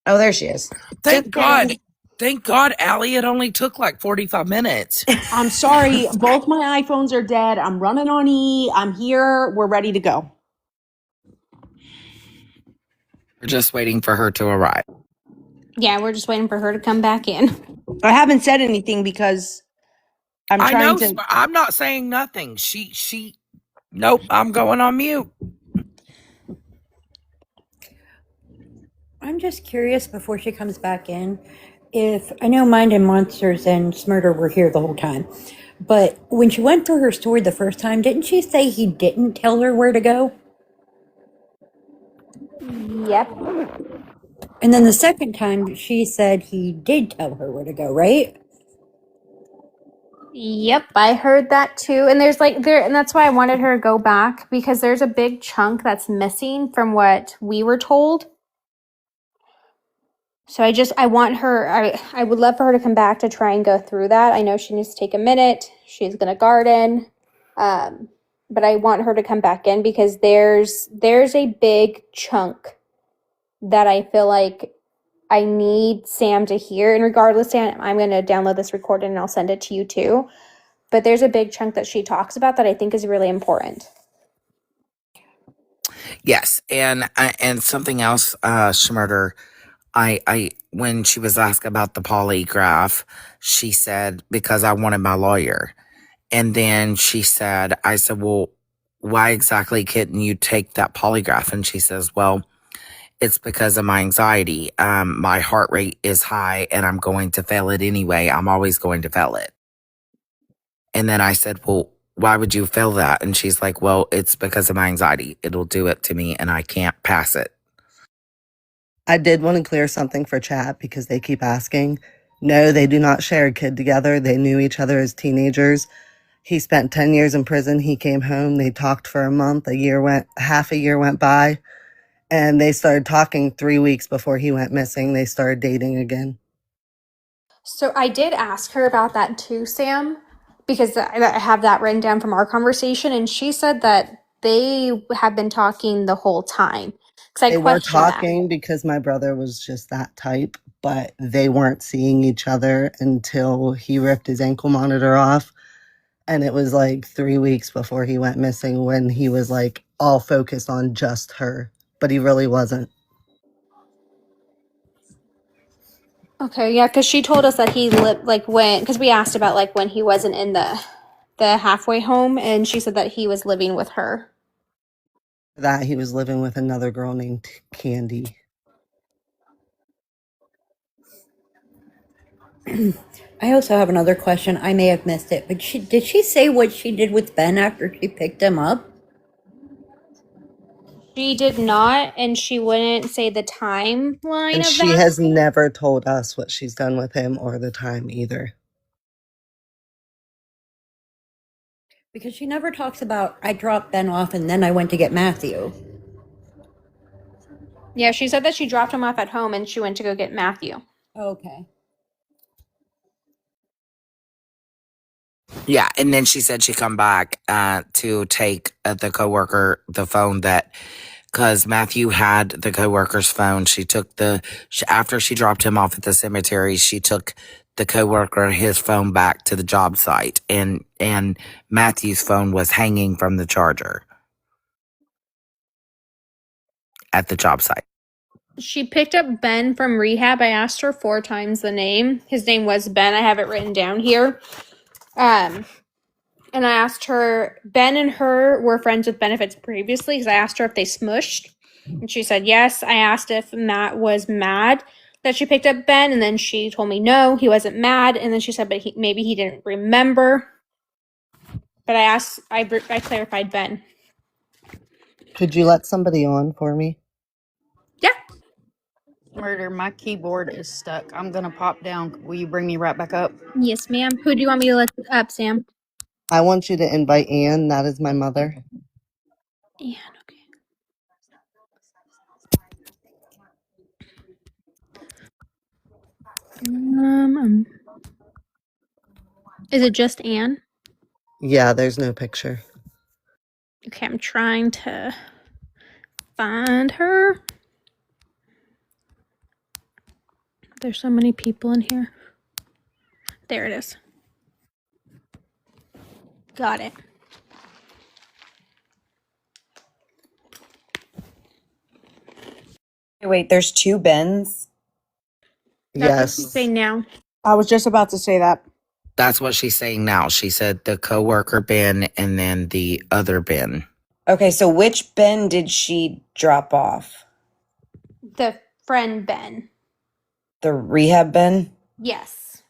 Oh, there she is. Thank God. Thank God, Allie. It only took like 45 minutes. I'm sorry. Both my iPhones are dead. I'm running on E. I'm here. We're ready to go. We're just waiting for her to arrive. Yeah, we're just waiting for her to come back in. I haven't said anything because I'm trying to. I'm not saying nothing. Nope, I'm going on mute. I'm just curious before she comes back in, if I know Mind and Monsters and Smurder were here the whole time, but when she went through her story the first time, didn't she say he didn't tell her where to go? Yep. And then the second time, she said he did tell her where to go, right? Yep, I heard that too. And and that's why I wanted her to go back, because there's a big chunk that's missing from what we were told. So I want her, I would love for her to come back to try and go through that. I know she needs to take a minute. She's going to garden. But I want her to come back in because there's a big chunk that I feel like I need Sam to hear. And regardless, Sam, I'm going to download this recording and I'll send it to you too. But there's a big chunk that she talks about that I think is really important. Yes, and something else, Schmurder. I when she was asked about the polygraph, she said, because I wanted my lawyer. And then she said, I said, well, why exactly couldn't you take that polygraph? And she says, well, it's because of my anxiety. My heart rate is high and I'm going to fail it anyway. I'm always going to fail it. And then I said, well, why would you fail that? And she's like, well, it's because of my anxiety. It'll do it to me and I can't pass it. I did want to clear something for chat because they keep asking. No, they do not share a kid together. They knew each other as teenagers. He spent 10 years in prison. He came home. They talked for a month. Half a year went by, and they started talking 3 weeks before he went missing. They started dating again. So I did ask her about that too, Sam, because I have that written down from our conversation. And she said that they have been talking the whole time. They were talking because my brother was just that type, but they weren't seeing each other until he ripped his ankle monitor off. And it was like 3 weeks before he went missing when he was like all focused on just her, but he really wasn't. Okay, yeah, because she told us that he lived because we asked about when he wasn't in the halfway home, and she said that he was living with her. That he was living with another girl named Candy. I also have another question. I may have missed it, but did she say what she did with Ben after she picked him up? She did not, and she wouldn't say the timeline And of she that. has never told us what she's done with him or the time either. Because she never talks about, I dropped Ben off and then I went to get Matthew. Yeah, she said that she dropped him off at home and she went to go get Matthew. Okay. Yeah, and then she said she'd come back to take the coworker the phone because Matthew had the coworker's phone. She took after she dropped him off at the cemetery, she took the coworker his phone back to the job site, and Matthew's phone was hanging from the charger at the job site. She picked up Ben from rehab. I asked her 4 times the name. His name was Ben. I have it written down here. And I asked her, Ben and her were friends with benefits previously, because I asked her if they smushed. And she said yes. I asked if Matt was mad that she picked up Ben, and then she told me no, he wasn't mad. And then she said, but maybe he didn't remember. But I clarified Ben. Could you let somebody on for me? Yeah. Murder, my keyboard is stuck. I'm gonna pop down. Will you bring me right back up? Yes, ma'am. Who do you want me to let up, Sam? I want you to invite Anne. That is my mother. Yeah, okay. Is it just Anne? Yeah, there's no picture. Okay, I'm trying to find her. There's so many people in here. There it is. Got it. Wait, there's two Bens? That's what she's Yes. saying now. I was just about to say that. That's what she's saying now. She said the coworker Ben and then the other Ben. Okay, so which Ben did she drop off? The friend Ben. The rehab Ben? Yes.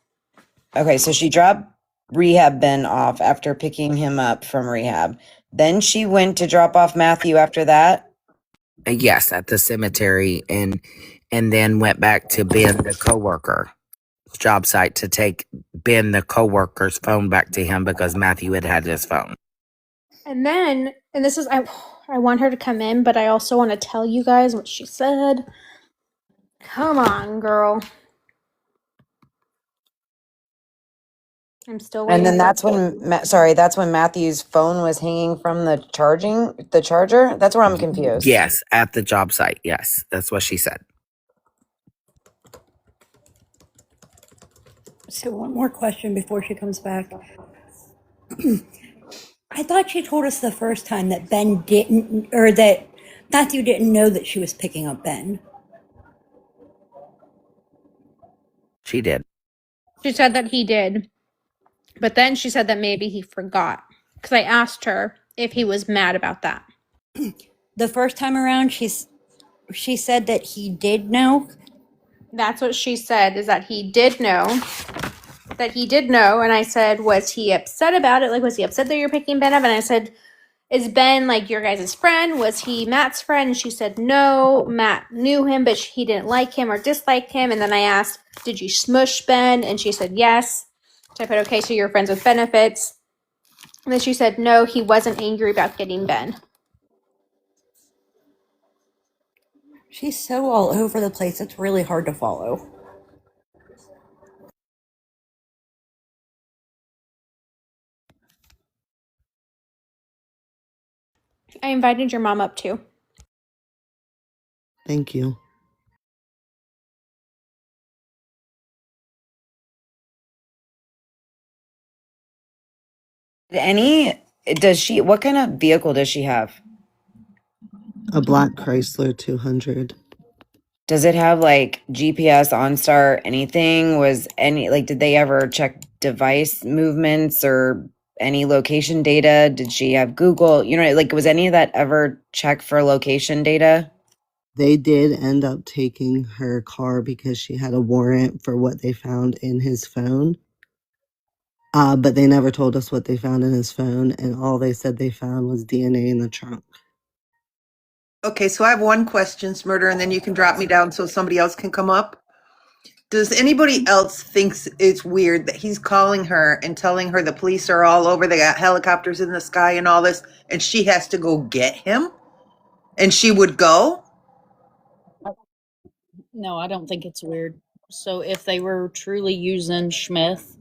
Okay, so she dropped rehab Ben off after picking him up from rehab. Then she went to drop off Matthew after that. Yes, at the cemetery, and then went back to Ben, the coworker job site, to take Ben, the coworker's phone back to him because Matthew had his phone. And then, and this is, I want her to come in, but I also want to tell you guys what she said. Come on, girl. I'm still waiting. And then that's when, that's when Matthew's phone was hanging from the charger. That's where I'm confused. Yes, at the job site. Yes, that's what she said. So one more question before she comes back. I thought she told us the first time that Ben didn't, or that Matthew didn't know that she was picking up Ben. She did. She said that he did. But then she said that maybe he forgot. Because I asked her if he was mad about that. The first time around, she said that he did know. That's what she said, is that he did know. That he did know. And I said, was he upset about it? Like, was he upset that you're picking Ben up? And I said, is Ben like your guys' friend? Was he Matt's friend? And she said, no, Matt knew him, but he didn't like him or dislike him. And then I asked, did you smush Ben? And she said, yes. So I put, okay, so you're friends with benefits. And then she said, no, he wasn't angry about getting Ben. She's so all over the place, it's really hard to follow. I invited your mom up too. Thank you. What kind of vehicle does she have? A black Chrysler 200. Does it have like GPS, OnStar, anything? Did they ever check device movements or any location data? Did she have Google? Was any of that ever checked for location data? They did end up taking her car because she had a warrant for what they found in his phone. But they never told us what they found in his phone, and all they said they found was DNA in the trunk. Okay, so I have one question, Smurder, and then you can drop me down so somebody else can come up. Does anybody else thinks it's weird that he's calling her and telling her the police are all over, they got helicopters in the sky and all this, and she has to go get him? And she would go? No, I don't think it's weird. So if they were truly using Schmith,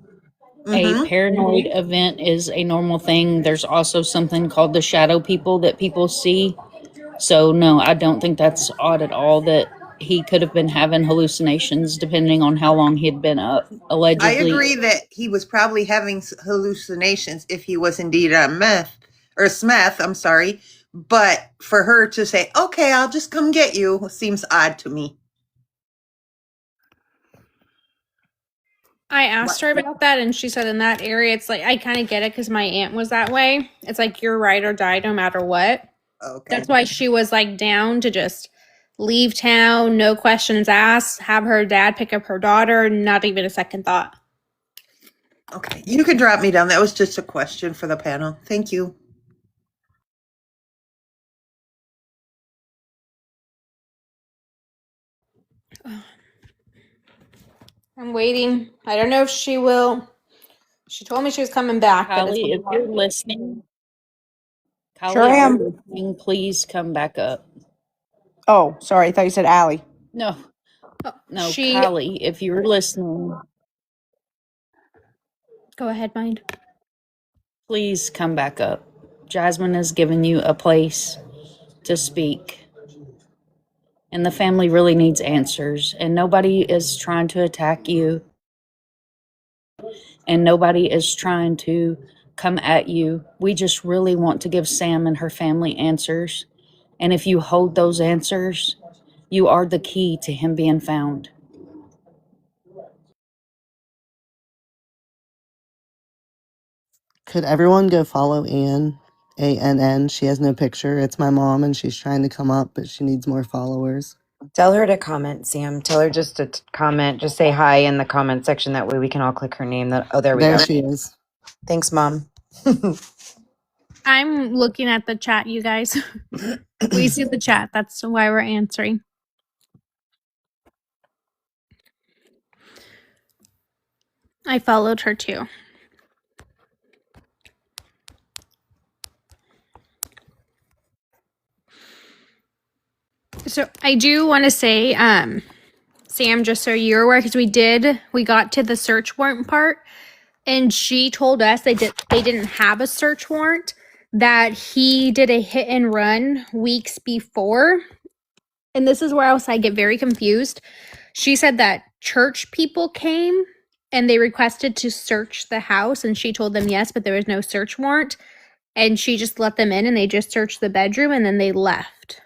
Mhm. a paranoid event is a normal thing. There's also something called the shadow people that people see. So no, I don't think that's odd at all that he could have been having hallucinations depending on how long he'd been up, allegedly. I agree that he was probably having hallucinations if he was indeed a Smith, I'm sorry. But for her to say, okay, I'll just come get you, seems odd to me. I asked her about that, and she said in that area, it's like, I kind of get it because my aunt was that way. It's like you're ride or die no matter what. Okay. That's why she was like down to just leave town, no questions asked, have her dad pick up her daughter, not even a second thought. Okay, you can drop me down. That was just a question for the panel. Thank you. I'm waiting. I don't know if she will. She told me she was coming back, but it's Kylie, if you're listening, Sure Kylie, if am. you're listening, please come back up. Oh, sorry. I thought you said Allie. No, no, she. Kylie, if you're listening, Go ahead, mind. please come back up. Jasmine has given you a place to speak. And the family really needs answers. And nobody is trying to attack you. And nobody is trying to come at you. We just really want to give Sam and her family answers. And if you hold those answers, you are the key to him being found. Could everyone go follow Ann? ANN. She has no picture. It's my mom, and she's trying to come up, but she needs more followers. Tell her to comment, Sam. Tell her just to comment. Just say hi in the comment section. That way we can all click her name. Oh, there we There go. she is. Thanks, Mom. I'm looking at the chat, you guys. We see the chat. That's why we're answering. I followed her too. So I do want to say, Sam, just so you're aware, because we got to the search warrant part, and she told us they didn't have a search warrant, that he did a hit and run weeks before. And this is where else I get very confused. She said that church people came and they requested to search the house, and she told them yes, but there was no search warrant. And she just let them in and they just searched the bedroom and then they left.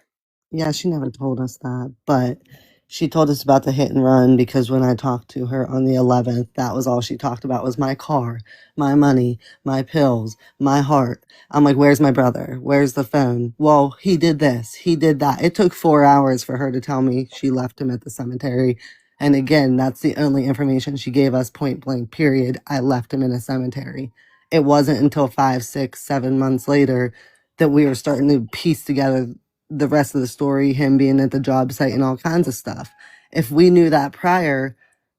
Yeah, she never told us that, but she told us about the hit and run because when I talked to her on the 11th, that was all she talked about was my car, my money, my pills, my heart. I'm like, where's my brother? Where's the phone? Well, he did this. He did that. It took 4 hours for her to tell me she left him at the cemetery. And again, that's the only information she gave us, point blank, period. I left him in a cemetery. It wasn't until 5, 6, 7 months later that we were starting to piece together the rest of the story, him being at the job site and all kinds of stuff. If we knew that prior,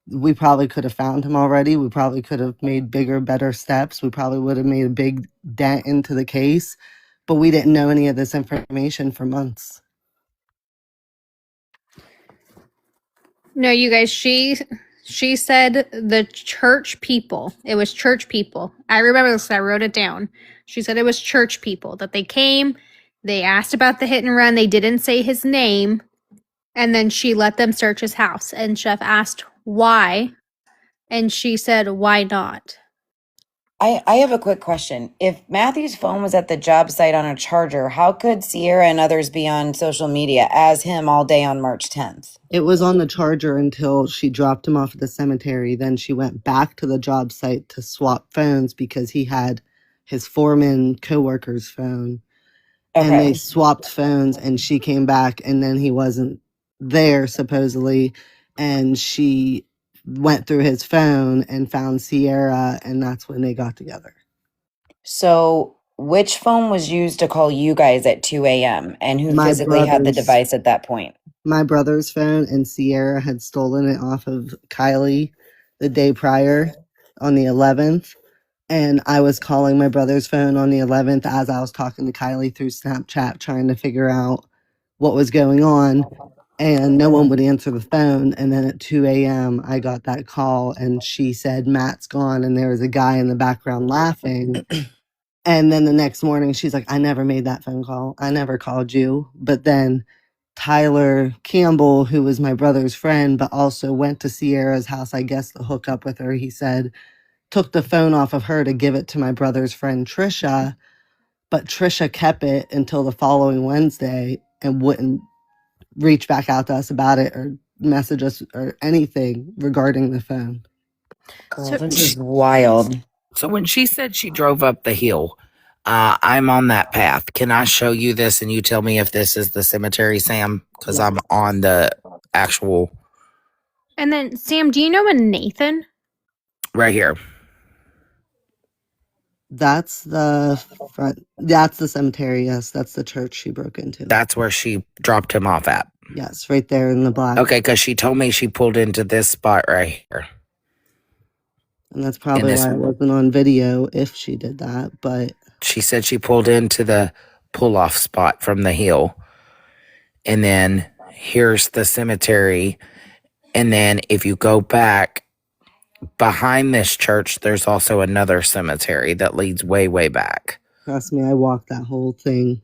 we probably could have found him already. We probably could have made bigger, better steps. We probably would have made a big dent into the case, but we didn't know any of this information for months. No, you guys, she said the church people. It was church people. I remember this, I wrote it down. She said it was church people, that they came, they asked about the hit and run, they didn't say his name, and then she let them search his house. And Chef asked why, and she said, why not? I have a quick question. If Matthew's phone was at the job site on a charger, how could Sierra and others be on social media as him all day on March 10th? It was on the charger until she dropped him off at the cemetery. Then she went back to the job site to swap phones because he had his foreman coworker's phone. And they swapped phones and she came back and then he wasn't there supposedly. And she went through his phone and found Sierra and that's when they got together. So which phone was used to call you guys at 2 a.m. and who My physically had the brother's- device at that point? My brother's phone, and Sierra had stolen it off of Kylie the day prior on the 11th. And I was calling my brother's phone on the 11th as I was talking to Kylie through Snapchat, trying to figure out what was going on. And no one would answer the phone. And then at 2 a.m., I got that call, and she said, Matt's gone. And there was a guy in the background laughing. And then the next morning, she's like, I never made that phone call. I never called you. But then Tyler Campbell, who was my brother's friend, but also went to Sierra's house, I guess, to hook up with her, he said, took the phone off of her to give it to my brother's friend Trisha, but Trisha kept it until the following Wednesday and wouldn't reach back out to us about it or message us or anything regarding the phone. Girl, this is wild. So when she said she drove up the hill, I'm on that path. Can I show you this and you tell me if this is the cemetery, Sam? Because I'm on the actual And then, Sam, do you know a Nathan? right here. That's the front. That's the cemetery. Yes, that's the church she broke into. That's where she dropped him off at. Yes, right there in the black. Okay, because she told me she pulled into this spot right here. And that's probably why it wasn't on video if she did that, but she said she pulled into the pull-off spot from the hill. And then here's the cemetery. And then if you go back behind this church, there's also another cemetery that leads way, way back. Trust me, I walked that whole thing.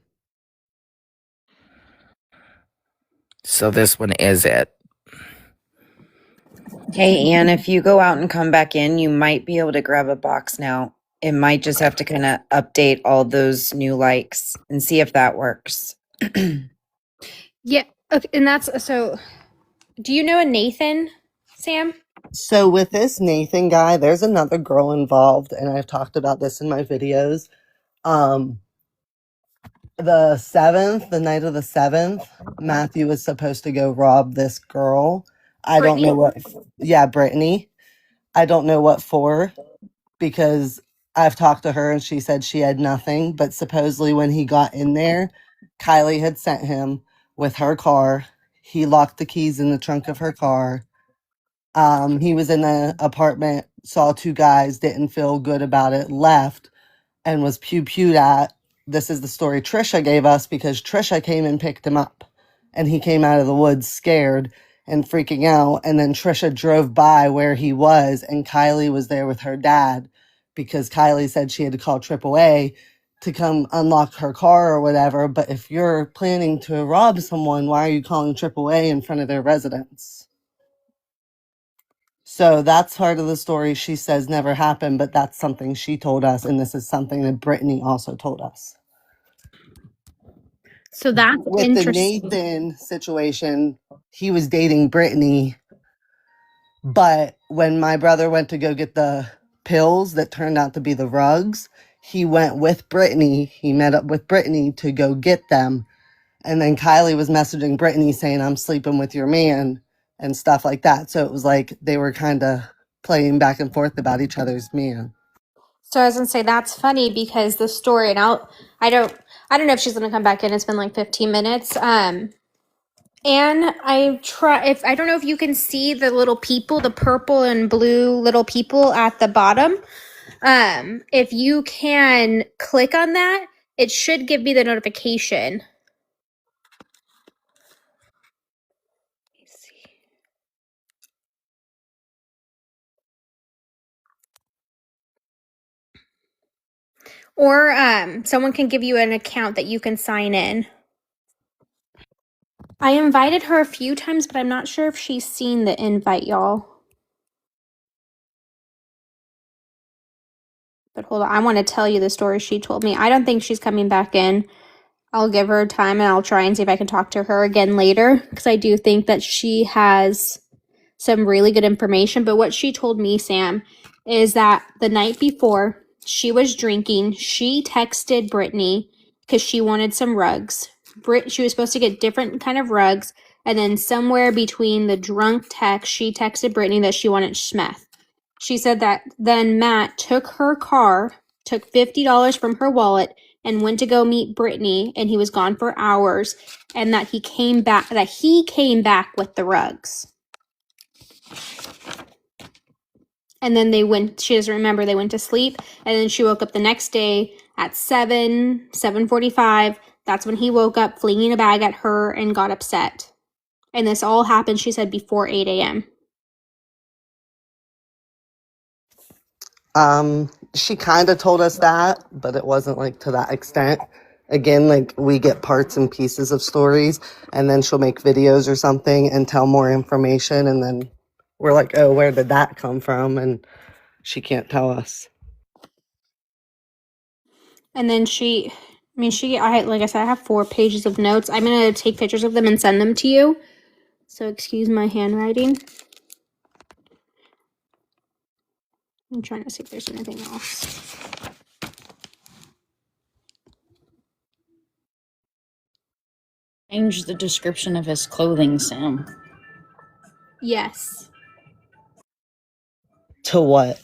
So this one is it. Hey, Ann, if you go out and come back in, you might be able to grab a box now. It might just have to kind of update all those new likes and see if that works. Yeah. Okay. And that's so. Do you know a Nathan, Sam? So with this Nathan guy, there's another girl involved, and I've talked about this in my videos. The night of the 7th, Matthew was supposed to go rob this girl. I don't know what. Yeah, Brittany. I don't know what for, because I've talked to her and she said she had nothing. But supposedly when he got in there, Kylie had sent him with her car. He locked the keys in the trunk of her car. He was in the apartment, saw two guys, didn't feel good about it, left, and was pewed at. This is the story Trisha gave us, because Trisha came and picked him up, and he came out of the woods scared and freaking out. And then Trisha drove by where he was, and Kylie was there with her dad, because Kylie said she had to call AAA to come unlock her car or whatever. But if you're planning to rob someone, why are you calling AAA in front of their residence? So that's part of the story she says never happened, but that's something she told us, and this is something that Brittany also told us. So that's with interesting. the Nathan situation, he was dating Brittany, but when my brother went to go get the pills that turned out to be the rugs, he went with Brittany. He met up with Brittany to go get them. And then Kylie was messaging Brittany saying, I'm sleeping with your man and stuff like that. So it was like they were kind of playing back and forth about each other's man. So I was gonna say that's funny because the story, and I don't know if she's gonna come back in. It's been like 15 minutes. And I don't know if you can see the little people, the purple and blue little people at the bottom. If you can click on that, it should give me the notification. Or someone can give you an account that you can sign in. I invited her a few times, but I'm not sure if she's seen the invite, y'all. But hold on, I want to tell you the story she told me. I don't think she's coming back in. I'll give her time and I'll try and see if I can talk to her again later, because I do think that she has some really good information. But what she told me, Sam, is that the night before she was drinking, she texted Brittany because she wanted some rugs. She was supposed to get different kind of rugs, and then somewhere between the drunk text, she texted Brittany that she wanted Smith. She said that then Matt took her car, took $50 from her wallet, and went to go meet Brittany, and he was gone for hours, and that he came back with the rugs. And then she doesn't remember, they went to sleep, and then she woke up the next day at 7:45. That's when he woke up flinging a bag at her and got upset. And this all happened, she said, before 8 a.m. She kind of told us that, but it wasn't like to that extent. Again, like we get parts and pieces of stories, and then she'll make videos or something and tell more information, and then we're like, oh, where did that come from? And she can't tell us. And then like I said, I have 4 pages of notes. I'm going to take pictures of them and send them to you. So excuse my handwriting. I'm trying to see if there's anything else. Change the description of his clothing, Sam. Yes. To what?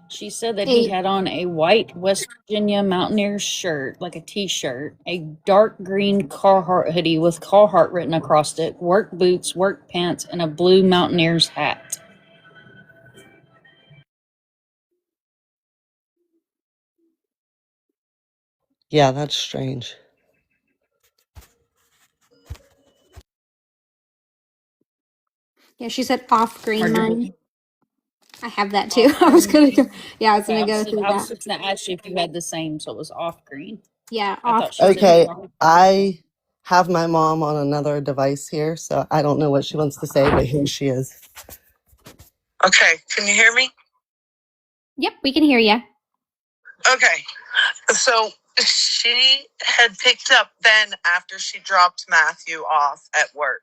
She said that he had on a white West Virginia Mountaineers shirt, like a t-shirt, a dark green Carhartt hoodie with Carhartt written across it, work boots, work pants, and a blue Mountaineers hat. Yeah, that's strange. Yeah, she said off green Hard to mine. believe. I have that too. I was gonna go. Yeah, I was Okay, gonna go through I was that. fixing to ask you if you had the same, so it was off green. Yeah, I off. thought she said Okay, Carhartt. I have my mom on another device here, so I don't know what she wants to say, but here she is. Okay, can you hear me? Yep, we can hear you. Okay, so she had picked up Ben after she dropped Matthew off at work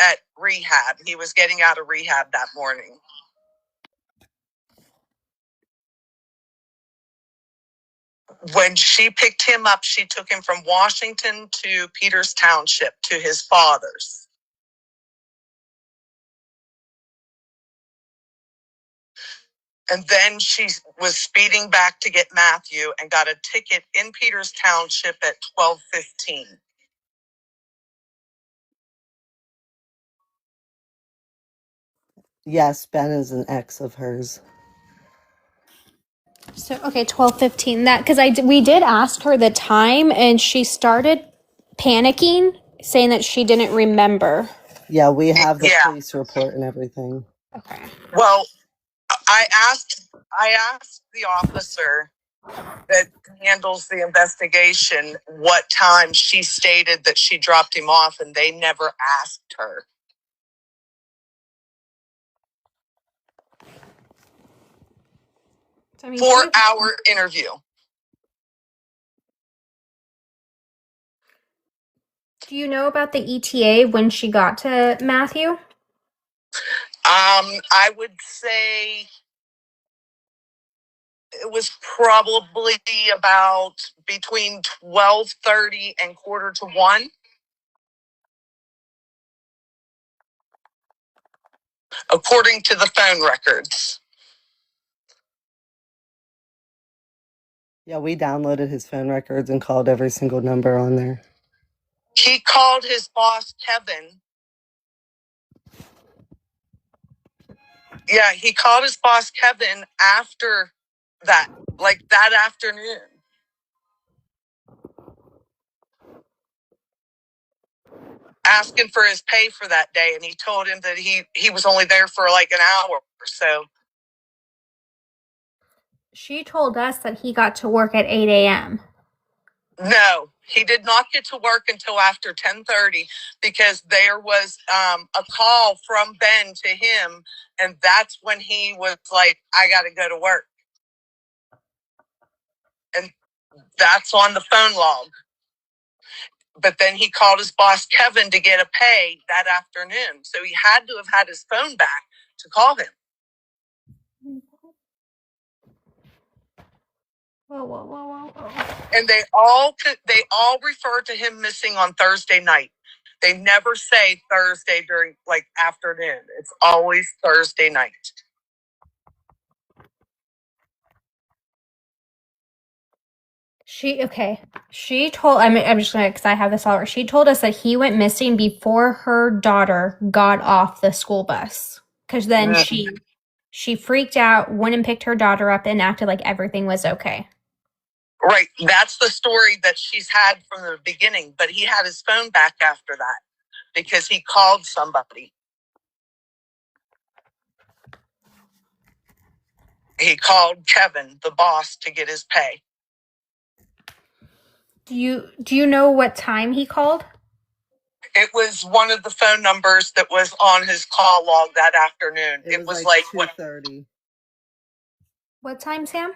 at rehab. He was getting out of rehab that morning. When she picked him up, she took him from Washington to Peters Township to his father's. And then she was speeding back to get Matthew and got a ticket in Peters Township at 12:15. Yes, Ben is an ex of hers. So okay, 12:15. That because we did ask her the time, and she started panicking, saying that she didn't remember. Yeah, we have the Yeah. police report and everything. Okay. Well, I asked the officer that handles the investigation what time she stated that she dropped him off, and they never asked her. I mean, 4-hour interview. Do you know about the ETA when she got to Matthew? I would say it was probably about between 12:30 and 12:45, according to the phone records. Yeah, we downloaded his phone records and called every single number on there. He called his boss, Kevin. Yeah, he called his boss, Kevin, after that, like that afternoon. Asking for his pay for that day, and he told him that he was only there for like an hour or so. She told us that he got to work at 8 a.m. No, he did not get to work until after 10:30 because there was a call from Ben to him, and that's when he was like, I got to go to work. And that's on the phone log. But then he called his boss, Kevin, to get a pay that afternoon. So he had to have had his phone back to call him. Whoa. And they all refer to him missing on Thursday night. They never say Thursday during like afternoon. It's always Thursday night. She told. I'm just gonna because I have this all. She told us that he went missing before her daughter got off the school bus. Because then she freaked out, went and picked her daughter up, and acted like everything was okay. Right. That's the story that she's had from the beginning. But he had his phone back after that because he called somebody. He called Kevin, the boss, to get his pay. Do you know what time he called? It was one of the phone numbers that was on his call log that afternoon. It was like 2:30. What time, Sam?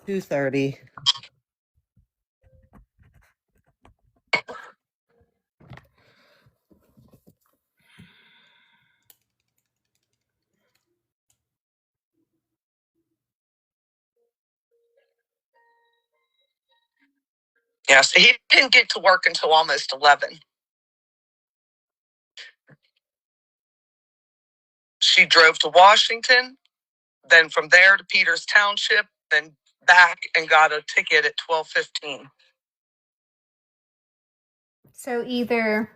2:30. Yeah, so he didn't get to work until almost 11. She drove to Washington, Then from there to Peters Township, then back and got a ticket at 12:15. So either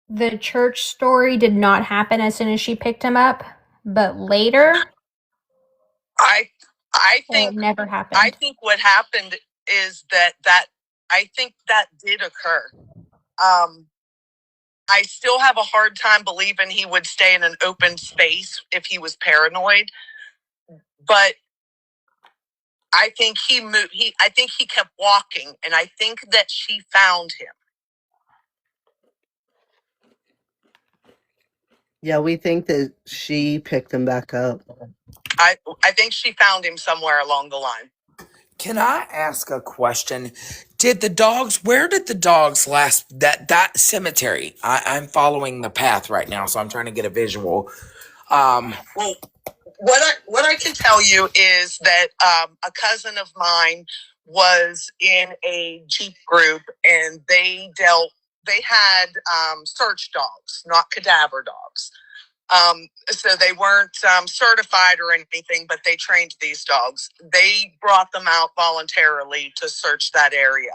the church story did not happen as soon as she picked him up, but later I it think never I happened. think what happened is that I think that did occur. I still have a hard time believing he would stay in an open space if he was paranoid, but I think he moved. I think he kept walking, and I think that she found him. Yeah, we think that she picked him back up. I think she found him somewhere along the line. Can I ask a question? Where did the dogs last, that cemetery? I'm following the path right now, so I'm trying to get a visual. Well, what I can tell you is that a cousin of mine was in a Jeep group, and they had search dogs, not cadaver dogs. So they weren't certified or anything, but they trained these dogs. They brought them out voluntarily to search that area.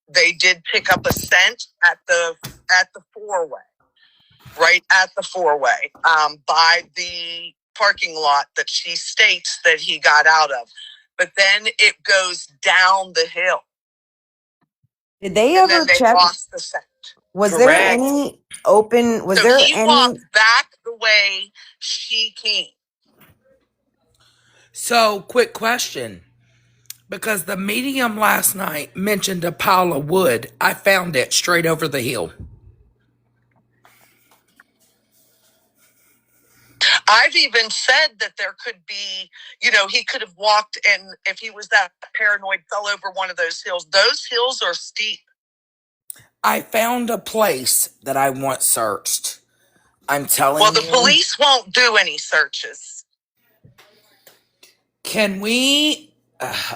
They did pick up a scent at the four-way, right at the four-way, by the parking lot that she states that he got out of. But then it goes down the hill. Did they And ever then they check? lost the scent. Was there Correct. any open? Was So there he any? walked back the way she came. So, quick question. Because the medium last night mentioned a pile of wood, I found it straight over the hill. I've even said that there could be, he could have walked, and if he was that paranoid, fell over one of those hills. Those hills are steep. I found a place that I want searched. I'm telling you. Well, the police won't do any searches. Can we?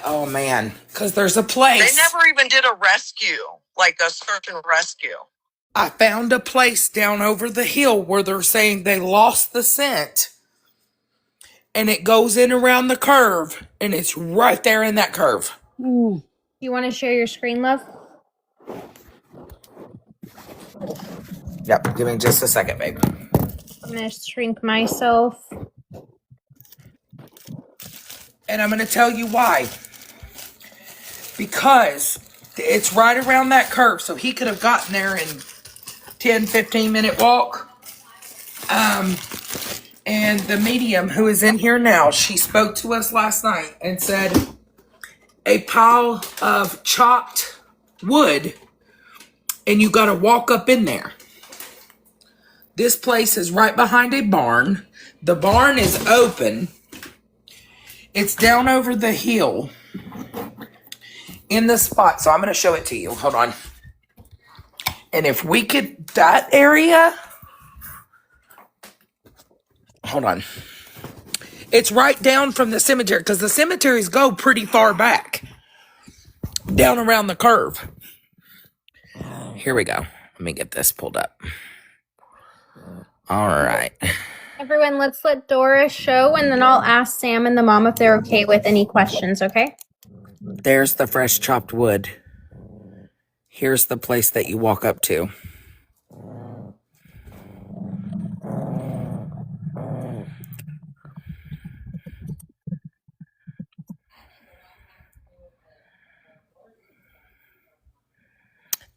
Oh man, because there's a place. They never even did a rescue, like a search and rescue. I found a place down over the hill where they're saying they lost the scent. And it goes in around the curve, and it's right there in that curve. You want to share your screen, love? Yep, give me just a second, babe. I'm going to shrink myself. And I'm going to tell you why. Because it's right around that curve, so he could have gotten there in 10, 15-minute walk. And the medium who is in here now, she spoke to us last night and said a pile of chopped wood, and you got to walk up in there. This place is right behind a barn. The barn is open. It's down over the hill in the spot. So I'm going to show it to you. Hold on. And if we could, that area, hold on. It's right down from the cemetery, because the cemeteries go pretty far back, down around the curve. Here we go. Let me get this pulled up. All right. Everyone, let's let Doris show, and then I'll ask Sam and the mom if they're okay with any questions, okay? There's the fresh chopped wood. Here's the place that you walk up to.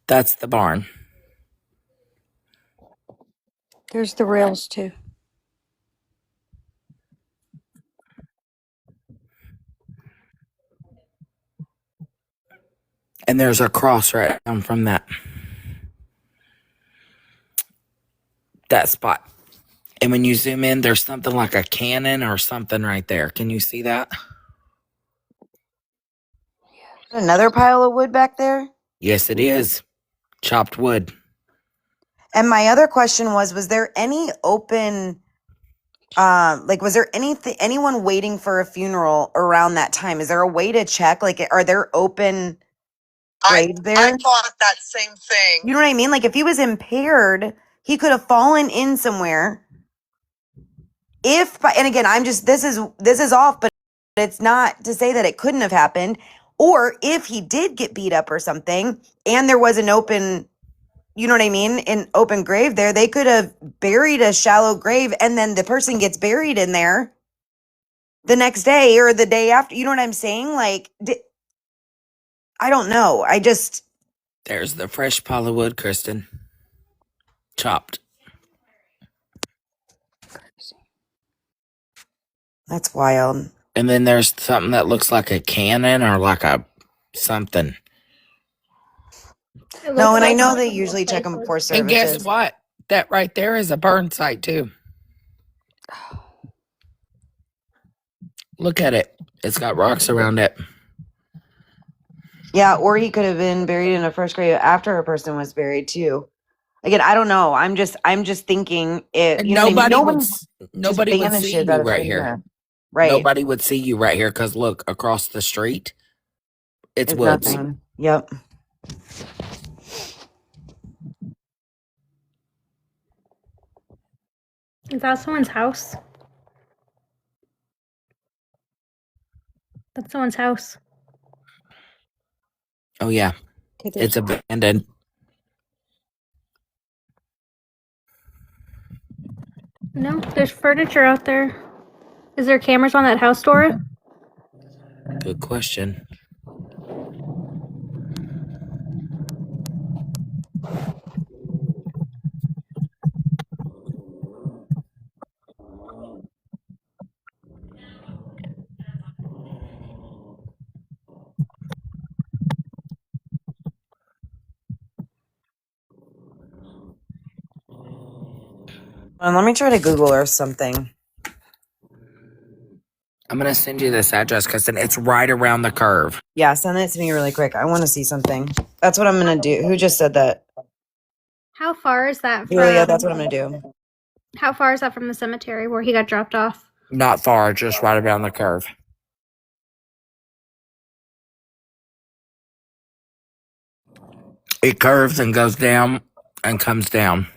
That's the barn. There's the rails too. And there's a cross right down from that spot. And when you zoom in, there's something like a cannon or something right there. Can you see that? Another pile of wood back there? Yes, it is. Chopped wood. And my other question was there any open, was there anyone waiting for a funeral around that time? Is there a way to check? Like, are there open graves there? I thought that same thing. You know what I mean? Like, if he was impaired, he could have fallen in somewhere. and again, this is off, but it's not to say that it couldn't have happened. Or if he did get beat up or something and there was an open, you know what I mean, an open grave there, they could have buried a shallow grave and then the person gets buried in there the next day or the day after. You know what I'm saying? Like, I don't know. There's the fresh pile of wood, Kristen. Chopped. That's wild. And then there's something that looks like a cannon or like a something. No, and I know they usually check them before services. And guess what? That right there is a burn site too. Look at it. It's got rocks around it. Yeah, or he could have been buried in a first grave after a person was buried too. Again, I don't know. I'm just thinking it. You know what I mean? Nobody would see you right here. Right. Nobody would see you right here because look across the street. It's woods. Nothing. Yep. Is that someone's house? That's someone's house. Oh yeah, it's abandoned. No, there's furniture out there. Is there cameras on that house, Dora? Good question. Let me try to Google or something. I'm gonna send you this address because it's right around the curve. Yeah, send it to me really quick. I want to see something. That's what I'm gonna do. Who just said that? How far is that from? Julia, that's what I'm gonna do. How far is that from the cemetery where he got dropped off? Not far, just right around the curve. It curves and goes down and comes down.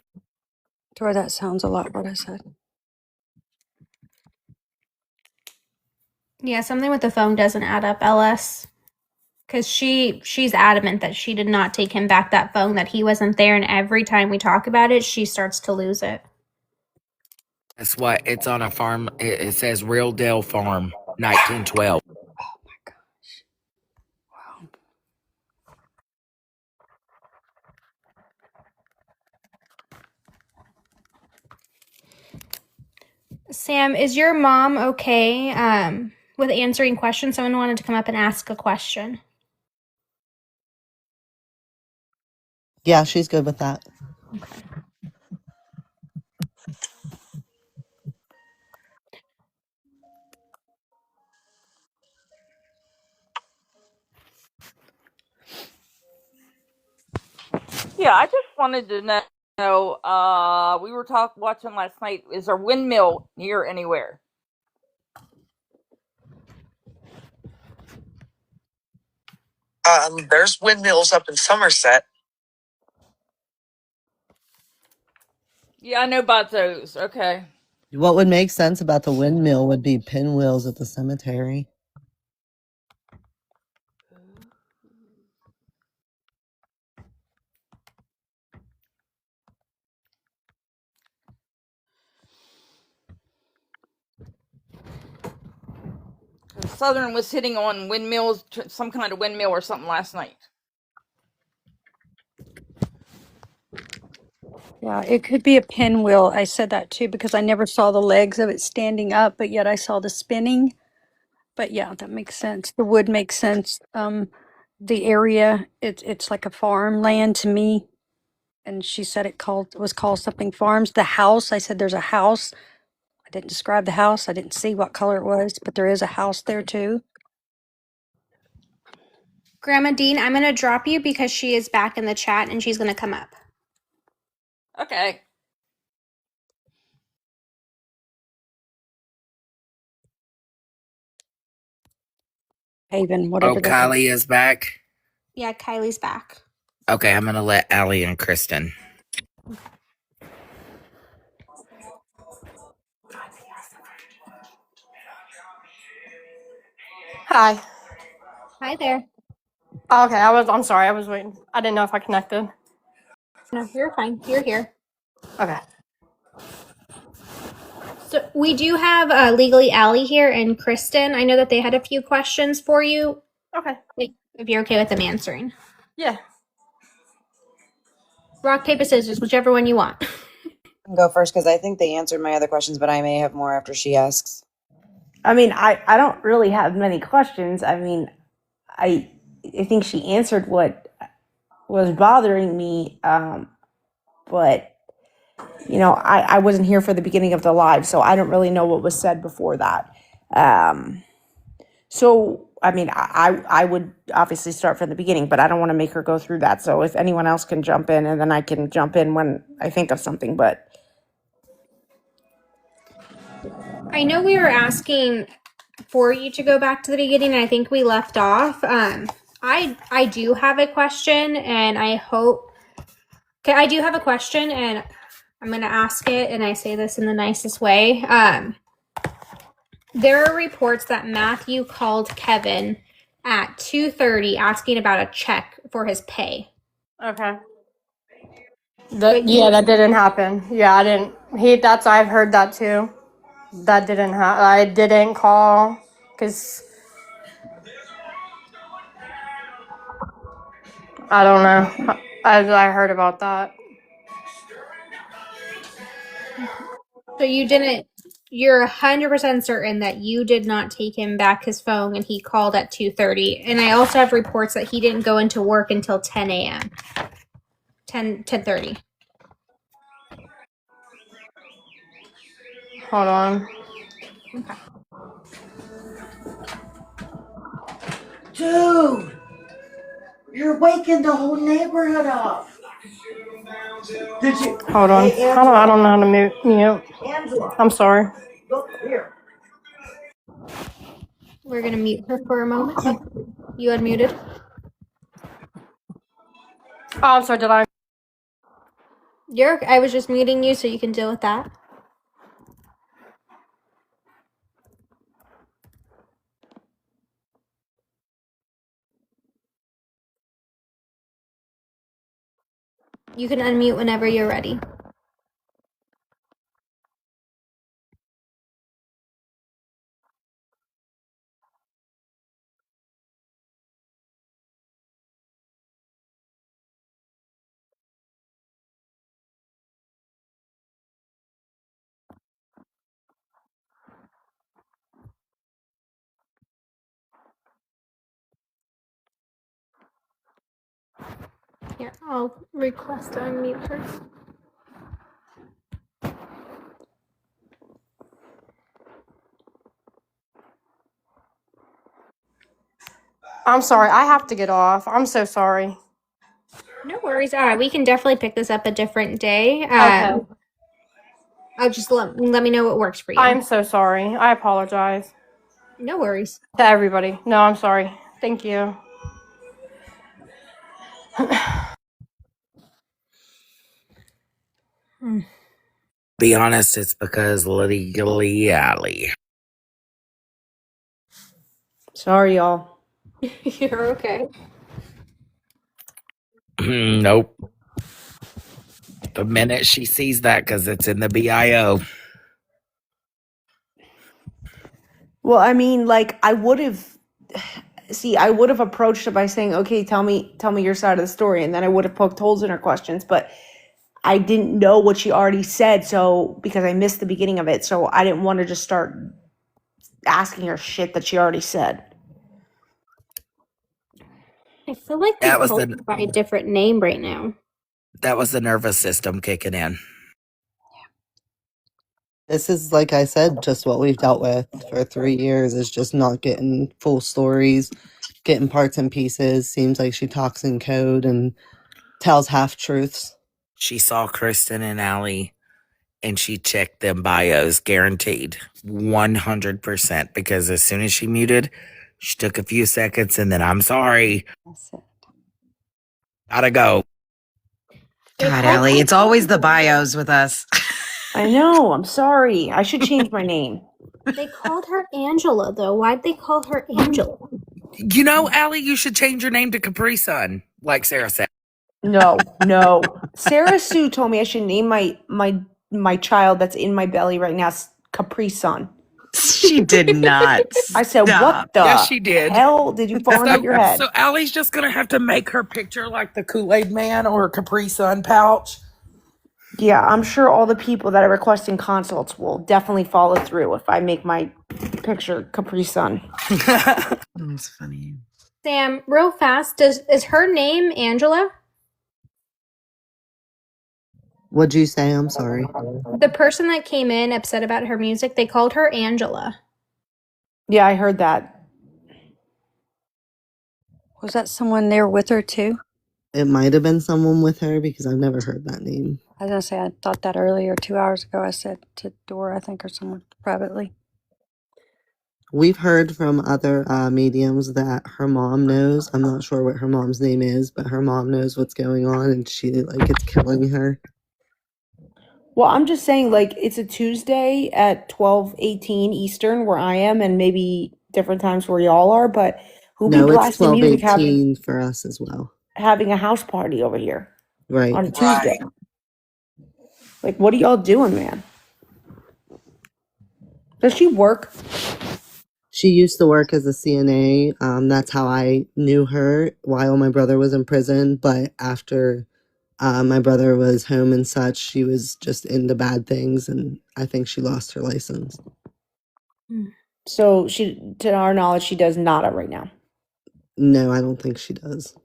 Dora, that sounds a lot what I said. Yeah, something with the phone doesn't add up, LS. Because she's adamant that she did not take him back that phone, that he wasn't there, and every time we talk about it, she starts to lose it. That's what it's on a farm. It says Real Dale Farm, 1912. Oh my gosh. Wow. Sam, is your mom okay with answering questions? Someone wanted to come up and ask a question. Yeah, she's good with that. Okay. Yeah, I just wanted to know. We were watching last night. Is there windmill near anywhere? There's windmills up in Somerset. Yeah, I know about those. Okay. What would make sense about the windmill would be pinwheels at the cemetery. Southern was hitting on windmills, some kind of windmill or something last night. Yeah, it could be a pinwheel. I said that too because I never saw the legs of it standing up, but yet I saw the spinning. But yeah, that makes sense. The wood makes sense. The area, it's like a farmland to me. And she said it was called something farms. The house, I said there's a house. I didn't describe the house. I didn't see what color it was, but there is a house there too. Grandma Dean, I'm going to drop you because she is back in the chat and she's going to come up. Okay. Haven, whatever. Oh, Kylie is back? Yeah, Kylie's back. Okay, I'm going to let Allie and Kristen. Hi. Hi there. Okay, I'm sorry. I was waiting. I didn't know if I connected. No, you're fine. You're here. Okay. So we do have Legally Allie here and Kristen. I know that they had a few questions for you. Okay. If you're okay with them answering. Yeah. Rock, paper, scissors, whichever one you want. Go first because I think they answered my other questions, but I may have more after she asks. I mean, I don't really have many questions. I mean, I think she answered what was bothering me, but you know, I wasn't here for the beginning of the live, so I don't really know what was said before that. So I mean, I would obviously start from the beginning, but I don't want to make her go through that. So if anyone else can jump in, and then I can jump in when I think of something. But I know we were asking for you to go back to the beginning, and I think we left off. I do have a question, and I hope. Okay, I do have a question, and I'm going to ask it, and I say this in the nicest way. There are reports that Matthew called Kevin at 2:30 asking about a check for his pay. Okay. Yeah, that didn't happen. Yeah, I didn't. I've heard that too. That didn't happen. I didn't call because I don't know. I heard about that. So you're 100% certain that you did not take him back his phone and he called at 2:30. And I also have reports that he didn't go into work until 10 a.m. 10:30. Hold on. Okay. Dude, you're waking the whole neighborhood up. Did you? Hold on. Hey, I don't know how to mute. Angela. I'm sorry. Look here. We're going to mute her for a moment. You unmuted? Oh, I'm sorry. Did I? I was just muting you so you can deal with that. You can unmute whenever you're ready. Here, I'll request to unmute her. I'm sorry. I have to get off. I'm so sorry. No worries. All right, we can definitely pick this up a different day. Okay. I'll just let me know what works for you. I'm so sorry. I apologize. No worries. To everybody. No, I'm sorry. Thank you. Be honest, it's because Legally Allie. sorry, y'all. You're okay. Nope. The minute she sees that, because it's in the BIO. Well, I mean, like I would have approached her by saying, "Okay, tell me your side of the story," and then I would have poked holes in her questions, but I didn't know what she already said, so because I missed the beginning of it, so I didn't want to just start asking her shit that she already said. I feel like we called her by a different name right now. That was the nervous system kicking in. This is, like I said, just what we've dealt with for 3 years is just not getting full stories, getting parts and pieces. Seems like she talks in code and tells half truths. She saw Kristen and Allie and she checked them bios, guaranteed 100%. Because as soon as she muted, she took a few seconds and then I'm sorry. Gotta go. God, Allie, it's always the bios with us. I know. I'm sorry. I should change my name. They called her Angela, though. Why'd they call her Angela? You know, Allie, you should change your name to Capri Sun, like Sarah said. No. Sarah Sue told me I should name my child that's in my belly right now Capri Sun. She did not. I said, what the Yes, she did. hell did you fall into your head? So Allie's just gonna have to make her picture like the Kool-Aid Man or a Capri Sun pouch. Yeah, I'm sure all the people that are requesting consults will definitely follow through if I make my picture Capri Sun. That's funny. Sam, real fast, is her name Angela? What'd you say? I'm sorry. The person that came in upset about her music, they called her Angela. Yeah, I heard that. Was that someone there with her too? It might have been someone with her because I've never heard that name. I was gonna say I thought that earlier, 2 hours ago. I said to Dora, I think, or someone privately. We've heard from other mediums that her mom knows. I'm not sure what her mom's name is, but her mom knows what's going on, and she it's killing her. Well, I'm just saying, like, it's a Tuesday at 12:18 Eastern where I am, and maybe different times where y'all are, but who be No, it's blasting music 12:18 for us as well. having a house party over here Right. on a Tuesday? Like, what are y'all doing, man? Does she work? She used to work as a CNA. That's how I knew her while my brother was in prison. But after my brother was home and such, she was just into bad things, and I think she lost her license. So she, to our knowledge, she does nada right now. No, I don't think she does.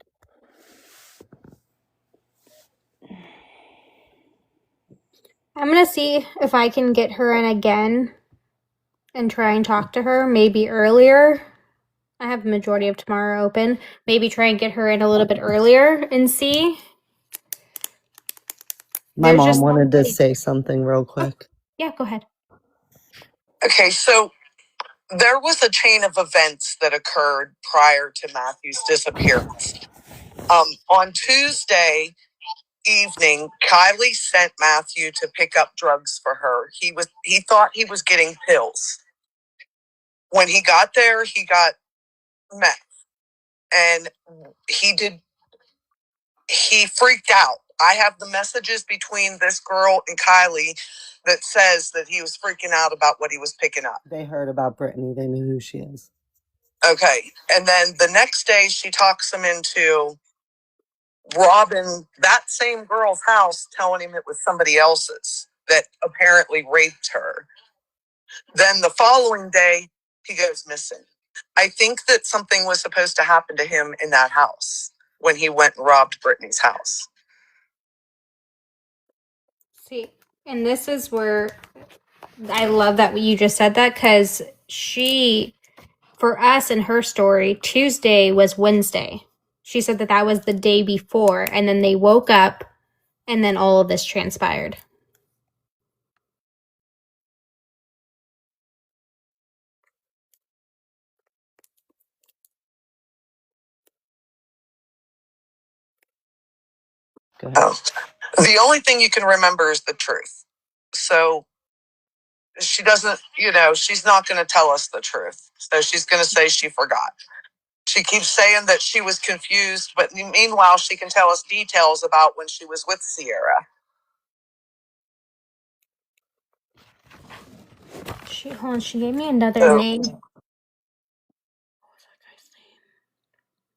I'm gonna see if I can get her in again and try and talk to her, maybe earlier. I have the majority of tomorrow open. Maybe try and get her in a little bit earlier and see. My mom wanted to say something real quick. Yeah, go ahead. Okay, so there was a chain of events that occurred prior to Matthew's disappearance. On Tuesday evening, Kylie sent Matthew to pick up drugs for her. He thought he was getting pills. When he got there, he got meth, and he freaked out. I have the messages between this girl and Kylie that says that he was freaking out about what he was picking up. They heard about Brittany. They knew who she is. Okay. And then the next day she talks him into robbing that same girl's house, telling him it was somebody else's that apparently raped her. Then the following day, he goes missing. I think that something was supposed to happen to him in that house when he went and robbed Brittany's house. See, and this is where I love that you just said that, because for us in her story, Tuesday was Wednesday. She said that was the day before, and then they woke up, and then all of this transpired. Oh. The only thing you can remember is the truth. So she doesn't, she's not going to tell us the truth. So she's going to say she forgot. She keeps saying that she was confused, but meanwhile, she can tell us details about when she was with Sierra. She gave me another name.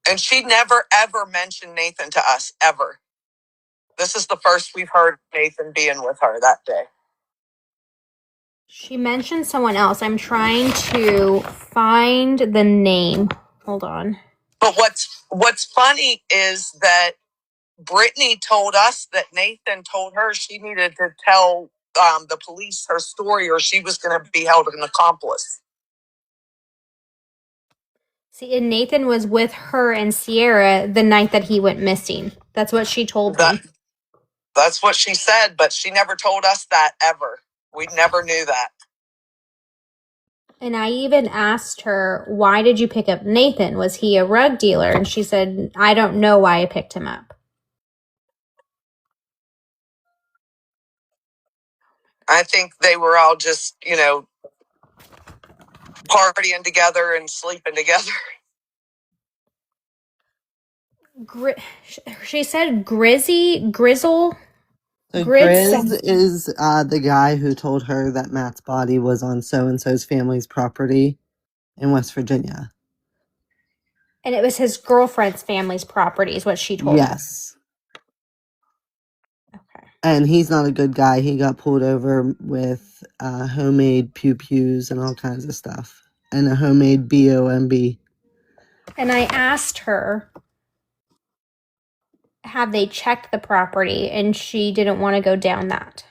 And she never, ever mentioned Nathan to us, ever. This is the first we've heard Nathan being with her that day. She mentioned someone else. I'm trying to find the name. Hold on. But what's funny is that Brittany told us that Nathan told her she needed to tell the police her story, or she was going to be held an accomplice. See, and Nathan was with her and Sierra the night that he went missing. That's what she told me. That's what she said, but she never told us that ever. We never knew that. And I even asked her, why did you pick up Nathan? Was he a rug dealer? And she said, I don't know why I picked him up. I think they were all just, partying together and sleeping together. She said Grizzle. So Grizz. Grizz is the guy who told her that Matt's body was on so and so's family's property in West Virginia. And it was his girlfriend's family's property, is what she told Yes. Okay. And he's not a good guy. He got pulled over with homemade pew-pews and all kinds of stuff. And a homemade BOMB. And I asked her, have they checked the property? And she didn't want to go down that.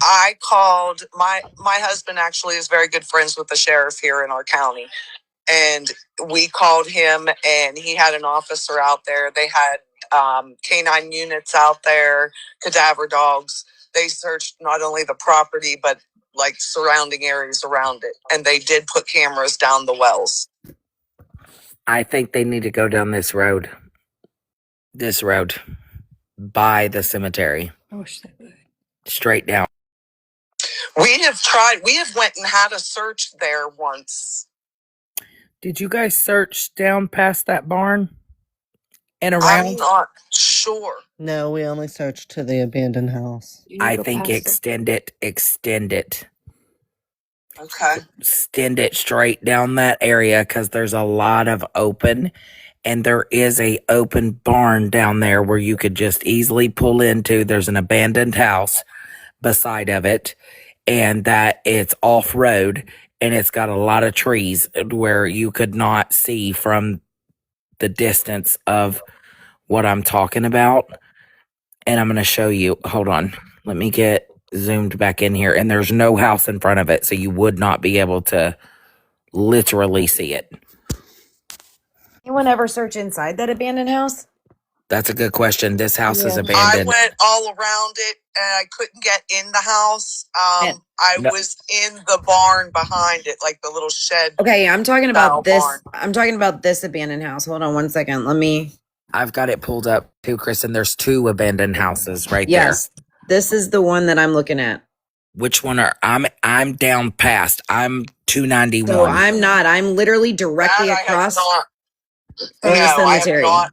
I called my husband actually is very good friends with the sheriff here in our county. And we called him and he had an officer out there. They had canine units out there, cadaver dogs. They searched not only the property, but like surrounding areas around it. And they did put cameras down the wells. I think they need to go down this road. This road. By the cemetery. I wish they would. Straight down. We have went and had a search there once. Did you guys search down past that barn? And around? I'm not sure. No, we only searched to the abandoned house. I think extend it. Okay. Extend it straight down that area because there's a lot of open, and there is a open barn down there where you could just easily pull into. There's an abandoned house beside of it, and that it's off road, and it's got a lot of trees where you could not see from the distance of what I'm talking about. And I'm going to show you. Hold on. Let me get zoomed back in here. And there's no house in front of it, so you would not be able to literally see it. Anyone ever search inside that abandoned house? That's a good question. This house is I abandoned. went all around it and I couldn't get in the house. I was in the barn behind it, like the little shed. Okay, I'm talking about this. Barn. I'm talking about this abandoned house. Hold on one second. Let me. I've got it pulled up too, Kristen. There's 2 abandoned houses right Yes, this is the one that I'm looking at. Which one are I'm down past? I'm 291. So I'm not. I'm literally directly across from the cemetery. I have not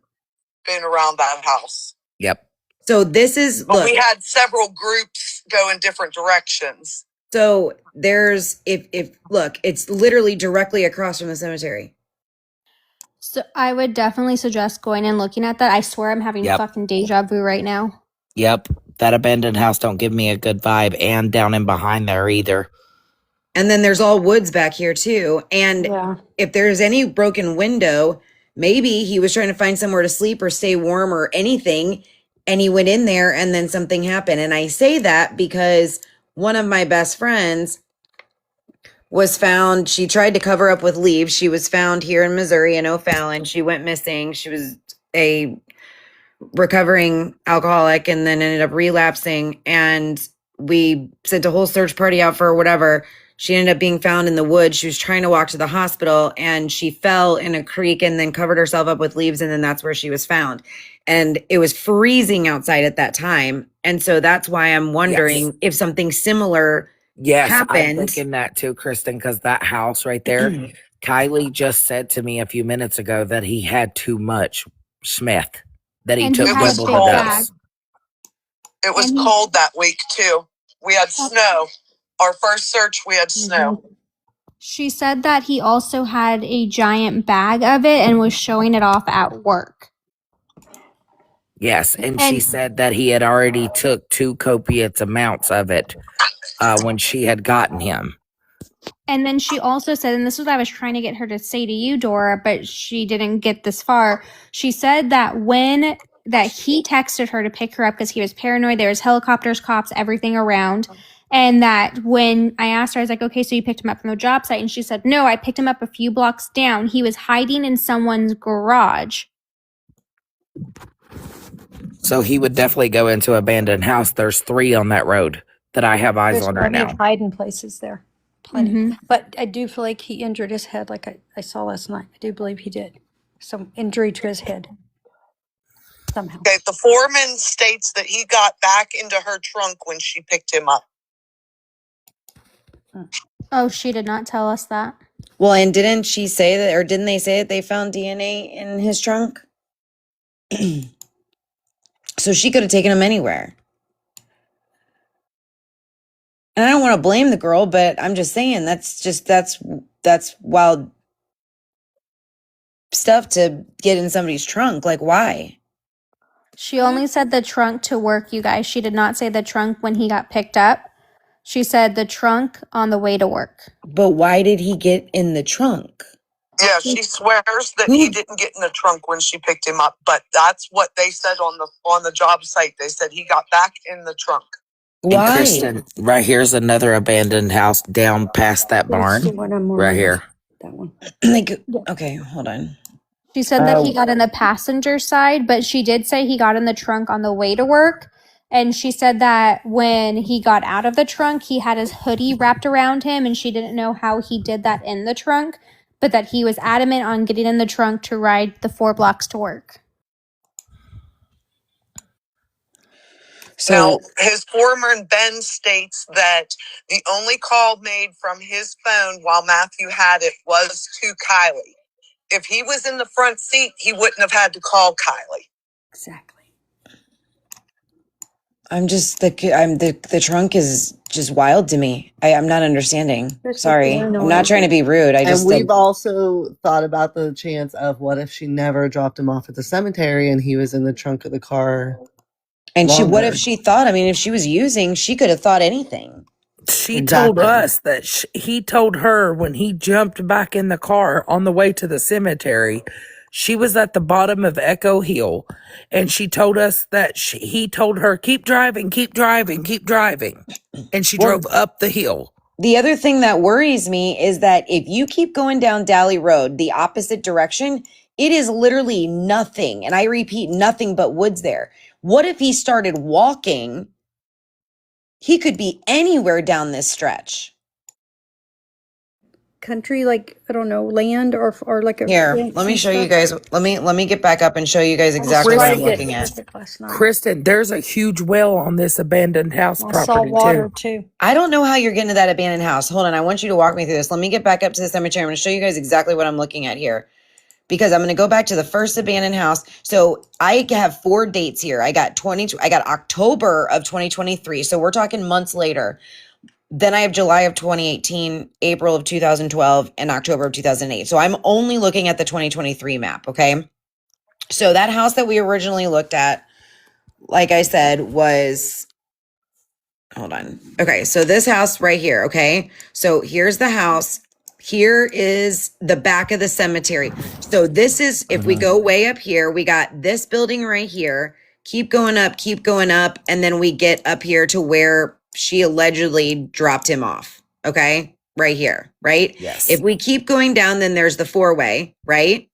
been around that house. Yep. So this is. But look, we had several groups go in different directions. So there's if look, it's literally directly across from the cemetery. So I would definitely suggest going and looking at that. I swear I'm having fucking deja vu right now. Yep. That abandoned house don't give me a good vibe, and down in behind there either. And then there's all woods back here too. And if there's any broken window, maybe he was trying to find somewhere to sleep or stay warm or anything, and he went in there and then something happened. And I say that because one of my best friends was found. She tried to cover up with leaves. She was found here in Missouri in O'Fallon. She went missing. She was a recovering alcoholic and then ended up relapsing. And we sent a whole search party out for her, whatever. She ended up being found in the woods. She was trying to walk to the hospital and she fell in a creek and then covered herself up with leaves. And then that's where she was found. And it was freezing outside at that time. And so that's why I'm wondering if something similar happened. I'm thinking that too, Kristen, because that house right there, Kylie just said to me a few minutes ago that he had too much Smith, that he took double the dose. It was cold that week too. We had snow. Our first search, we had snow. She said that he also had a giant bag of it and was showing it off at work. Yes, and she said that he had already took 2 copious amounts of it when she had gotten him. And then she also said, and this is what I was trying to get her to say to you, Dora, but she didn't get this far. She said that he texted her to pick her up because he was paranoid. There was helicopters, cops, everything around. And that when I asked her, I was like, okay, so you picked him up from the job site? And she said, no, I picked him up a few blocks down. He was hiding in someone's garage. So he would definitely go into abandoned house. There's 3 on that road that I have eyes on right now. There's hiding places there. Plenty. But I do feel like he injured his head like I saw last night. I do believe he did. Some injury to his head. Somehow. Okay, the foreman states that he got back into her trunk when she picked him up. Oh, she did not tell us that. Well, and didn't she say that, or didn't they say that they found DNA in his trunk? So she could have taken him anywhere. And I don't want to blame the girl, but I'm just saying that's wild stuff to get in somebody's trunk. Like, why? She only said the trunk to work, you guys. She did not say the trunk when he got picked up. She said the trunk on the way to work. But why did he get in the trunk? Yeah, she swears that he didn't get in the trunk when she picked him up, but that's what they said on the job site. They said he got back in the trunk. And Why? Kristen, right here's another abandoned house down past that That's the barn. one I'm Right on. here. That one. Like, okay, hold on. She said that he got in the passenger side, but she did say he got in the trunk on the way to work. And she said that when he got out of the trunk, he had his hoodie wrapped around him, and she didn't know how he did that in the trunk, but that he was adamant on getting in the trunk to ride the 4 blocks to work. So Now, his foreman, Ben, states that the only call made from his phone while Matthew had it was to Kylie. If he was in the front seat, he wouldn't have had to call Kylie. Exactly. the trunk is just wild to me. I'm not understanding. Especially Sorry. for I'm not trying to be rude. And we've also thought about the chance of what if she never dropped him off at the cemetery and he was in the trunk of the car. And what longer. if she thought, I mean, if she was using, she could have thought anything. She told us that he told her when he jumped back in the car on the way to the cemetery, she was at the bottom of Echo Hill, and she told us that he told her, keep driving, keep driving, keep driving. And she drove up the hill. The other thing that worries me is that if you keep going down Dally Road, the opposite direction, it is literally nothing. And I repeat, nothing but woods there. What if he started walking? He could be anywhere down this stretch. Country, like, I don't know, land or like a Here, fence let me and show you stuff. guys. Let me get back up and show you guys exactly what I'm looking at. Kristen, there's a huge well on this abandoned house property Salt water too. too. I don't know how you're getting to that abandoned house. Hold on, I want you to walk me through this. Let me get back up to the cemetery. I'm going to show you guys exactly what I'm looking at here. Because I'm going to go back to the first abandoned house. So I have 4 dates here. I got October of 2023. So we're talking months later. Then I have July of 2018, April of 2012, and October of 2008. So I'm only looking at the 2023 map, okay? So that house that we originally looked at, like I said, was, hold on. Okay, so this house right here, okay? So here's the house. Here is the back of the cemetery. So this is, if we go way up here, we got this building right here. Keep going up, and then we get up here to where she allegedly dropped him off. Okay? Right here, right? Yes. If we keep going down, then there's the 4-way, right?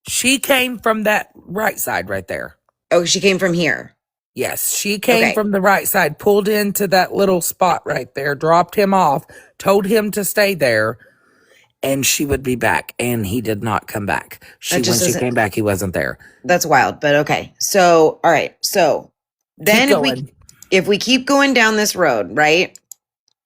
She came from that right side right there. Oh, she came from here. Yes, she came from the right side, pulled into that little spot right there, dropped him off, told him to stay there, and she would be back. And he did not come back. When she came back, he wasn't there. That's wild, but okay. So, all right. So then if we keep going down this road, right?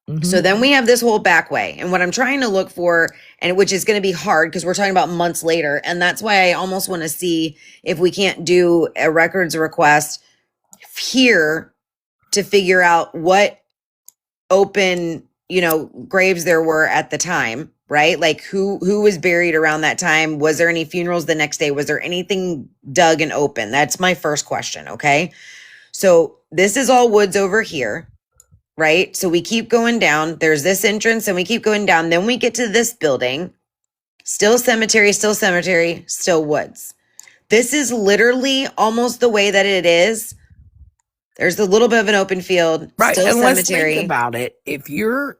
Mm-hmm. So then we have this whole back way. And what I'm trying to look for, and which is going to be hard because we're talking about months later. And that's why I almost want to see if we can't do a records request here to figure out what open, graves there were at the time, right? Like who was buried around that time? Was there any funerals the next day? Was there anything dug and open? That's my first question. Okay. So this is all woods over here, right? So we keep going down. There's this entrance and we keep going down. Then we get to this building, still cemetery, still woods. This is literally almost the way that it is. There's a little bit of an open field, right? Still And cemetery. let's think about it. If you're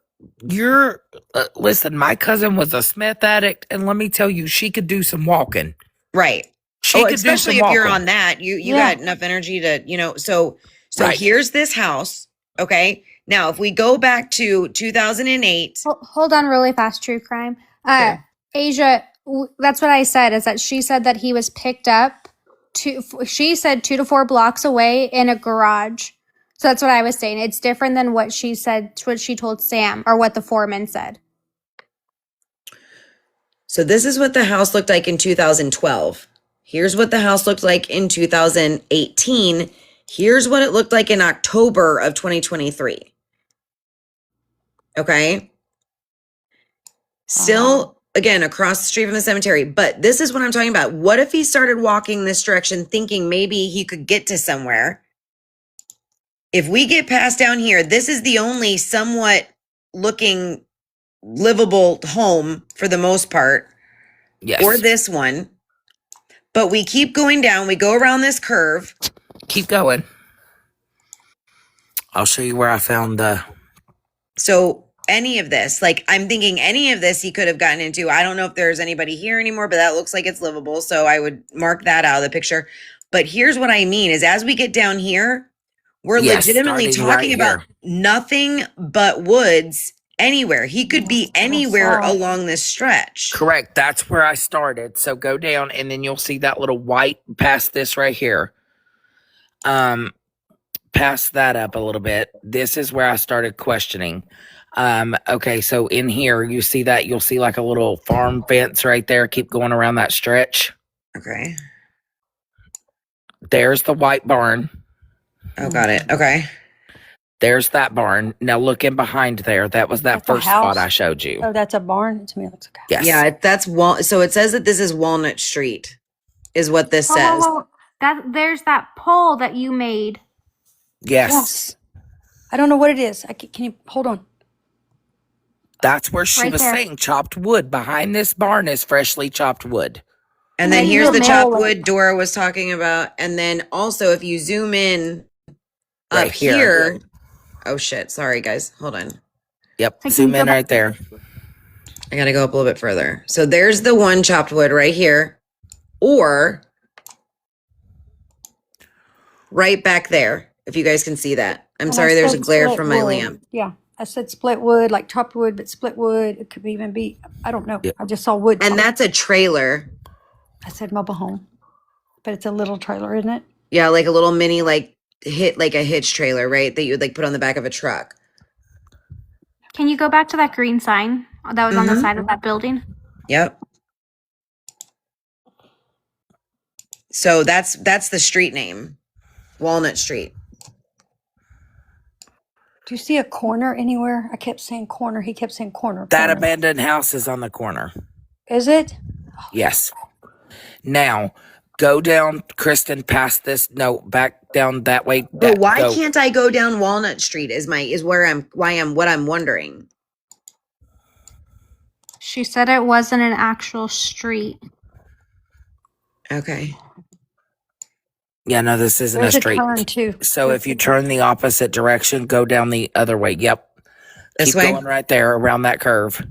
listen, my cousin was a meth addict, and let me tell you, she could do some walking. Right. She could especially do some if you're walking. on that, you got enough energy to, so Right. here's this house. Okay. Now, if we go back to 2008. Hold on really fast, true crime. Asia, that's what I said, is that she said that he was picked up she said 2 to 4 blocks away in a garage. So that's what I was saying. It's different than what she said, what she told Sam, or what the foreman said. So this is what the house looked like in 2012. Here's what the house looked like in 2018. Here's what it looked like in October of 2023. Okay. Still, again, across the street from the cemetery. But this is what I'm talking about. What if he started walking this direction thinking maybe he could get to somewhere? If we get past down here, this is the only somewhat looking livable home for the most part. Yes. Or this one. But we keep going down. We go around this curve. Keep going. I'll show you where I found the... So any of this, like I'm thinking any of this he could have gotten into. I don't know if there's anybody here anymore, but that looks like it's livable. So I would mark that out of the picture. But here's what I mean is as we get down here, we're legitimately talking about nothing but woods anywhere. He could be anywhere along this stretch. Correct. That's where I started. So go down and then you'll see that little white past this right here. Pass that up a little bit. This is where I started questioning. Okay, so in here, you see that? You'll see like a little farm fence right there. Keep going around that stretch. Okay. There's the white barn. Oh, got it. Okay. There's that barn. Now look in behind there. That was that first spot I showed you. Oh, that's a barn? To me, it looks okay. Yes. Yeah, that's so it says that this is Walnut Street, is what this says. There's that pole that you made. Yes. I don't know what it is. Can you hold on? That's where she Right was there. saying chopped wood. Behind this barn is freshly chopped wood. And then here's the chopped wood Dora was talking about. And then also, if you zoom in up Right here. here. Oh, shit. Sorry, guys. Hold on. Yep. Zoom in right there. I got to go up a little bit further. So there's the one chopped wood right here. Or right back there, if you guys can see that. I'm sorry, there's a glare from my lamp. Yeah. I said split wood, like chopped wood, but split wood. It could even be, I don't know. Yep. I just saw wood. And that's a trailer. I said mobile home, but it's a little trailer, isn't it? Yeah, like a little mini, like a hitch trailer, right? That you would like put on the back of a truck. Can you go back to that green sign that was on the side of that building? Yep. So that's the street name, Walnut Street. Do you see a corner anywhere? I kept saying corner. He kept saying corner. That corner. abandoned house is on the corner. Is it? Yes. Now, go down, Kristen, past this. No, back down that way. But why can't I go down Walnut Street? What I'm wondering. She said it wasn't an actual street. Okay. Yeah, no, this isn't There's a a street. turn too. So if you turn the opposite direction, go down the other way. Yep. This Keep way? going right there around that curve.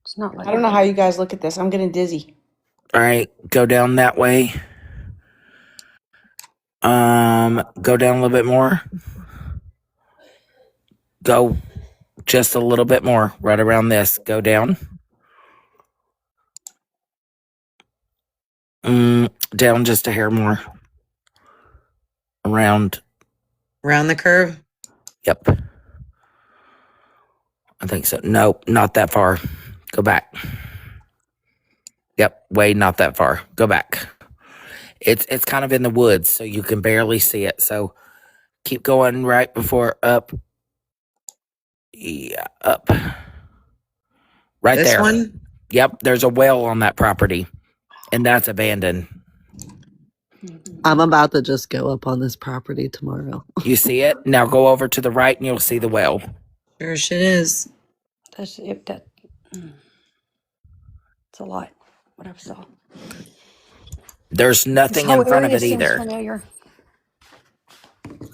It's not like I don't know how you guys look at this. I'm getting dizzy. All right, go down that way. Go down a little bit more. Go just a little bit more, right around this. Go down. Down just a hair more. Around the curve? Yep. I think so. Nope, not that far. Go back. Yep, way not that far. Go back. It's kind of in the woods, so you can barely see it. So keep going right before up. Yeah, up. Right This there. one? Yep, there's a well on that property, and that's abandoned. I'm about to just go up on this property tomorrow. You see it? Now go over to the right, and you'll see the well. Sure shit is. That's it's a lot. What I saw. There's nothing in front of it either. Familiar.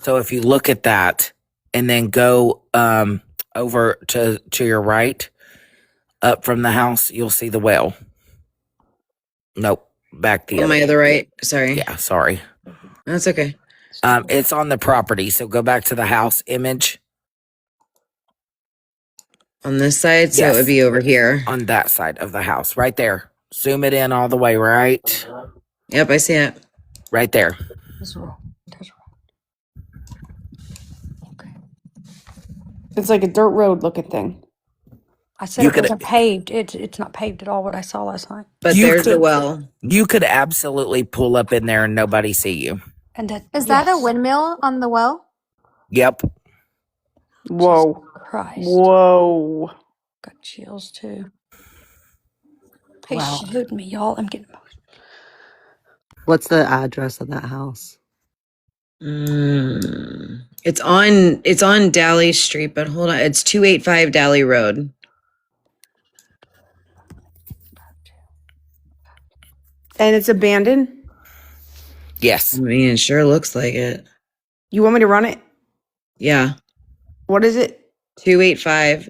So if you look at that and then go over to your right, up from the house, you'll see the well. Nope, back the On other. my other right. Sorry. Yeah, sorry. That's okay. It's on the property, so go back to the house image. On this side, so Yes. it would be over here. On that side of the house, right there. Zoom it in all the way, right? Yep, I see it. Right there. It's like a dirt road looking thing. I said You it could wasn't paved. It's not paved at all. What I saw last night. But you there's the could well. you could absolutely pull up in there and nobody see you. And that Is that a windmill on the well? Yep. Whoa. Christ. Whoa. Got chills too. He Wow. showed me, y'all. I'm getting emotional. What's the address of that house? It's on Dally Street, but hold on. It's 285 Dally Road. And it's abandoned? Yes. I mean, it sure looks like it. You want me to run it? Yeah. What is it? 285.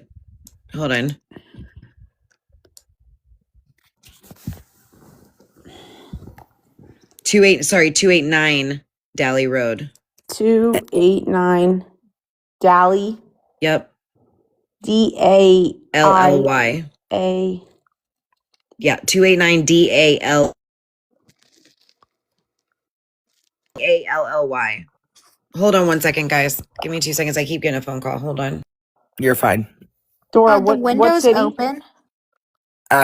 Hold on. Two eight. Sorry, 289 Dally Road. 289 Dally. Yep. DALLY. Yeah, 289 DALLY. Hold on one second, guys. Give me 2 seconds. I keep getting a phone call. Hold on. You're fine. Dora, The windows city? open.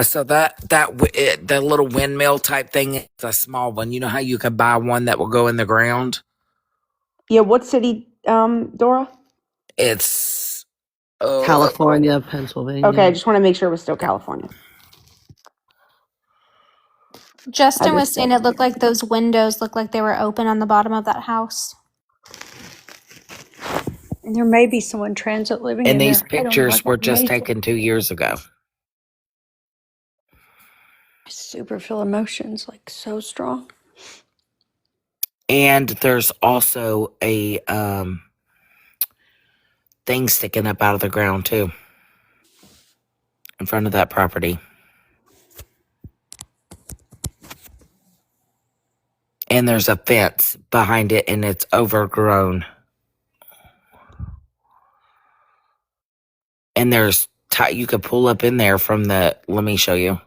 So the little windmill type thing is a small one. You know how you could buy one that will go in the ground? Yeah, what city, Dora? It's California, Pennsylvania. Okay, I just want to make sure it was still California. Justin was saying it looked like those windows looked like they were open on the bottom of that house. And there may be someone transit living in and these there. I don't know, pictures like were just amazing. taken 2 years ago. I super feel emotions like so strong. And there's also a thing sticking up out of the ground too, in front of that property. And there's a fence behind it, and it's overgrown. And there's you could pull up in there from the. Let me show you.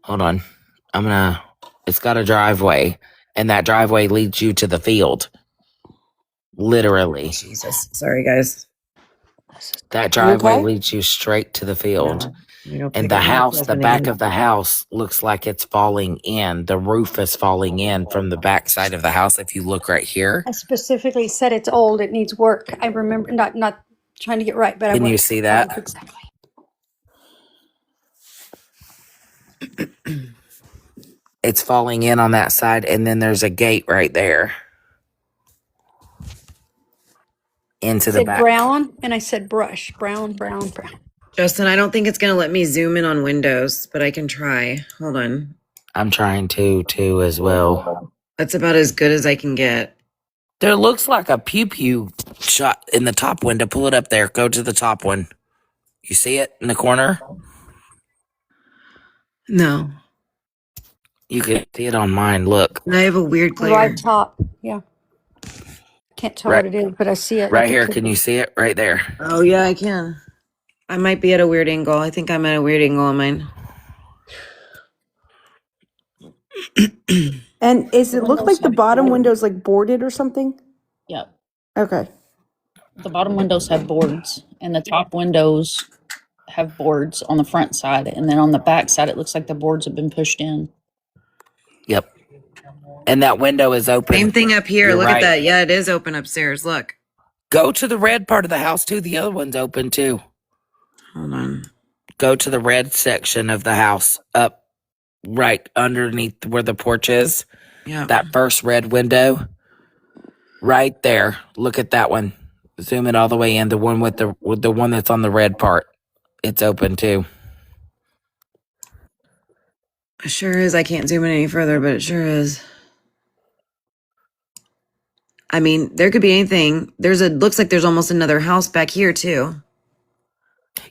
Hold on. It's got a driveway, and that driveway leads you to the field. Literally. Jesus. Sorry, guys. That driveway okay? leads you straight to the field. And the up my house, the husband back again. of the house looks like it's falling in. The roof is falling in from the back side of the house. If you look right here, I specifically said it's old. It needs work. I remember not trying to get right, but I can you went. see that? Exactly. It's falling in on that side, and then there's a gate right there into the Said back. brown, and I said brush. Brown. Justin, I don't think it's going to let me zoom in on Windows, but I can try. Hold on. I'm trying to as well. That's about as good as I can get. There looks like a pew shot in the top window. Pull it up there. Go to the top one. You see it in the corner? No. You can see it on mine. Look. I have a weird glare. Right top. Yeah. Can't tell Right- what it is, but I see it. Right like a here. cookie. Can you see it? Right there. Oh, yeah, I can. I might be at a weird angle. I think I'm at a weird angle on mine. And it look like the bottom window's like boarded or something? Yep. Okay. The bottom windows have boards, and the top windows have boards on the front side, and then on the back side, it looks like the boards have been pushed in. Yep. And that window is open. Same thing up here. You're Look right. at that. Yeah, it is open upstairs. Look. Go to the red part of the house too. The other one's open too. Hold on. Go to the red section of the house up right underneath where the porch is. Yeah. That first red window. Right there. Look at that one. Zoom it all the way in. The one with the one that's on the red part. It's open too. It sure is. I can't zoom in any further, but it sure is. I mean, there could be anything. Looks like there's almost another house back here too.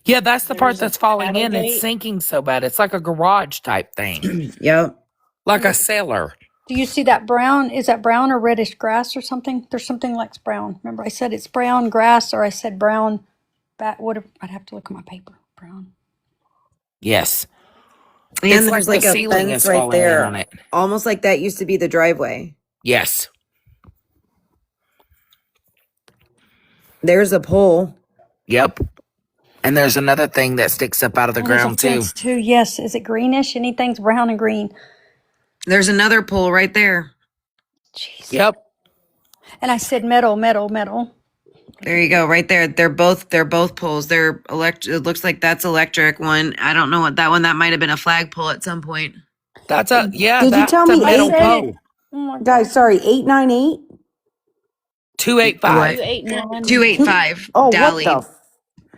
Yeah, that's the part that's falling in. paddle It's gate. sinking so bad. It's like a garage type thing. Yep. Like a cellar. Do you see that brown? Is that brown or reddish grass or something? There's something like brown. Remember, I said it's brown grass, or I said brown. Whatever. I'd have to look at my paper. Brown. Yes. And It's there's like the like a ceiling fence is right falling in on there. it. Almost like that used to be the driveway. Yes. There's a pole. Yep. And there's another thing that sticks up out of the Oh, there's a ground too. fence too. Yes. Is it greenish? Anything's brown and green. There's another pole right there. Jeez. Yep. And I said metal, metal, metal. There you go, right there. They're both poles. They're electric. It looks like that's electric one. I don't know what that one. That might have been a flagpole at some point. That's a Did you tell that's a me metal eight? pole. Oh my God. Guys, sorry, 898? 285. 289. 285 Oh, what Dally, the?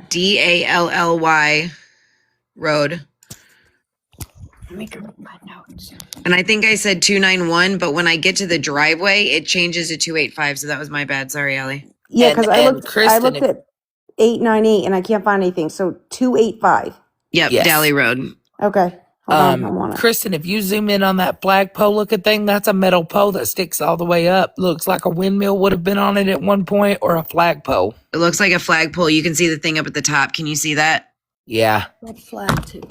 Dally Road. Let me go with my notes. And I think I said 291, but when I get to the driveway, it changes to 285. So that was my bad. Sorry, Allie. Yeah, And because I and looked Kristen, if, at 898 and I can't find anything. So 285. Yep, yes. Dally Road. Okay. Hold on. I'm on it. Kristen, if you zoom in on that flagpole looking thing, that's a metal pole that sticks all the way up. Looks like a windmill would have been on it at one point, or a flagpole. It looks like a flagpole. You can see the thing up at the top. Can you see that? Yeah. Red flag too.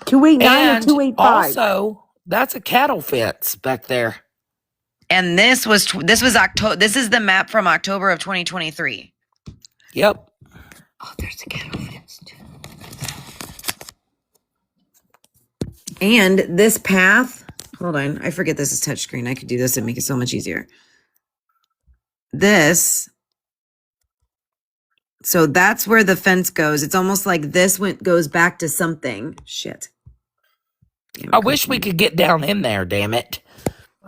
289 or And 285? also, that's a cattle fence back there. And this was October. This is the map from October of 2023. Yep. Oh, there's a cattle fence too. And this path, hold on, I forget this is touchscreen. I could do this and make it so much easier. So that's where the fence goes. It's almost like this goes back to something. Shit. I wish we could get down in there, damn it.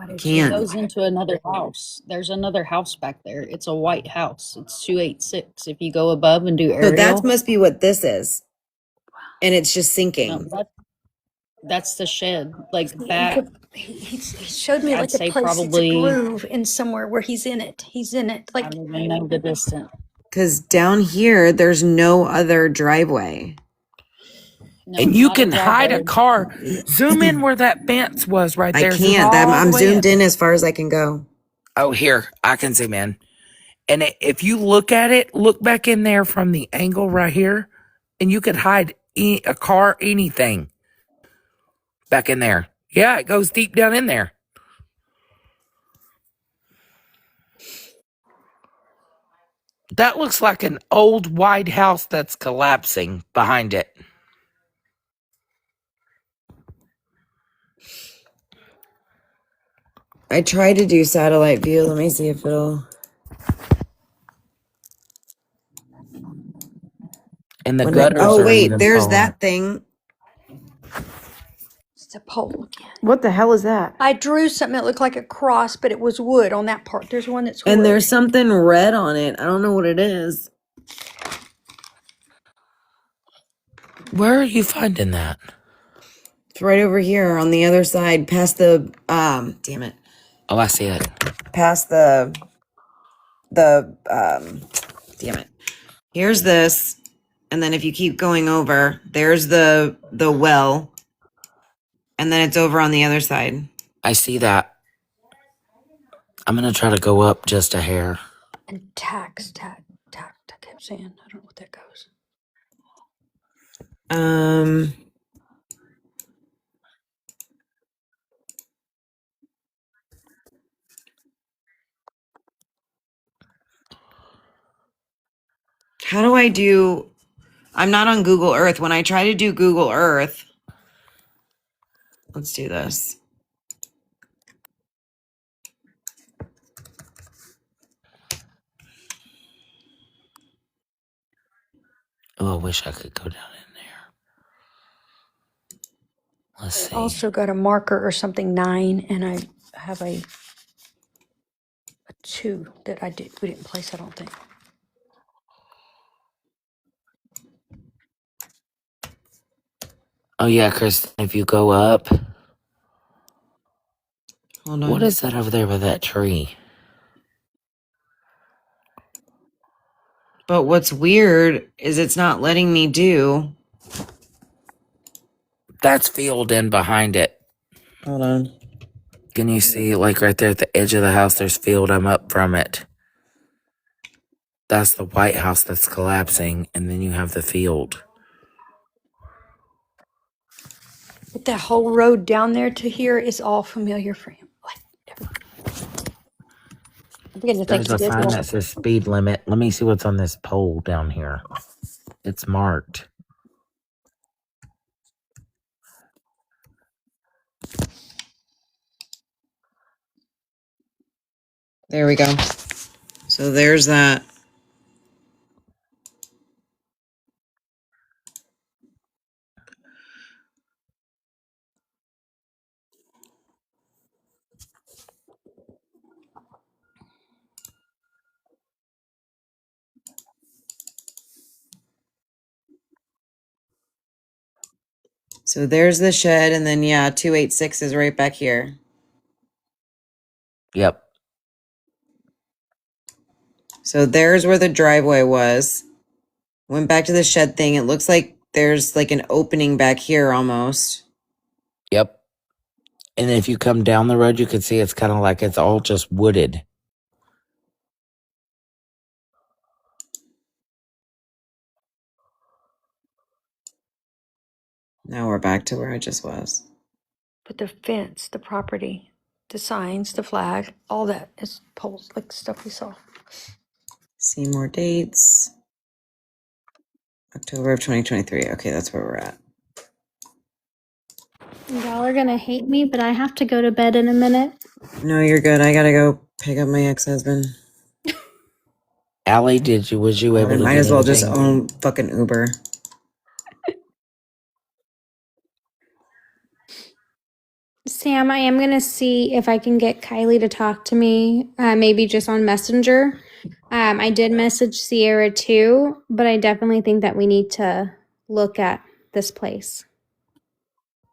It Can't. goes into another house. There's another house back there. It's a white house. It's 286. If you go above and do So aerial. that must be what this is. And it's just sinking. No, that's the shed. Like that. He showed me I'd like say a place, probably- it's a groove in somewhere where he's in it. He's in it. I Like don't even know the distance. Because down here, there's no other driveway. No, And you not can hide a driveway. car. Zoom in where that fence was right I there. Zoom can't. all I'm the way zoomed in. in as far as I can go. Oh, here. I can zoom in. And if you look at it, look back in there from the angle right here, and you could hide a car, anything back in there. Yeah, it goes deep down in there. That looks like an old white house that's collapsing behind it. I tried to do satellite view. Let me see if it'll. And the When gutters oh, are wait. even There's falling. that thing. it's a pole again. What the hell is that? I drew something that looked like a cross, but it was wood on that part. There's one that's wood. And there's something red on it. I don't know what it is. Where are you finding that? It's right over here on the other side, past the damn it. Oh, I see it. Past the damn it. Here's this. And then if you keep going over, there's the well. And then it's over on the other side. I see that. I'm going to try to go up just a hair. And tax. I kept saying. I don't know what that goes. How do I do? I'm not on Google Earth. When I try to do Google Earth, let's do this. Oh, I wish I could go down in there. Let's see. Also got a marker or something 9, and I have a 2 that we didn't place. I don't think. Oh, yeah, Kristen, if you go up. Hold on. What is that over there by that tree? But what's weird is it's not letting me do. That's field in behind it. Hold on. Can you see, like right there at the edge of the house, there's field. I'm up from it. That's the white house that's collapsing, and then you have the field. But that whole road down there to here is all familiar for him. I'm beginning to think There's a he did sign walk. that says speed limit. Let me see what's on this pole down here. It's marked. There we go. So there's that. So there's the shed, and then yeah, 286 is right back here. Yep. So there's where the driveway was. Went back to the shed thing. It looks like there's like an opening back here almost. Yep. And if you come down the road, you can see it's kind of like it's all just wooded. Now we're back to where I just was. But the fence, the property, the signs, the flag, all that is poles, like stuff we saw. See more dates. October of 2023. Okay, that's where we're at. Y'all are gonna hate me, but I have to go to bed in a minute. No, you're good. I gotta go pick up my ex-husband. Allie, was you able I to might get as well anything? just own fucking Uber. Sam, I am gonna see if I can get Kylie to talk to me, maybe just on Messenger. I did message Sierra too, but I definitely think that we need to look at this place.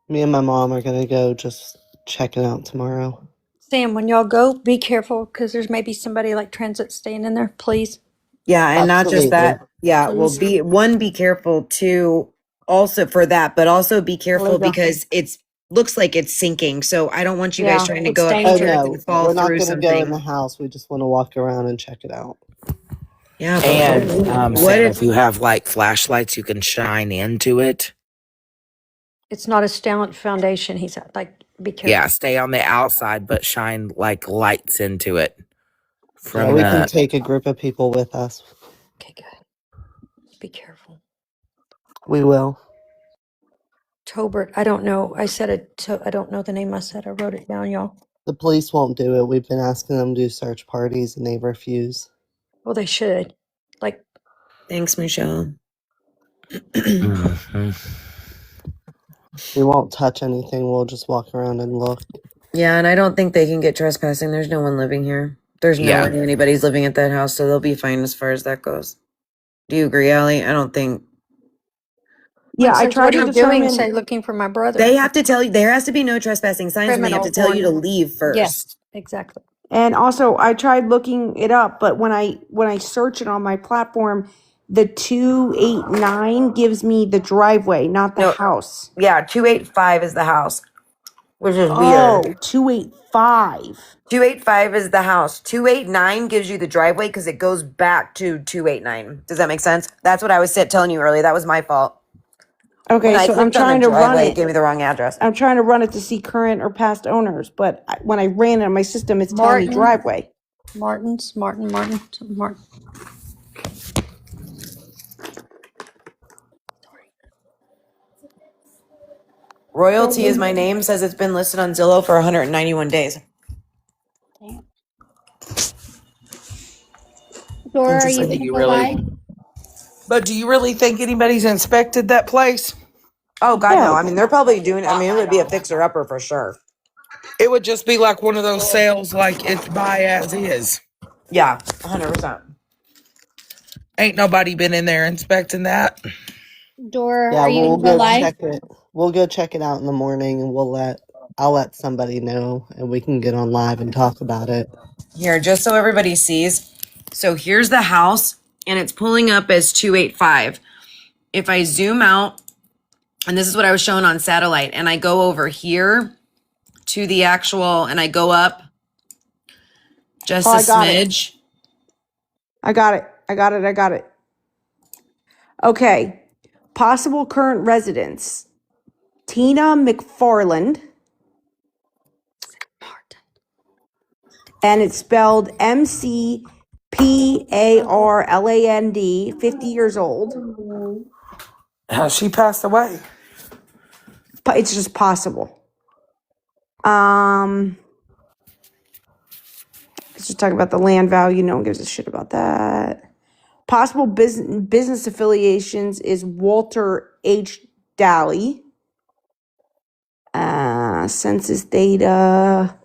Me and my mom are gonna go just check it out tomorrow. Sam, when y'all go, be careful because there's maybe somebody like transit staying in there, please. Yeah, and not just Absolutely. that. Yeah, well, be careful too. Also for that, but also be careful Illegal. because it's looks like it's sinking. So I don't want you guys Yeah, trying to it's go up dangerous. there Oh no, and fall we're not through gonna go in the something. house. We just want to walk around and check it out. Yeah, but And what Sam, if if you have like flashlights, you can shine into it. It's not a stalent foundation. He's like, be careful. Yeah, stay on the outside, but shine like lights into it. Yeah, From we can the take a group of people with us. Okay, good. Be careful. We will. Tobert, I don't know. I said it. I don't know the name I said. I wrote it down, y'all. The police won't do it. We've been asking them to do search parties and they refuse. Well, they should. Like, thanks, Michelle. Mhm. We won't touch anything. We'll just walk around and look. Yeah, and I don't think they can get trespassing. There's no one living here. There's no Yeah. way anybody's living at that house, so they'll be fine as far as that goes. Do you agree, Allie? I don't think Yeah, I says, tried what to are you doing? determine. Say, looking for my brother. they have to tell you. There has to be no trespassing signs, and they have to tell you to leave first. Yes, exactly. And also, I tried looking it up, but when I search it on my platform, the 289 gives me the driveway, not the No. house. Yeah, 285 is the house, which is Oh, weird. 285. 285 is the house. 289 gives you the driveway because it goes back to 289. Does that make sense? That's what I was telling you earlier. That was my fault. Okay, When I so I'm clicked on trying the to run driveway, it it. gave me the wrong address. I'm trying to run it to see current or past owners, but when I ran it on my system, it's telling me Martin. driveway. Martin. Royalty is my name. Says it's been listed on Zillow for 191 days. Dora, are you Interesting. gonna go by? But do you really think anybody's inspected that place? Oh God, no. I mean, they're probably doing. I mean, it would be a fixer-upper for sure. It would just be like one of those sales, like it's buy as is. Yeah, 100%. Ain't nobody been in there inspecting that. Dora, Yeah, are you we'll gonna go go by? check it. We'll go check it out in the morning and I'll let somebody know and we can get on live and talk about it. Here, just so everybody sees. So here's the house, and it's pulling up as 285. If I zoom out, and this is what I was showing on satellite, and I go over here to the actual, and I go up just a smidge. I got it. Okay. Possible current residents. Tina McFarland. And it's spelled McParland, 50 years old. Has she passed away? It's just possible. Let's just talk about the land value. No one gives a shit about that. Possible business affiliations is Walter H. Daly. Census data.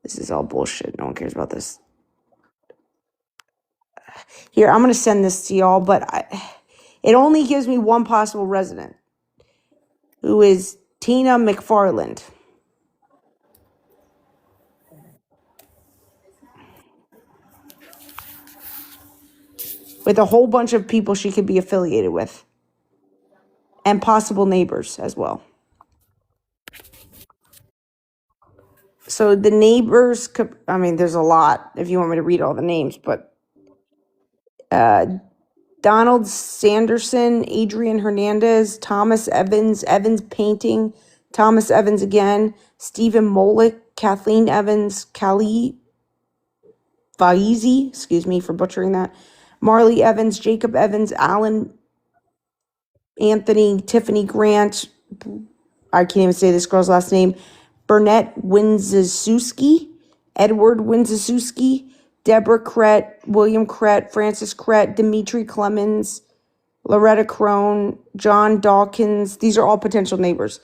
This is all bullshit. No one cares about this. Here, I'm going to send this to y'all, but it only gives me one possible resident, who is Tina McFarland. With a whole bunch of people she could be affiliated with. And possible neighbors as well. So the neighbors could, I mean, there's a lot if you want me to read all the names, but Donald Sanderson, Adrian Hernandez, Thomas Evans, Evans Painting, Thomas Evans again, Stephen Molick, Kathleen Evans, Kylie Faizi, excuse me for butchering that, Marley Evans, Jacob Evans, Alan Anthony, Tiffany Grant, I can't even say this girl's last name, Burnett Winzasuski, Edward Winzasuski, Deborah Kret, William Kret, Francis Kret, Dimitri Clemens, Loretta Crone, John Dawkins. These are all potential neighbors.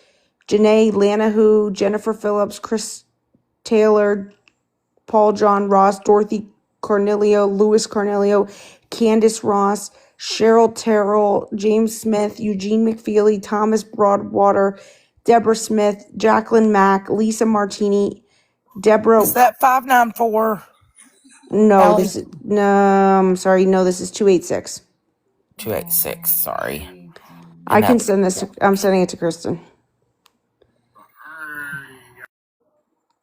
Janae Lanahu, Jennifer Phillips, Chris Taylor, Paul John Ross, Dorothy Cornelio, Louis Cornelio, Candace Ross, Cheryl Terrell, James Smith, Eugene McFeely, Thomas Broadwater, Deborah Smith, Jacqueline Mack, Lisa Martini, Deborah. Is that 594? No, Allie? this is no. I'm sorry. No, this is 286. 286. Sorry. I can send this. I'm sending it to Kristen.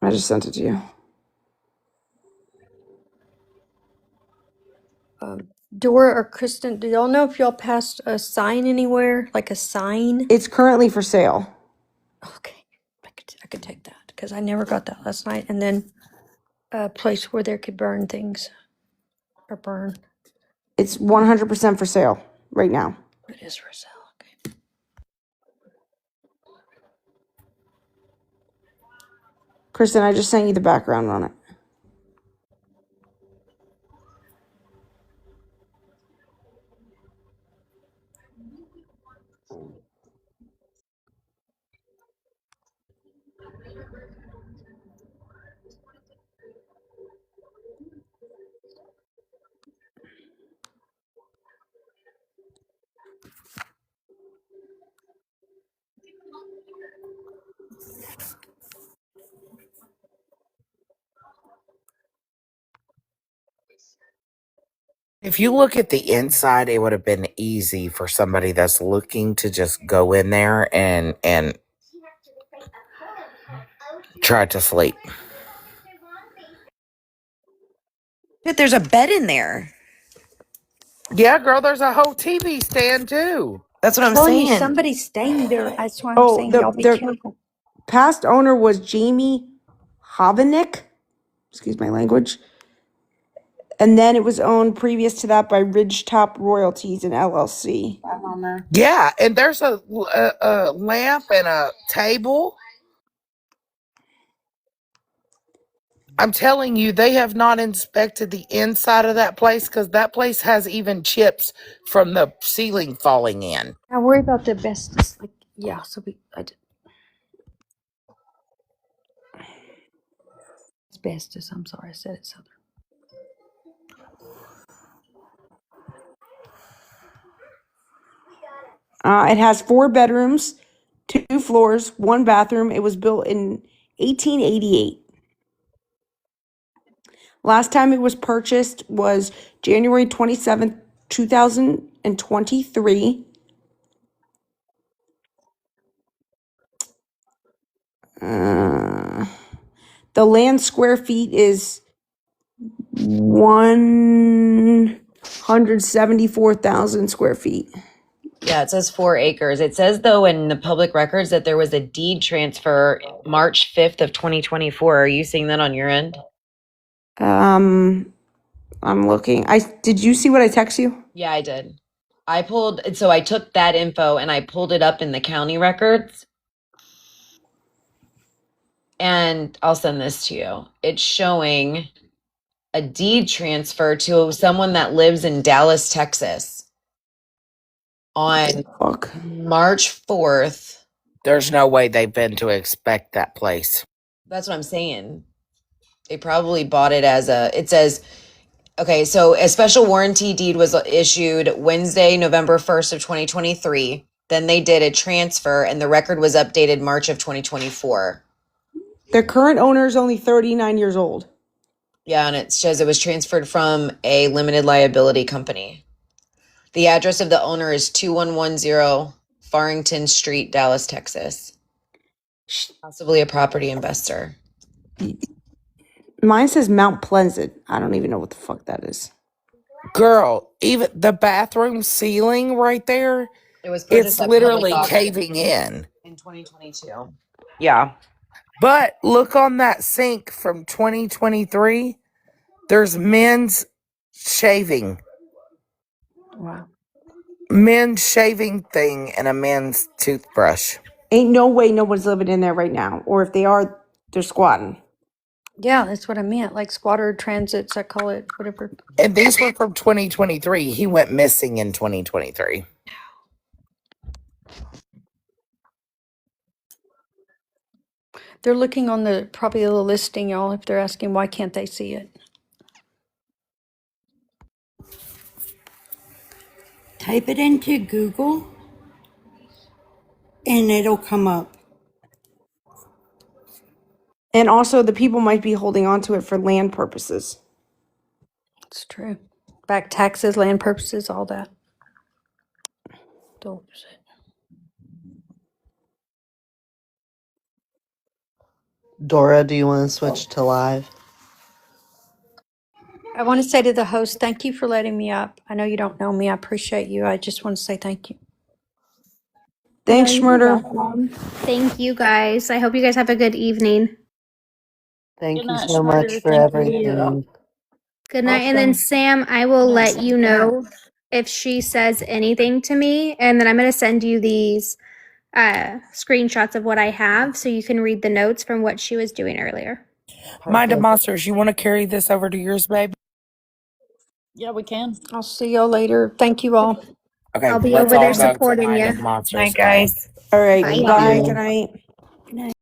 I just sent it to you. Dora or Kristen, do y'all know if y'all passed a sign anywhere? Like a sign? It's currently for sale. Okay. I could take that because I never got that last night. And then a place where they could burn things or burn. It's 100% for sale right now. It is for sale. Kristen, I just sent you the background on it. If you look at the inside, it would have been easy for somebody that's looking to just go in there and try to sleep. But there's a bed in there. Yeah, girl, there's a whole TV stand too. That's what I'm telling you, saying. somebody's staying there. That's why I'm saying y'all be careful. Past owner was Jamie Hovanik. Excuse my language. And then it was owned previous to that by Ridgetop Royalties and LLC. Yeah, and there's a lamp and a table. I'm telling you, they have not inspected the inside of that place because that place has even chips from the ceiling falling in. I worry about the asbestos. Like, yeah, so asbestos. I'm sorry, I said it southern. It has 4 bedrooms, 2 floors, 1 bathroom. It was built in 1888. Last time it was purchased was January 27th, 2023. The land square feet is 174,000 square feet. Yeah, it says 4 acres. It says though in the public records that there was a deed transfer March 5th of 2024. Are you seeing that on your end? I'm looking. Did you see what I text you? Yeah, I did. I took that info and I pulled it up in the county records. And I'll send this to you. It's showing a deed transfer to someone that lives in Dallas, Texas on March 4th. There's no way they've been to inspect that place. That's what I'm saying. They probably bought it it says, okay, so a special warranty deed was issued Wednesday, November 1st of 2023. Then they did a transfer and the record was updated March of 2024. Their current owner is only 39 years old. Yeah, and it says it was transferred from a limited liability company. The address of the owner is 2110 Farrington Street, Dallas, Texas. Possibly a property investor. Mine says Mount Pleasant. I don't even know what the fuck that is. Girl, even the bathroom ceiling right there, it's literally caving in 2022. Yeah. But look on that sink from 2023. There's men's shaving. Wow. Men's shaving thing and a men's toothbrush. Ain't no way no one's living in there right now. Or if they are, they're squatting. Yeah, that's what I meant. Like squatter transits, I call it, whatever. And these were from 2023. He went missing in 2023. They're looking on probably the listing, y'all, if they're asking why can't they see it. Type it into Google and it'll come up. And also the people might be holding on to it for land purposes. It's true. Back taxes, land purposes, all that. Those. Dora, do you want to switch to live? I want to say to the host, thank you for letting me up. I know you don't know me. I appreciate you. I just want to say thank you. Thanks, Schmurder. Thank you guys. I hope you guys have a good evening. Thank you so much for everything. Good night. And then Sam, I will let you know if she says anything to me, and then I'm going to send you these screenshots of what I have so you can read the notes from what she was doing earlier. Mind of Monsters, you want to carry this over to yours, babe? Yeah, we can. I'll see y'all later. Thank you all. Okay, I'll be let's over there all go to supporting Mind you. of Monsters. Night, guys. All right. Bye. Bye. Good night. Good night.